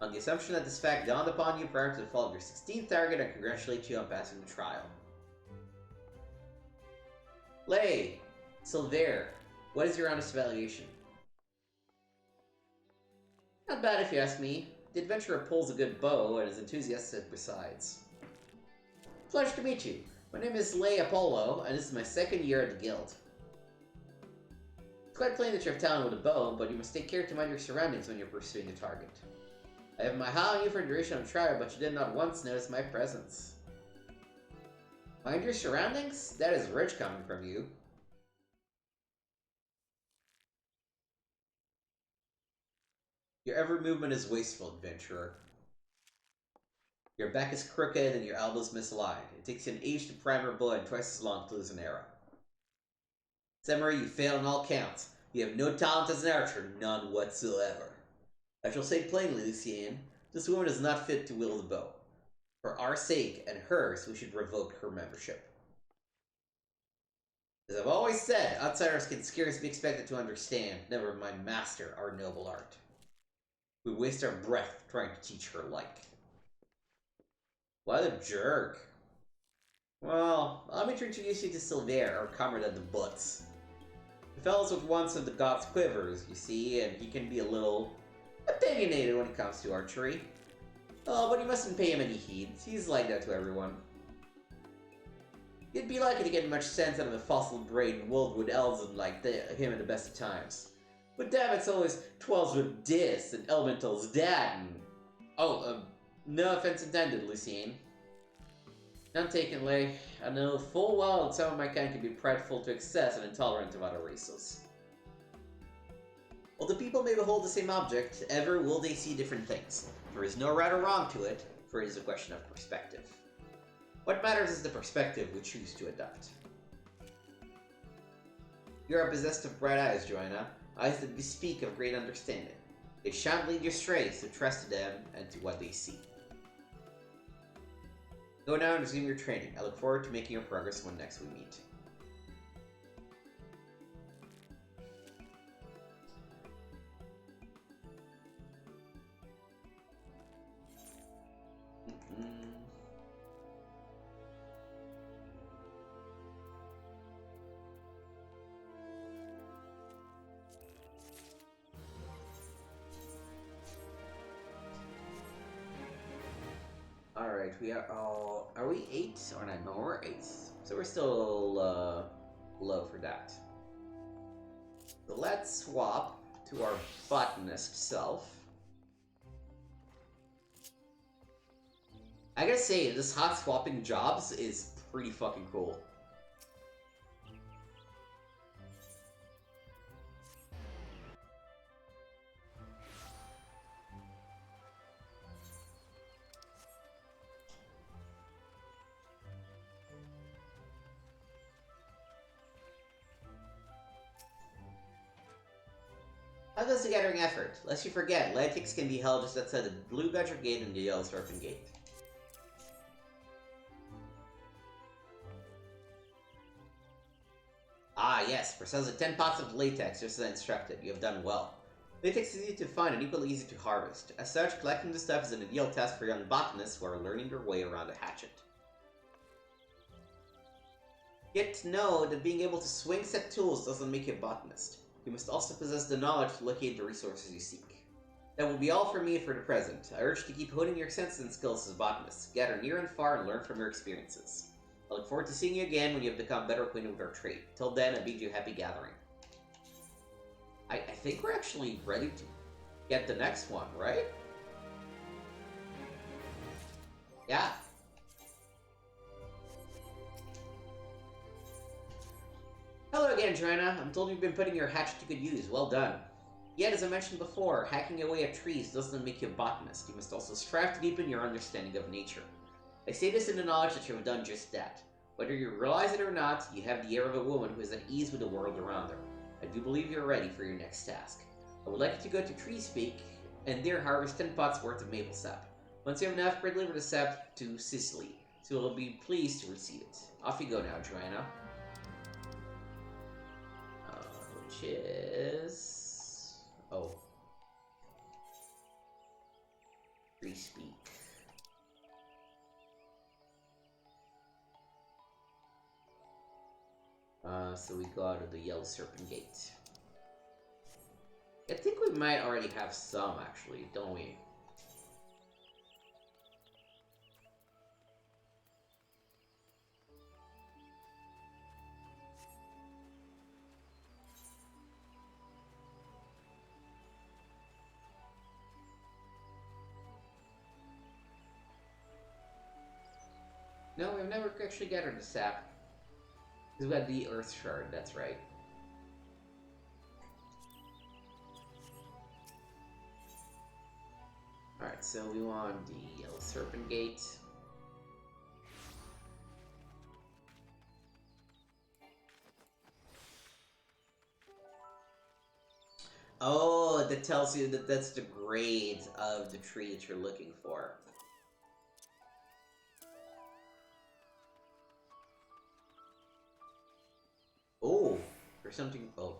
On the assumption that this fact dawned upon you prior to the fall of your 16th target, I congratulate you on passing the trial. Lay, Silver, what is your honest evaluation? Not bad if you ask me. The adventurer pulls a good bow and is enthusiastic besides. Pleasure to meet you. My name is Lay Apollo, and this is my second year at the guild. It's quite plain that you have talent with a bow, but you must take care to mind your surroundings when you're pursuing a target. I have my eye on you for the duration of the trial, but you did not once notice my presence. Mind your surroundings? That is rich coming from you. Your every movement is wasteful, adventurer. Your back is crooked and your elbows misaligned. It takes you an age to prime your bow and twice as long to lose an arrow. Samurai, you fail on all counts. You have no talent as an archer, none whatsoever. I shall say plainly, Lucien, this woman is not fit to wield a bow. For our sake and hers, we should revoke her membership. As I've always said, outsiders can scarcely be expected to understand, never mind master our noble art. We waste our breath trying to teach her like. What a jerk. Well, allow me to introduce you to Silver, our comrade at the butts. The fellow's with one of the god's quivers, you see, and he can be a little opinionated when it comes to archery. Oh, but you mustn't pay him any heed. He's like that to everyone. You'd be likely to get much sense out of a fossil-brained Woldwood Elven like him at the best of times. But damn, it's always 12s with dis and elementals dat and... Oh, no offense intended, Lucien. None taken, Lay. I know full well that some of my kind can be prideful to excess and intolerant of other races. While the people may behold the same object, ever will they see different things. There is no right or wrong to it, for it is a question of perspective. What matters is the perspective we choose to adopt. You are possessed of bright eyes, Joanna, eyes that bespeak of great understanding. They shan't lead you astray, so trust to them and to what they see. Go now and resume your training. I look forward to making your progress when next we meet. Alright, we are all... Are we 8 or 9? No, we're 8. So we're still low for that. So let's swap to our botanist self. I gotta say, this hot swapping jobs is pretty fucking cool. How goes the gathering effort? Lest you forget, Latics can be held just outside the Blue Badger Gate and the Yellow Serpent Gate. Ah, yes, presents 10 pots of latex, just as instructed. You have done well. Latex is easy to find and equally easy to harvest. As such, collecting this stuff is an ideal task for young botanists who are learning their way around a hatchet. Yet to know that being able to swing set tools doesn't make you a botanist. You must also possess the knowledge to locate the resources you seek. That will be all for me for the present. I urge you to keep honing your senses and skills as botanists. Gather near and far and learn from your experiences. I look forward to seeing you again when you have become better acquainted with our trade. Till then, I bid you a happy gathering. I think we're actually ready to get the next one, right? Yeah. Hello again, Joanna. I'm told you've been putting your hatchet to good use. Well done. Yet, as I mentioned before, hacking away at trees doesn't make you a botanist. You must also strive to deepen your understanding of nature. I say this in the knowledge that you have done just that. Whether you realize it or not, you have the air of a woman who is at ease with the world around her. I do believe you're ready for your next task. I would like you to go to Tree Speak and there harvest 10 pots worth of maple sap. Once you have enough, deliver the sap to Cicely. She will be pleased to receive it. Off you go now, Joanna. Which is... Oh. Tree Speak. So we go out of the Yellow Serpent Gate. I think we might already have some, actually, don't we? No, we've never actually gathered the sap. We've got the Earth Shard, that's right. Alright, so we want the Yellow Serpent Gate. Oh, that tells you that that's the grade of the tree that you're looking for. Oh, there's something. Oh.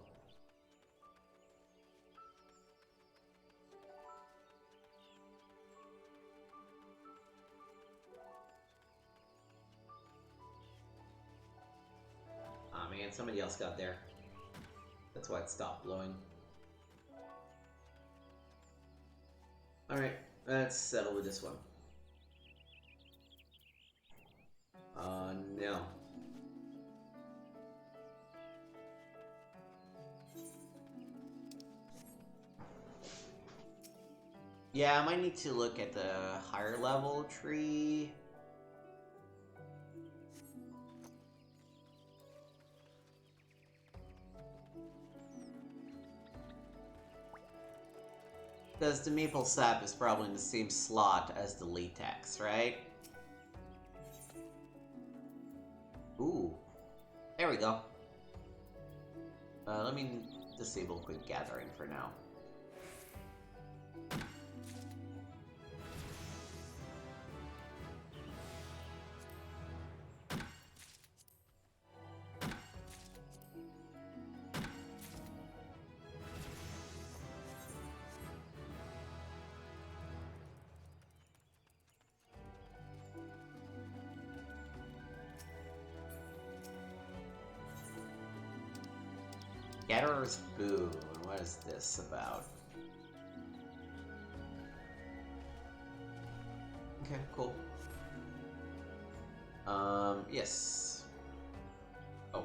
Ah, man, somebody else got there. That's why it stopped blowing. Alright, let's settle with this one. No. Yeah, I might need to look at the higher level tree. Because the maple sap is probably in the same slot as the latex, right? Ooh. There we go. Let me disable quick gathering for now. Gatherer's Boon. What is this about? Okay, cool. Yes. Oh.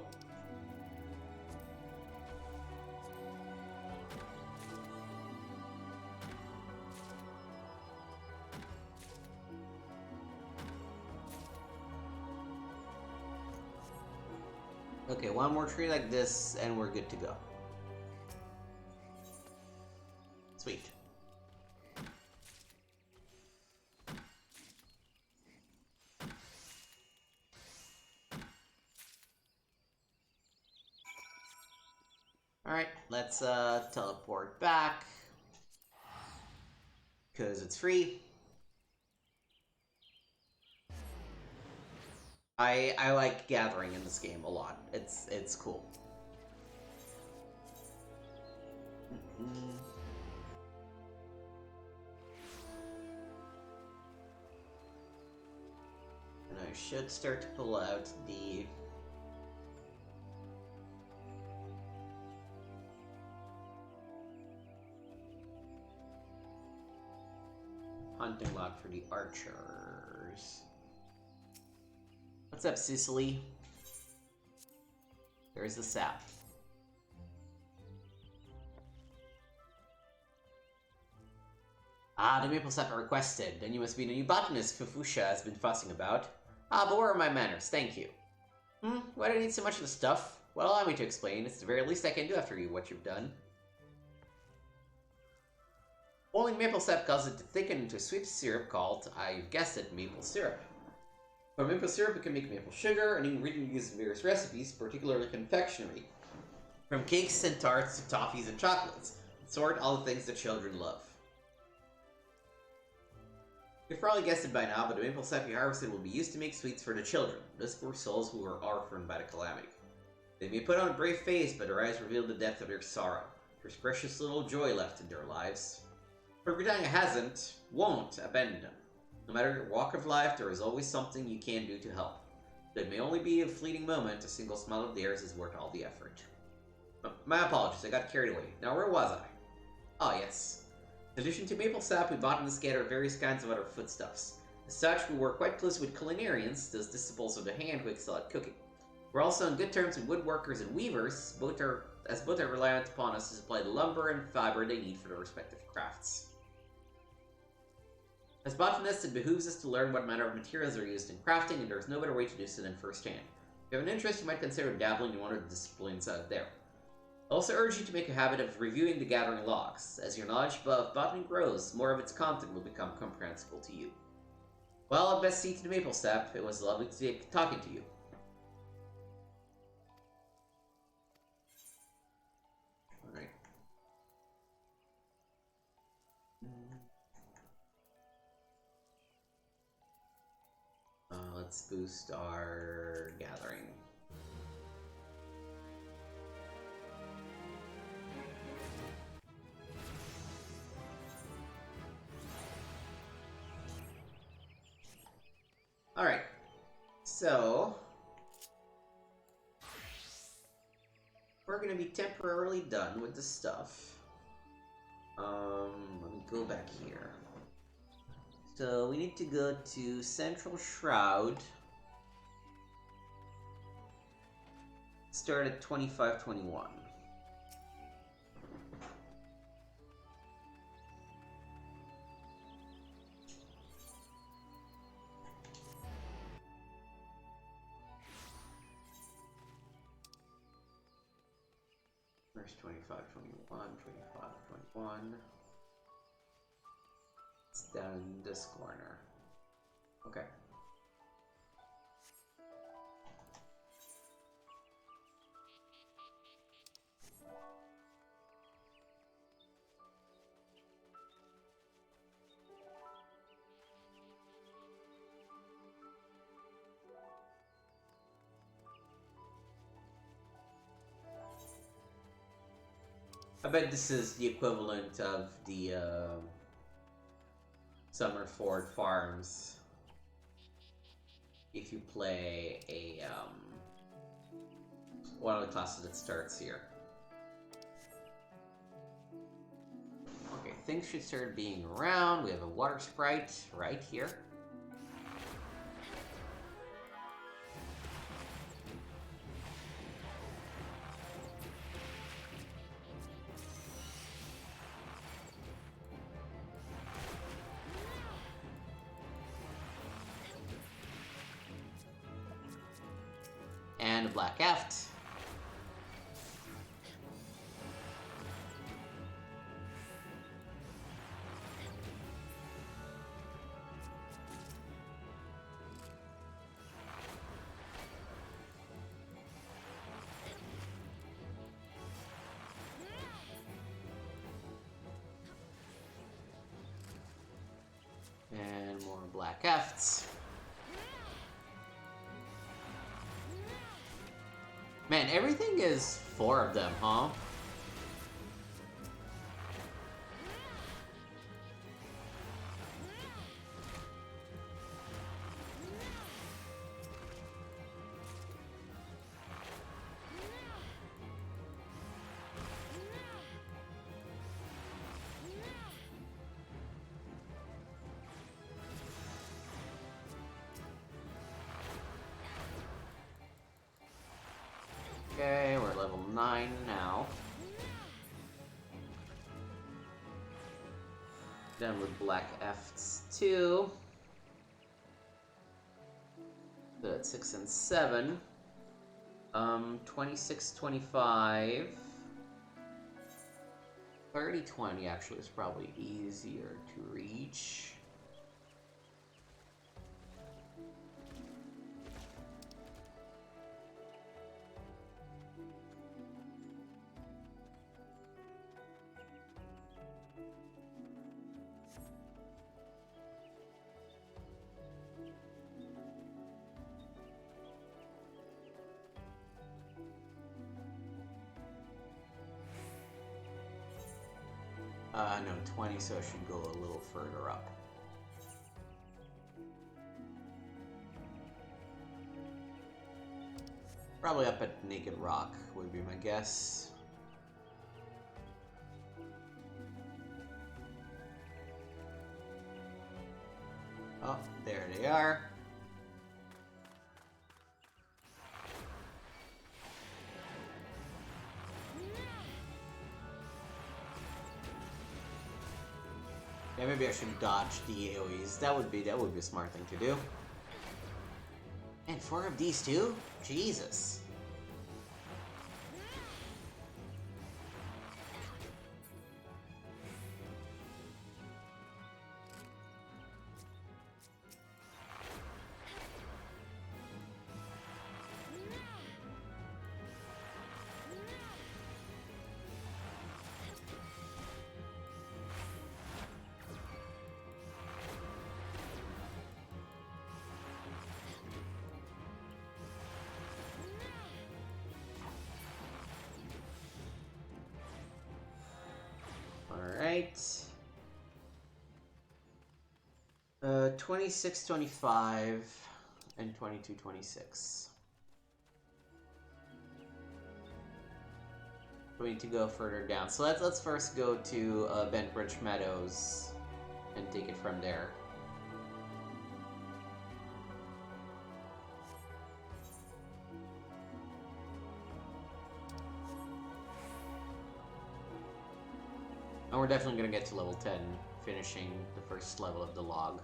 Okay, one more tree like this, and we're good to go. Sweet. Alright, let's teleport back. Because it's free. I like gathering in this game a lot. It's cool. And I should start to pull out the hunting log for the archers. What's up, Sicily? There's the sap. Ah, the maple sap I requested. Then you must be the new botanist Fufusha has been fussing about. Ah, but where are my manners? Thank you. Why do I need so much of the stuff? Well, allow me to explain. It's the very least I can do after what you've done. Boiling maple sap causes it to thicken into a sweet syrup called, I guessed it, maple syrup. From maple syrup, we can make maple sugar, an ingredient used in various recipes, particularly confectionery. From cakes and tarts to toffees and chocolates. In short, all the things that children love. You've probably guessed it by now, but the maple sap you harvested will be used to make sweets for the children, those poor souls who were orphaned by the calamity. They may put on a brave face, but their eyes reveal the depth of their sorrow. There's precious little joy left in their lives. But Britannia won't abandon them. No matter your walk of life, there is always something you can do to help. Though it may only be a fleeting moment, a single smile of theirs is worth all the effort. My apologies, I got carried away. Now, where was I? Ah, yes. In addition to maple sap, we bought and scattered various kinds of other foodstuffs. As such, we work quite close with culinarians, those disciples of the hand who excel at cooking. We're also on good terms with woodworkers and weavers, both are reliant upon us to supply the lumber and fiber they need for their respective crafts. As botanists, it behooves us to learn what manner of materials are used in crafting, and there's no better way to do so than firsthand. If you have an interest, you might consider dabbling in one of the disciplines out there. I also urge you to make a habit of reviewing the gathering logs. As your knowledge of botany grows, more of its content will become comprehensible to you. Well, I'd best see to the maple sap. It was lovely to be talking to you. Alright. Let's boost our gathering. Alright, so we're gonna be temporarily done with the stuff. Let me go back here. So we need to go to Central Shroud. Start at 2521. Where's 2521? 2521. It's down in this corner. Okay. I bet this is the equivalent of the Summerford Farms if you play a one of the classes that starts here. Okay, things should start being around. We have a water sprite right here. And a black eft. And more black efts. Man, everything is 4 of them, huh? Okay, we're level 9 now. Done with black efts too. So that's 6 and 7. 26, 25. 30, 20 actually is probably easier to reach. No, 20, so I should go a little further up. Probably up at Naked Rock would be my guess. Oh, there they are. Yeah, maybe I should dodge the AoEs. That would be a smart thing to do. And 4 of these too? Jesus. Alright. 26, 25, and 22, 26. We need to go further down. So let's first go to Bentbridge Meadows and take it from there. And we're definitely going to get to level 10, finishing the first level of the log.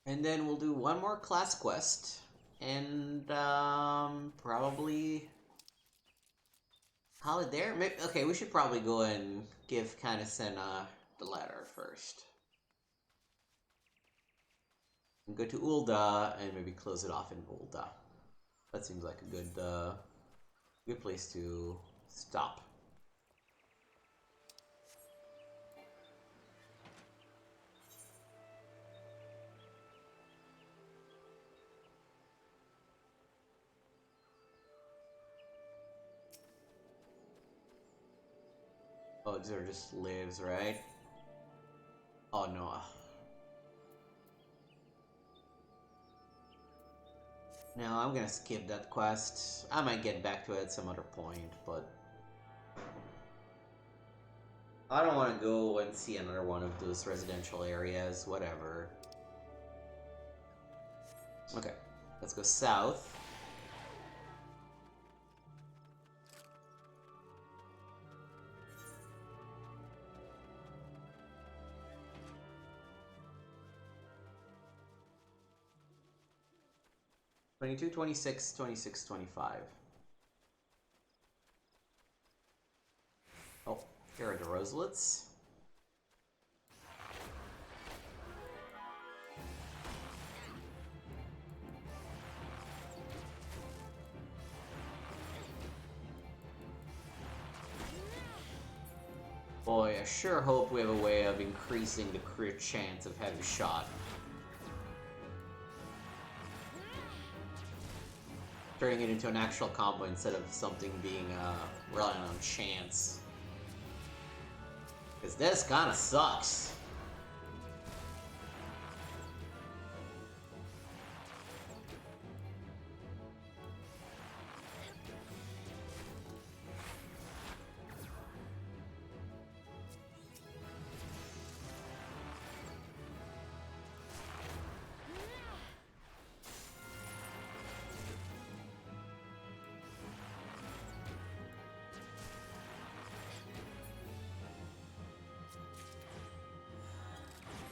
And then we'll do one more class quest, and probably call it there. Maybe, okay, we should probably go and give Kanasena the letter first. And go to Ul'dah and maybe close it off in Ul'dah. That seems like a good place to stop. Oh, these are just lives, right? Oh no. No, I'm gonna skip that quest. I might get back to it at some other point, but I don't want to go and see another one of those residential areas, whatever. Okay, let's go south. 22, 26, 26, 25. Oh, here are the roselets. Boy, I sure hope we have a way of increasing the crit chance of heavy shot. Turning it into an actual combo instead of something being relying on chance. Because this kinda sucks.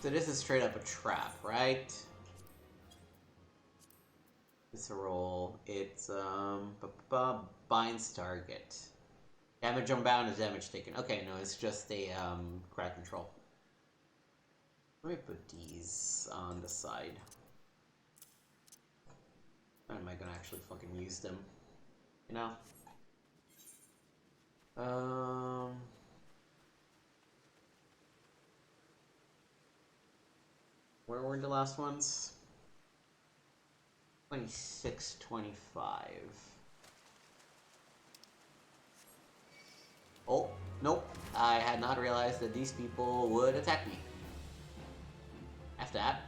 So this is straight up a trap, right? It's a roll. It's binds target. Damage unbound is damage taken. Okay, no, it's just a crowd control. Let me put these on the side. When am I gonna actually fucking use them? You know? Where were the last ones? 26, 25. Oh, nope. I had not realized that these people would attack me. After that.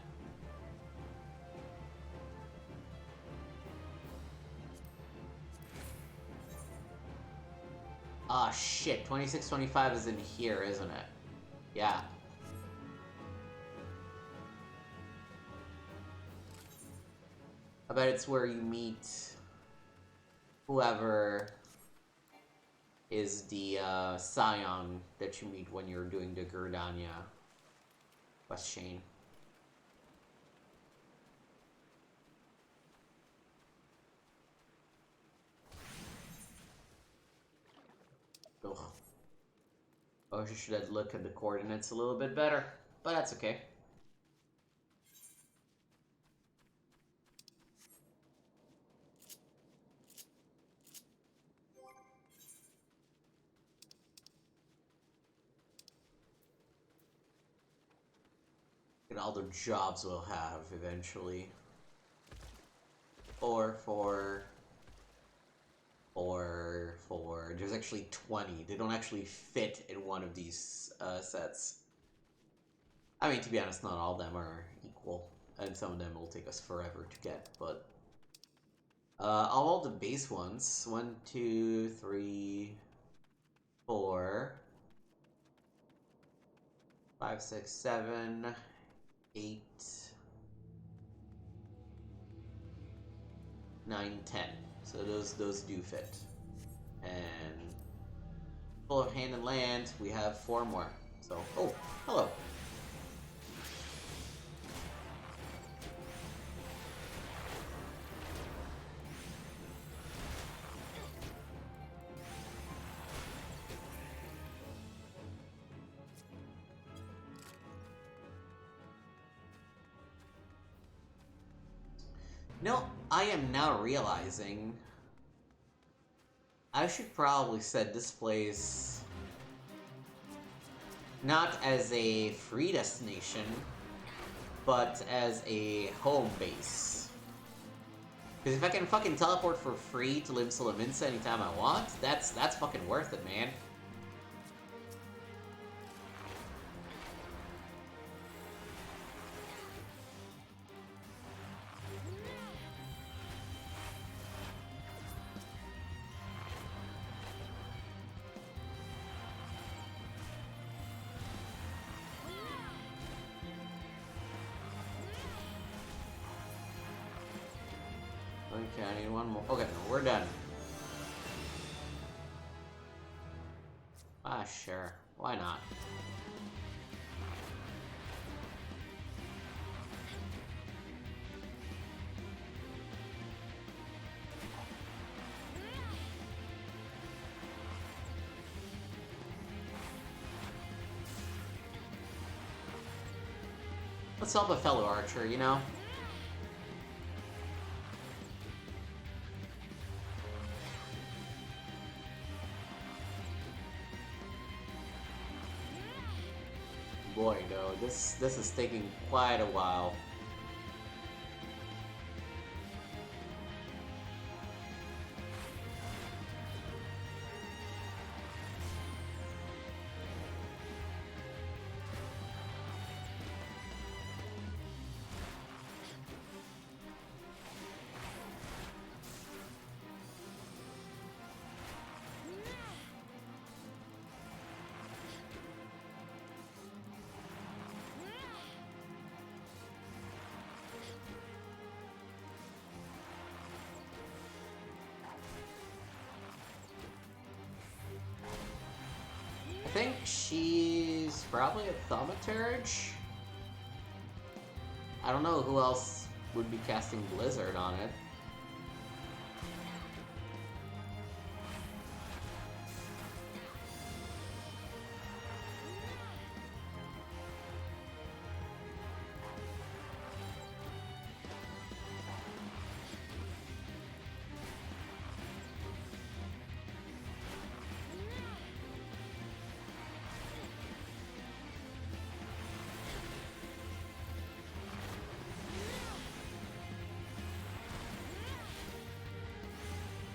Ah, shit. 26, 25 is in here, isn't it? Yeah. I bet it's where you meet whoever is the scion that you meet when you're doing the Gurdania quest chain. Ugh. Oh, I should have looked at the coordinates a little bit better, but that's okay. And all the jobs we'll have eventually. There's actually 20. They don't actually fit in one of these sets. I mean, to be honest, not all of them are equal. And some of them will take us forever to get, but... all the base ones. 1, 2, 3, 4... 5, 6, 7... 8, 9, 10. So those do fit. And full of hand and land, we have 4 more. So, oh, hello. No, I am now realizing I should probably set this place not as a free destination, but as a home base. Because if I can fucking teleport for free to Lim Solominsa anytime I want, that's fucking worth it, man. Okay, I need one more. Okay, no, we're done. Ah, sure. Why not? Let's help a fellow archer, you know? Boy, no, this is taking quite a while. I think she's probably a thaumaturge. I don't know who else would be casting Blizzard on it.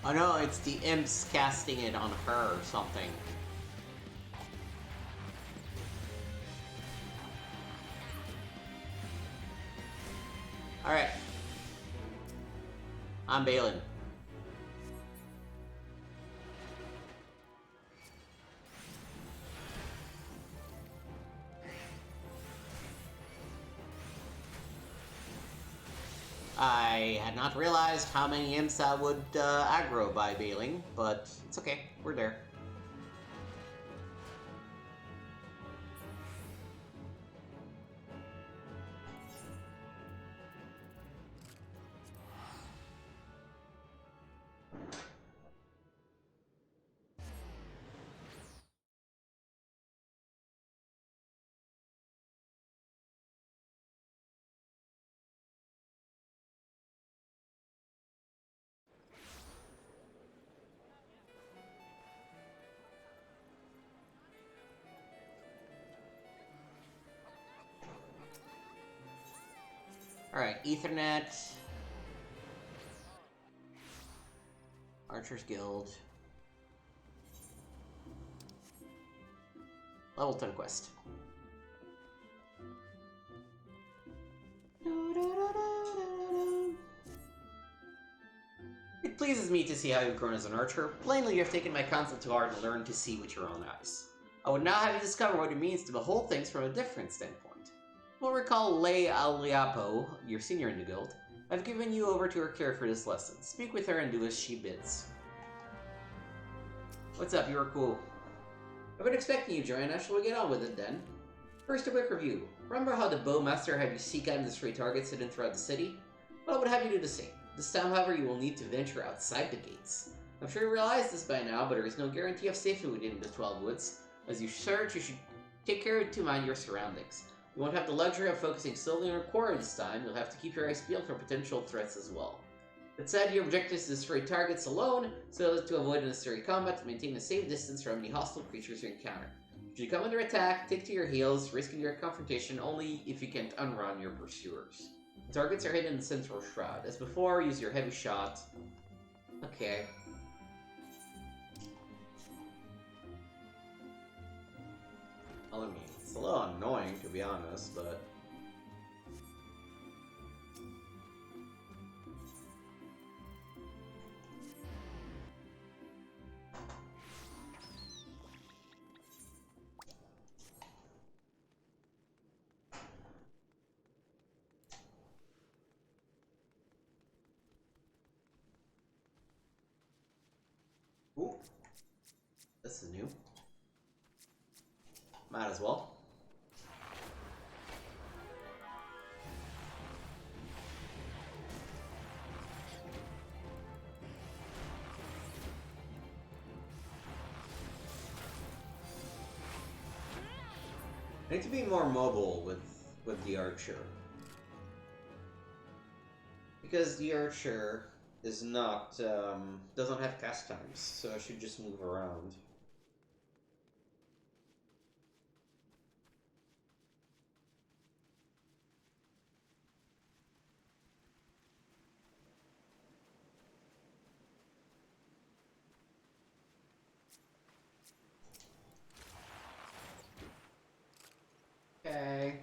Oh no, it's the imps casting it on her or something. Alright. I'm Balin. I had not realized how many imps I would aggro by bailing, but it's okay, we're there. Alright, Ethernet. Archer's Guild. Level 10 quest. It pleases me to see how you've grown as an archer. Plainly, you have taken my counsel to heart and learned to see with your own eyes. I would now have you discover what it means to behold things from a different standpoint. You'll recall Lei Aliapo, your senior in the guild. I've given you over to her care for this lesson. Speak with her and do as she bids. What's up? You were cool. I've been expecting you, Joanna. Shall we get on with it then? First, a quick review. Remember how the bowmaster had you seek out and destroy targets hidden throughout the city? Well, I would have you do the same. This time, however, you will need to venture outside the gates. I'm sure you realize this by now, but there is no guarantee of safety within the 12 Woods. As you search, you should take care to mind your surroundings. You won't have the luxury of focusing solely on your quarry this time. You'll have to keep your eyes peeled for potential threats as well. That said, your objective is to destroy targets alone, so as to avoid unnecessary combat and maintain a safe distance from any hostile creatures you encounter. Should you come under attack, take to your heels, risking your confrontation only if you can't unrun your pursuers. The targets are hidden in the central shroud. As before, use your heavy shot. Okay. Well, I mean, it's a little annoying, to be honest, but... Ooh. This is new. Might as well. I need to be more mobile with the archer. because the archer is not, doesn't have cast times, so I should just move around. Okay.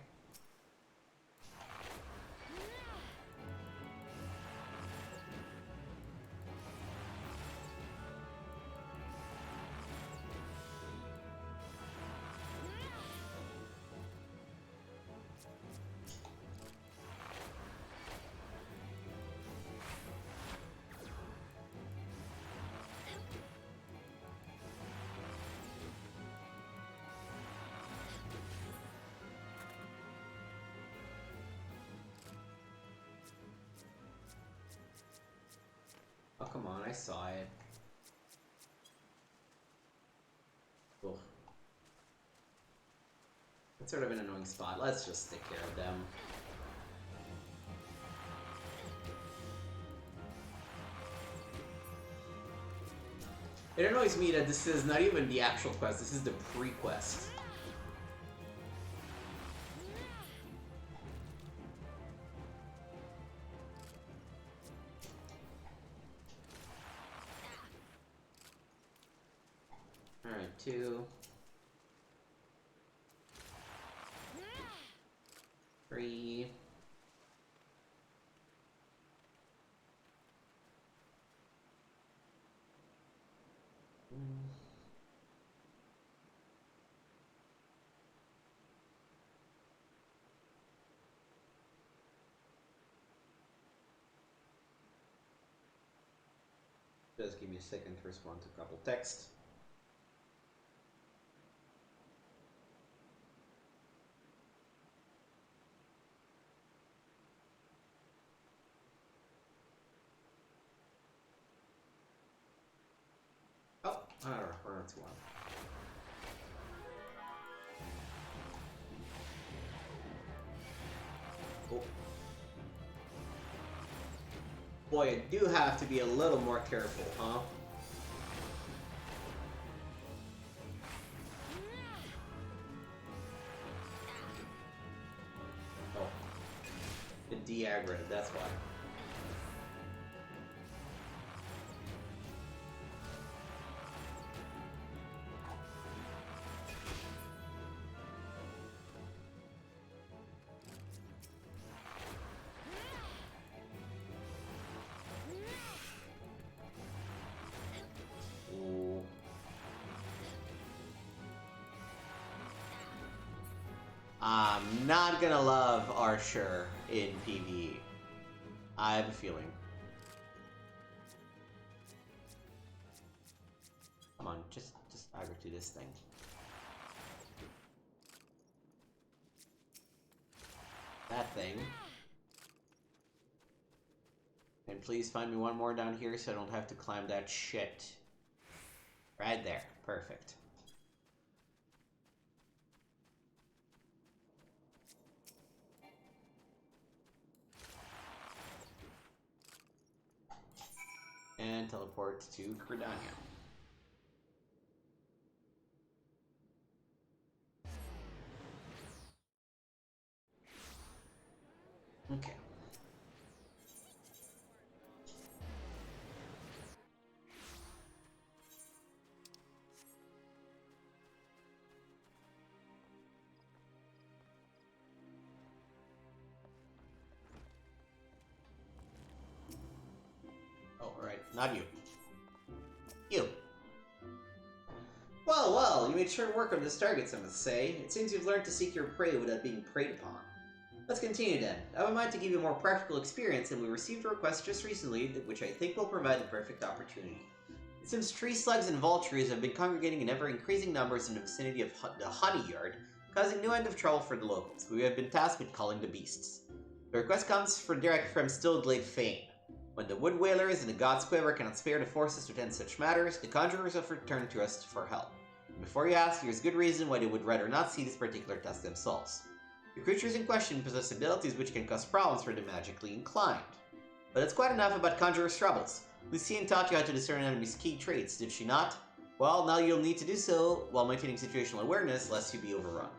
Oh, come on, I saw it. Ugh. That's sort of an annoying spot. Let's just take care of them. It annoys me that this is not even the actual quest, this is the pre-quest. Alright, 2. 3. Just give me a second to respond to a couple texts. Oh, we're on to one. Oh. Boy, I do have to be a little more careful, huh? Oh. It de-aggroed, that's why. I'm not gonna love Archer in PvE. I have a feeling. Come on, just aggro to this thing. That thing. And please find me one more down here so I don't have to climb that shit. Right there. Perfect. And teleport to Credania. Okay. Oh, right. Not you. You. Well, you made short work of this target, I must say. It seems you've learned to seek your prey without being preyed upon. Let's continue then. I have in mind to give you a more practical experience, and we received a request just recently, which I think will provide the perfect opportunity. It seems tree slugs and vultures have been congregating in ever-increasing numbers in the vicinity of the honey yard, causing no end of trouble for the locals, who we have been tasked with calling the beasts. The request comes direct from Stillglade Fane. When the Wood Whalers and the God's Quiver cannot spare the forces to attend such matters, the Conjurers have returned to us for help. And before you ask, there's good reason why they would rather not see this particular test themselves. The creatures in question possess abilities which can cause problems for the magically inclined. But that's quite enough about Conjurer's troubles. Lucien taught you how to discern enemies' key traits, did she not? Well, now you'll need to do so while maintaining situational awareness, lest you be overrun.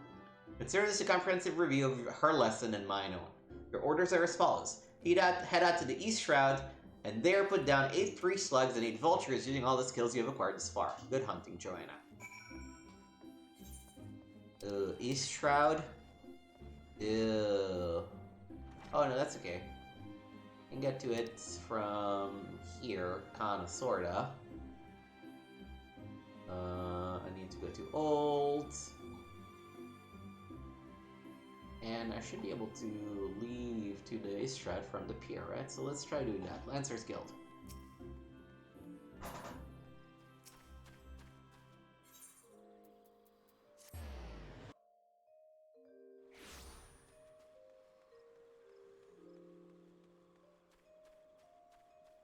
Consider this a comprehensive review of her lesson and mine own. Your orders are as follows. Head out to the East Shroud, and there put down 8 3 slugs and 8 vultures using all the skills you have acquired thus far. Good hunting, Joanna. East Shroud? Ew. Oh no, that's okay. I can get to it from here, kinda, sorta. I need to go to Old. And I should be able to leave to the East Shroud from the pier, right? So let's try doing that. Lancer's Guild.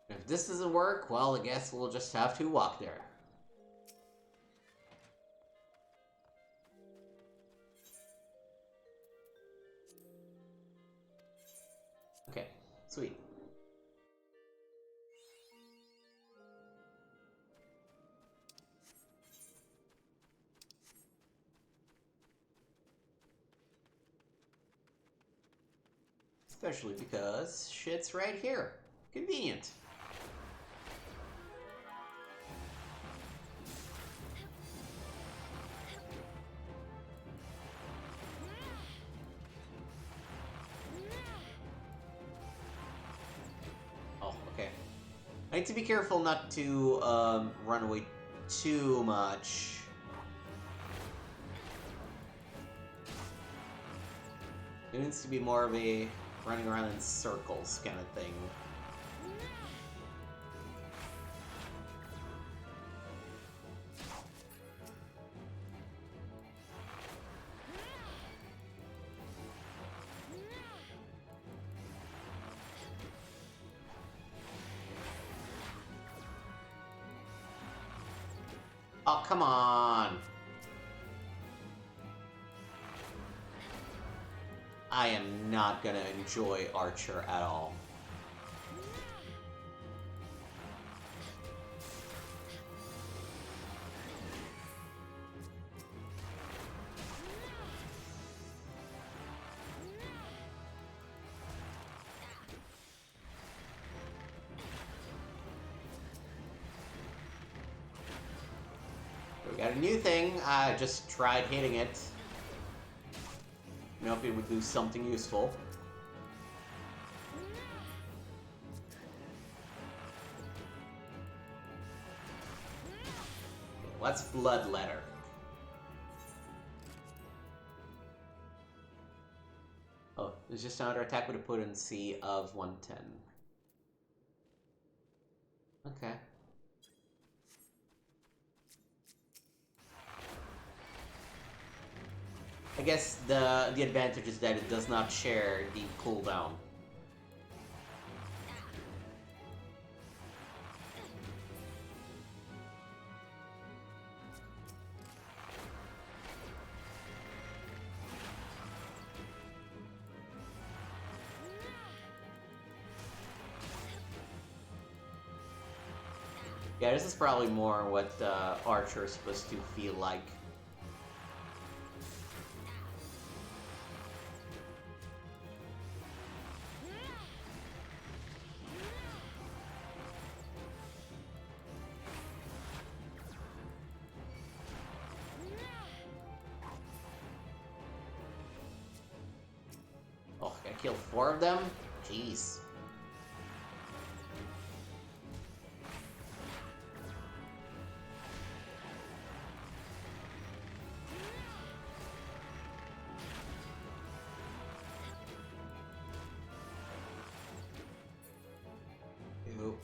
If this doesn't work, well, I guess we'll just have to walk there. Okay, sweet. Especially because shit's right here. Convenient. Oh, okay. I need to be careful not to run away too much. It needs to be more of a running around in circles kind of thing. Oh, come on! I am not gonna enjoy Archer at all. We got a new thing. I just tried hitting it. You know, if it would do something useful. What's Bloodletter? Oh, it's just another attack with a potency of 110. Okay. I guess the advantage is that it does not share the cooldown. Yeah, this is probably more what Archer is supposed to feel like. Oh, I killed 4 of them? Jeez. Ew.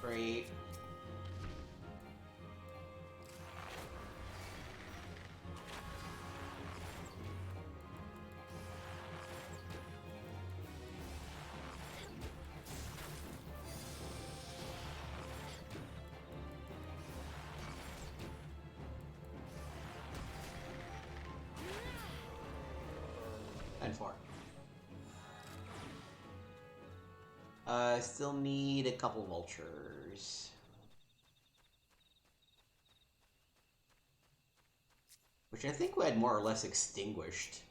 Great. and 4. I still need a couple vultures. Which I think we had more or less extinguished.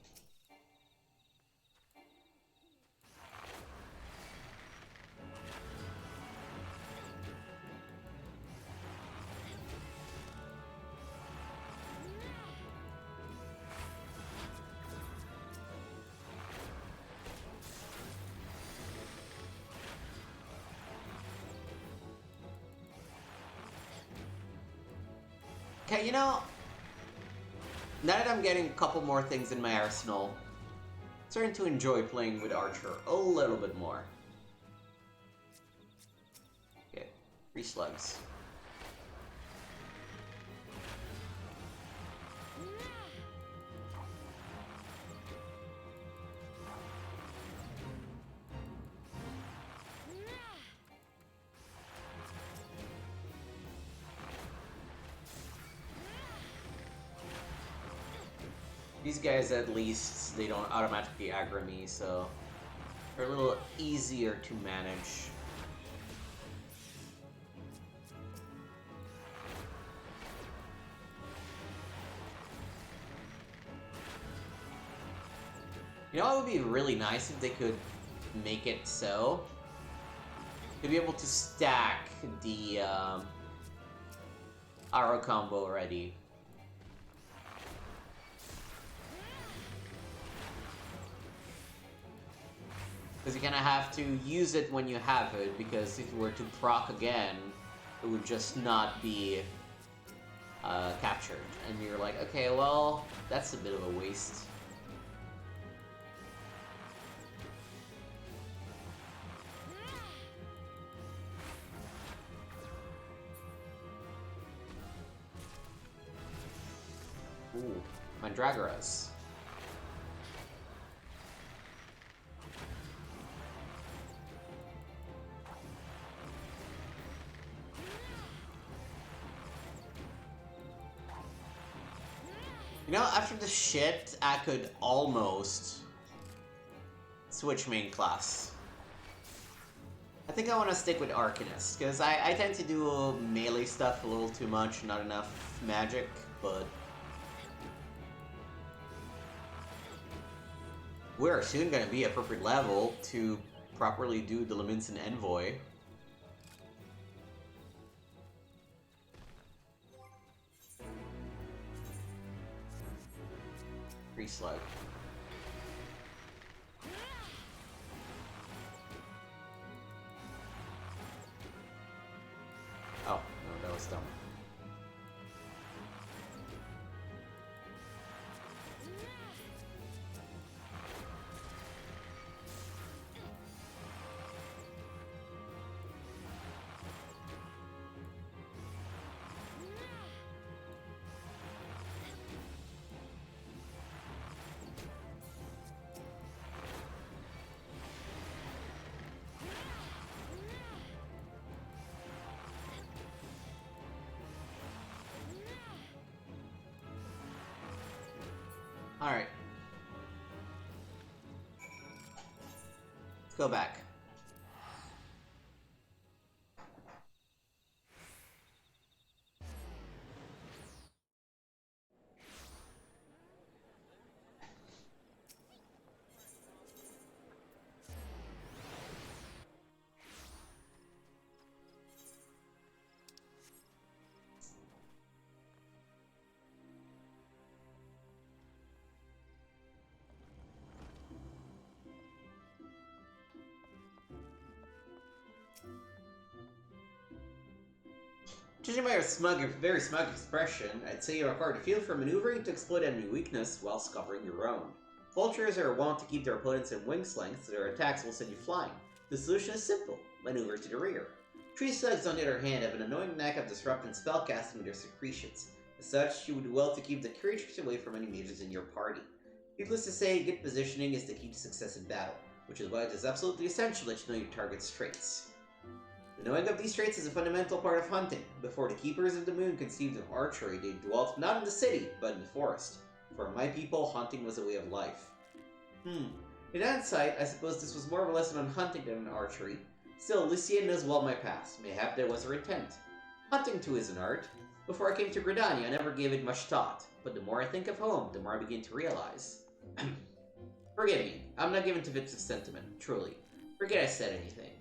Okay, you know, now that I'm getting a couple more things in my arsenal, I'm starting to enjoy playing with Archer a little bit more. Okay, 3 slugs. These guys, at least, they don't automatically aggro me, so they're a little easier to manage. You know, it would be really nice if they could make it so to be able to stack the arrow combo already. Because you kind of have to use it when you have it, because if you were to proc again, it would just not be captured. And you're like, okay, well, that's a bit of a waste. Ooh, Mandragoras. You know, after the shit, I could almost switch main class. I think I want to stick with Arcanist, because I tend to do melee stuff a little too much, not enough magic, but we're soon going to be appropriate level to properly do the Leminson Envoy. Slug. Oh, no, that was dumb. Alright. Let's go back. Judging by your very smug expression, I'd say you require a feel for maneuvering to exploit enemy weakness whilst covering your own. Vultures are wont to keep their opponents in wing length, so their attacks will send you flying. The solution is simple: maneuver to the rear. Tree slugs, on the other hand, have an annoying knack of disrupting spellcasting with their secretions. As such, you would do well to keep the creatures away from any mages in your party. Needless to say, good positioning is the key to success in battle, which is why it is absolutely essential that you know your target's traits. The knowing of these traits is a fundamental part of hunting. Before the Keepers of the Moon conceived of archery, they dwelt not in the city, but in the forest. For my people, hunting was a way of life. In hindsight, I suppose this was more of a lesson on hunting than on archery. Still, Lucienne knows well my past. Mayhap that was her intent. Hunting too is an art. Before I came to Gridania, I never gave it much thought. But the more I think of home, the more I begin to realize. Forgive me, I'm not given to fits of sentiment, truly. Forget I said anything.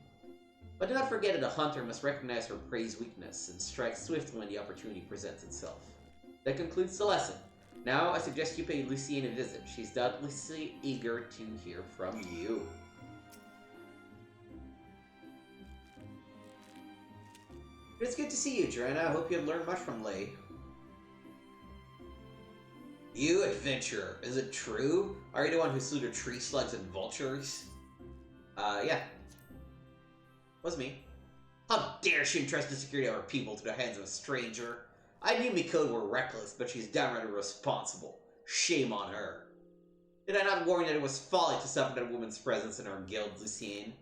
But do not forget that a hunter must recognize her prey's weakness and strike swiftly when the opportunity presents itself. That concludes the lesson. Now, I suggest you pay Lucienne a visit. She's doubtlessly eager to hear from you. It's good to see you, Joanna. I hope you have learned much from Lay. You, adventurer. Is it true? Are you the one who slew the tree slugs and vultures? Yeah. Was me. How dare she entrust the security of our people to the hands of a stranger? I knew Mikode were reckless, but she's downright irresponsible. Shame on her. Did I not warn you that it was folly to suffer that woman's presence in our guild, Lucienne?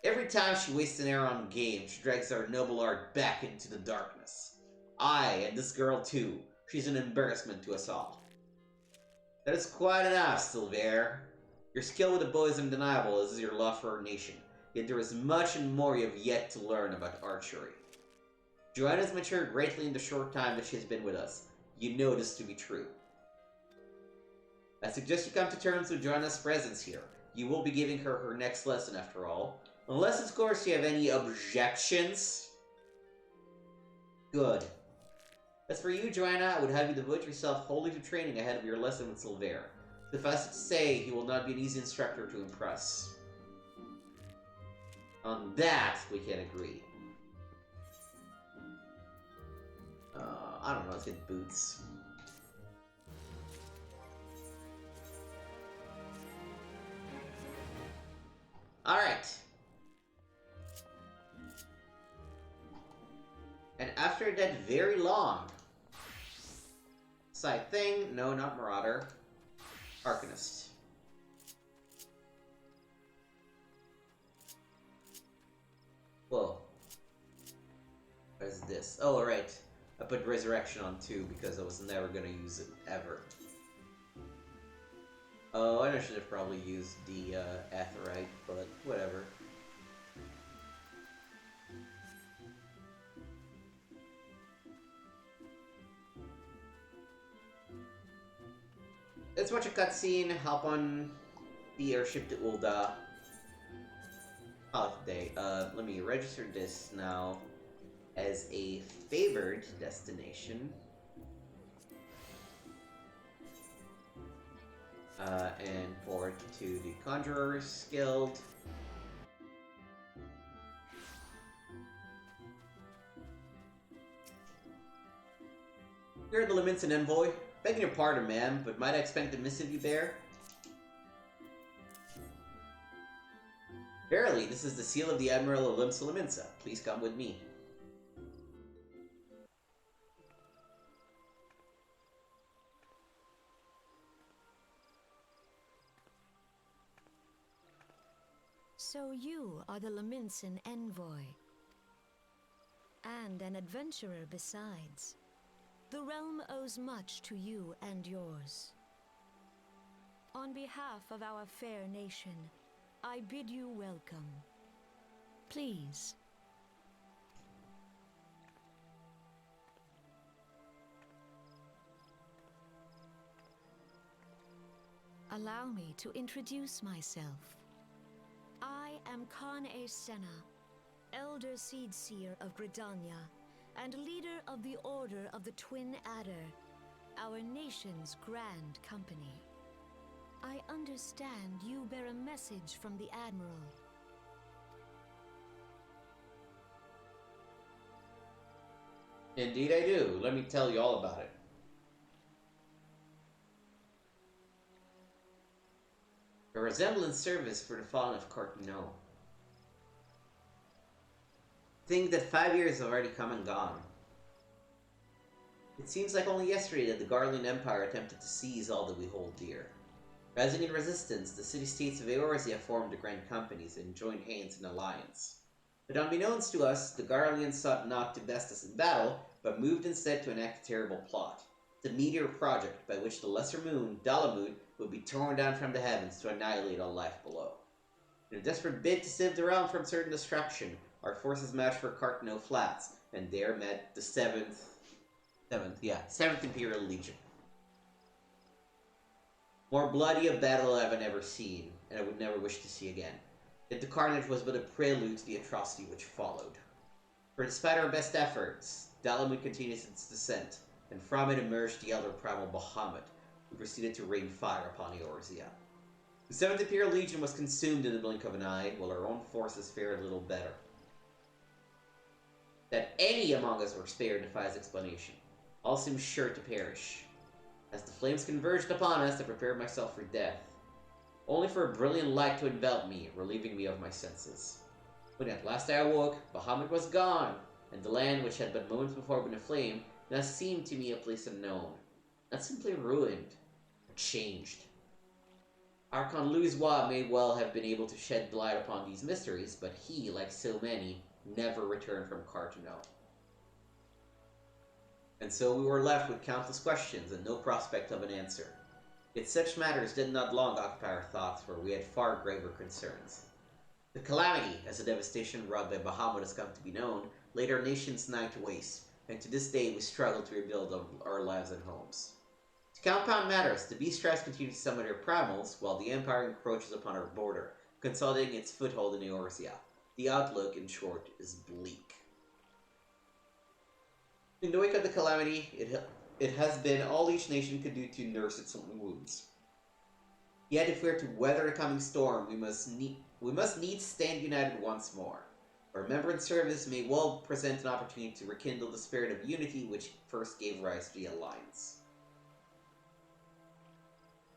Every time she wastes an arrow on game, she drags our noble art back into the darkness. Aye, and this girl too. She's an embarrassment to us all. That is quite enough, Silver. Your skill with the bow is undeniable, as is your love for our nation. Yet there is much and more you have yet to learn about archery. Joanna has matured greatly in the short time that she has been with us. You know this to be true. I suggest you come to terms with Joanna's presence here. You will be giving her her next lesson after all. Unless, of course, you have any objections. Good. As for you, Joanna, I would have you devote yourself wholly to training ahead of your lesson with Silver. Suffice it to say, he will not be an easy instructor to impress. On that, we can agree. I don't know, let's get boots. Alright. And after that very long side thing, no, not Marauder, Arcanist. Whoa. What is this? Oh, right. I put Resurrection on 2 because I was never going to use it, ever. Oh, I should have probably used the Aetheryte, but whatever. Let's watch a cutscene, hop on the airship to Ul'dah. Holiday. Let me register this now as a favored destination. And port to the Conjurer's Guild. You're the Leminson envoy. Begging your pardon, ma'am, but might I expect the missive you bear? Verily, this is the seal of the Admiral of Limsa Leminsa. Please come with me. So you are the Leminson envoy. And an adventurer besides. The realm owes much to you and yours. On behalf of our fair nation, I bid you welcome. Please. Allow me to introduce myself. I am Khan A. Senna, Elder Seedseer of Gridania, and leader of the Order of the Twin Adder, our nation's grand company. I understand you bear a message from the Admiral. Indeed I do. Let me tell you all about it. A resemblance service for the fallen of Cartino. Think that 5 years have already come and gone. It seems like only yesterday that the Garlean Empire attempted to seize all that we hold dear. Rising in resistance, the city-states of Eorzea formed the Grand Companies and joined hands in alliance. But unbeknownst to us, the Garleans sought not to best us in battle, but moved instead to enact a terrible plot. The Meteor Project, by which the Lesser Moon, Dalamud, would be torn down from the heavens to annihilate all life below. In a desperate bid to save the realm from certain destruction, our forces marched for Cartano Flats, and there met the 7th Imperial Legion. More bloody a battle I've never seen, and I would never wish to see again. Yet the carnage was but a prelude to the atrocity which followed. For despite our best efforts, Dalamud continues its descent, and from it emerged the elder primal Bahamut, who proceeded to rain fire upon Eorzea. The 7th Imperial Legion was consumed in the blink of an eye, while our own forces fared little better. That any among us were spared defies explanation. All seemed sure to perish. As the flames converged upon us, I prepared myself for death, only for a brilliant light to envelop me, relieving me of my senses. When at last I awoke, Bahamut was gone, and the land which had but moments before been aflame now seemed to me a place unknown. Not simply ruined, but changed. Archon Louisoix may well have been able to shed light upon these mysteries, but he, like so many, never returned from Cartano. And so we were left with countless questions and no prospect of an answer. Yet such matters did not long occupy our thoughts, for we had far graver concerns. The calamity, as the devastation wrought by Bahamut has come to be known, laid our nation's nigh to waste, and to this day we struggle to rebuild our lives and homes. To compound matters, the beast tribes continue to summon their primals, while the Empire encroaches upon our border, consolidating its foothold in Eorzea. The outlook, in short, is bleak. In the wake of the calamity, it has been all each nation could do to nurse its own wounds. Yet if we are to weather the coming storm, we must needs stand united once more. A remembrance service may well present an opportunity to rekindle the spirit of unity which first gave rise to the Alliance.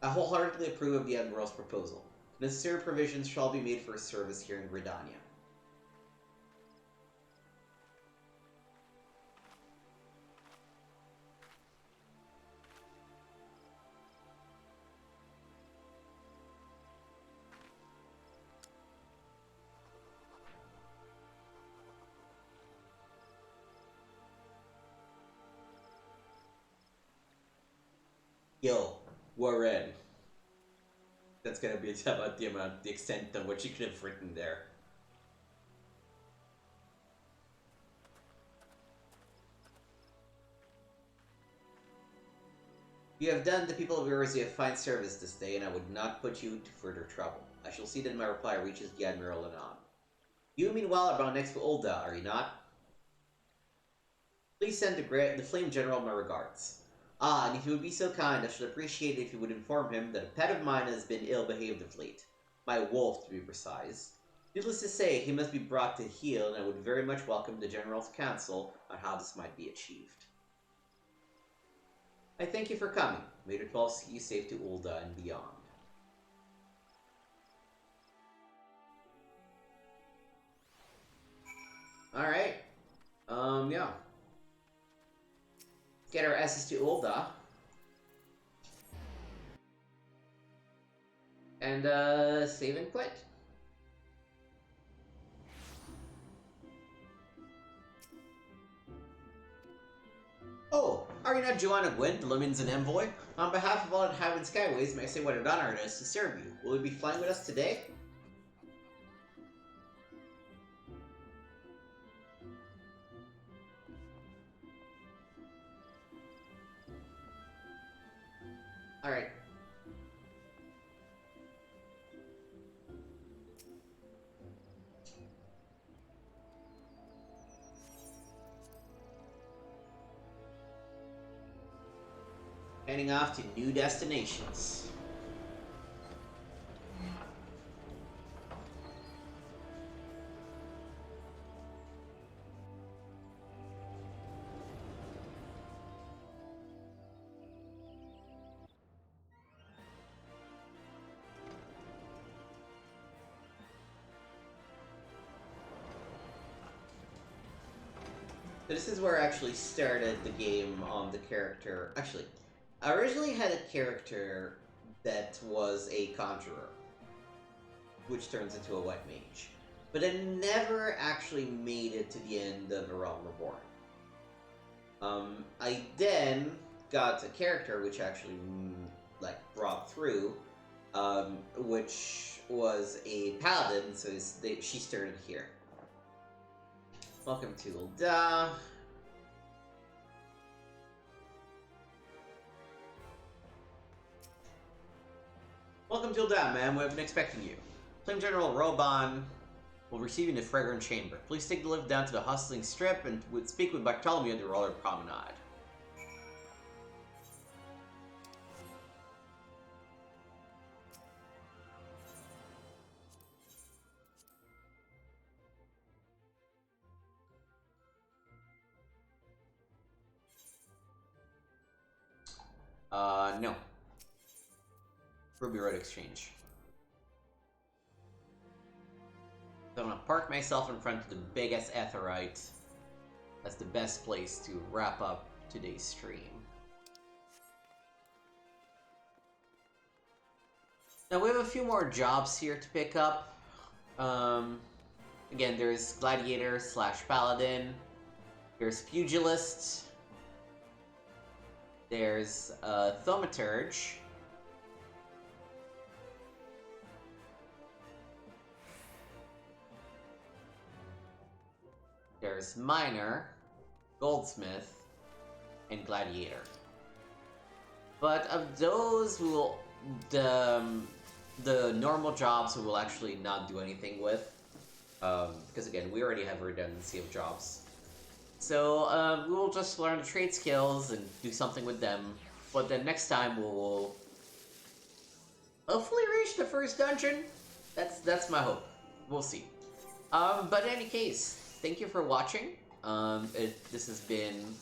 I wholeheartedly approve of the Admiral's proposal. Necessary provisions shall be made for his service here in Gridania. Yo, we're in. That's gonna be about the extent of what you could have written there. You have done the people of Eorzea a fine service this day, and I would not put you to further trouble. I shall see that my reply reaches the Admiral anon. You, meanwhile, are bound next to Ul'dah, are you not? Please send the Flame General my regards. Ah, and if you would be so kind, I should appreciate it if you would inform him that a pet of mine has been ill-behaved of late. My wolf, to be precise. Needless to say, he must be brought to heel, and I would very much welcome the General's counsel on how this might be achieved. I thank you for coming. May it well see you safe to Ul'dah and beyond. Alright. Yeah. Get our asses to Ul'dah. And, save and quit. Oh, are you not Joanna Gwyn, the Lumien's envoy? On behalf of all inhabited Skyways, may I say what an honor it is to serve you. Will you be flying with us today? Alright. Heading off to new destinations. So this is where I actually started the game on the character. Actually, I originally had a character that was a conjurer, which turns into a wet mage. But I never actually made it to the end of A Realm Reborn. I then got a character which actually like brought through, which was a paladin. So she started here. Welcome to Ul'dah. Welcome to Ul'dah, ma'am. We've been expecting you. Flame General Roban will receive you in the Fragrant Chamber. Please take the lift down to the hustling strip and speak with Bartholomew at the Roller Promenade. No. Ruby Road Exchange. So I'm gonna park myself in front of the biggest Aetheryte. That's the best place to wrap up today's stream. Now we have a few more jobs here to pick up. Again, there's Gladiator / Paladin. There's Pugilist. There's Thaumaturge. There's Miner, Goldsmith, and Gladiator. But of those, we will the normal jobs we will actually not do anything with, because again, we already have a redundancy of jobs. So we will just learn the trade skills and do something with them. But then next time we will hopefully reach the first dungeon. That's my hope. We'll see. But in any case, thank you for watching. This has been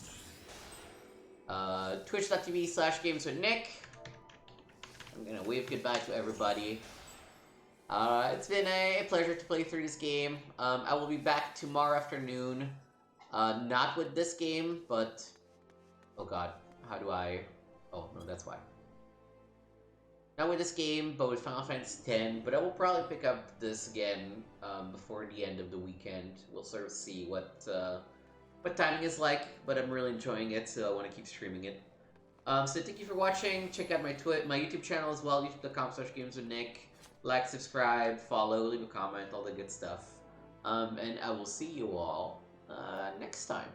twitch.tv/gameswithnick. I'm gonna wave goodbye to everybody. It's been a pleasure to play through this game. I will be back tomorrow afternoon. Not with this game, but... Oh god, how do I... Oh, no, that's why. Not with this game, but with Final Fantasy X. But I will probably pick up this again before the end of the weekend. We'll sort of see what timing is like, but I'm really enjoying it, so I want to keep streaming it. So thank you for watching. Check out my YouTube channel as well, youtube.com/gameswithnick. Like, subscribe, follow, leave a comment, all the good stuff. And I will see you all next time.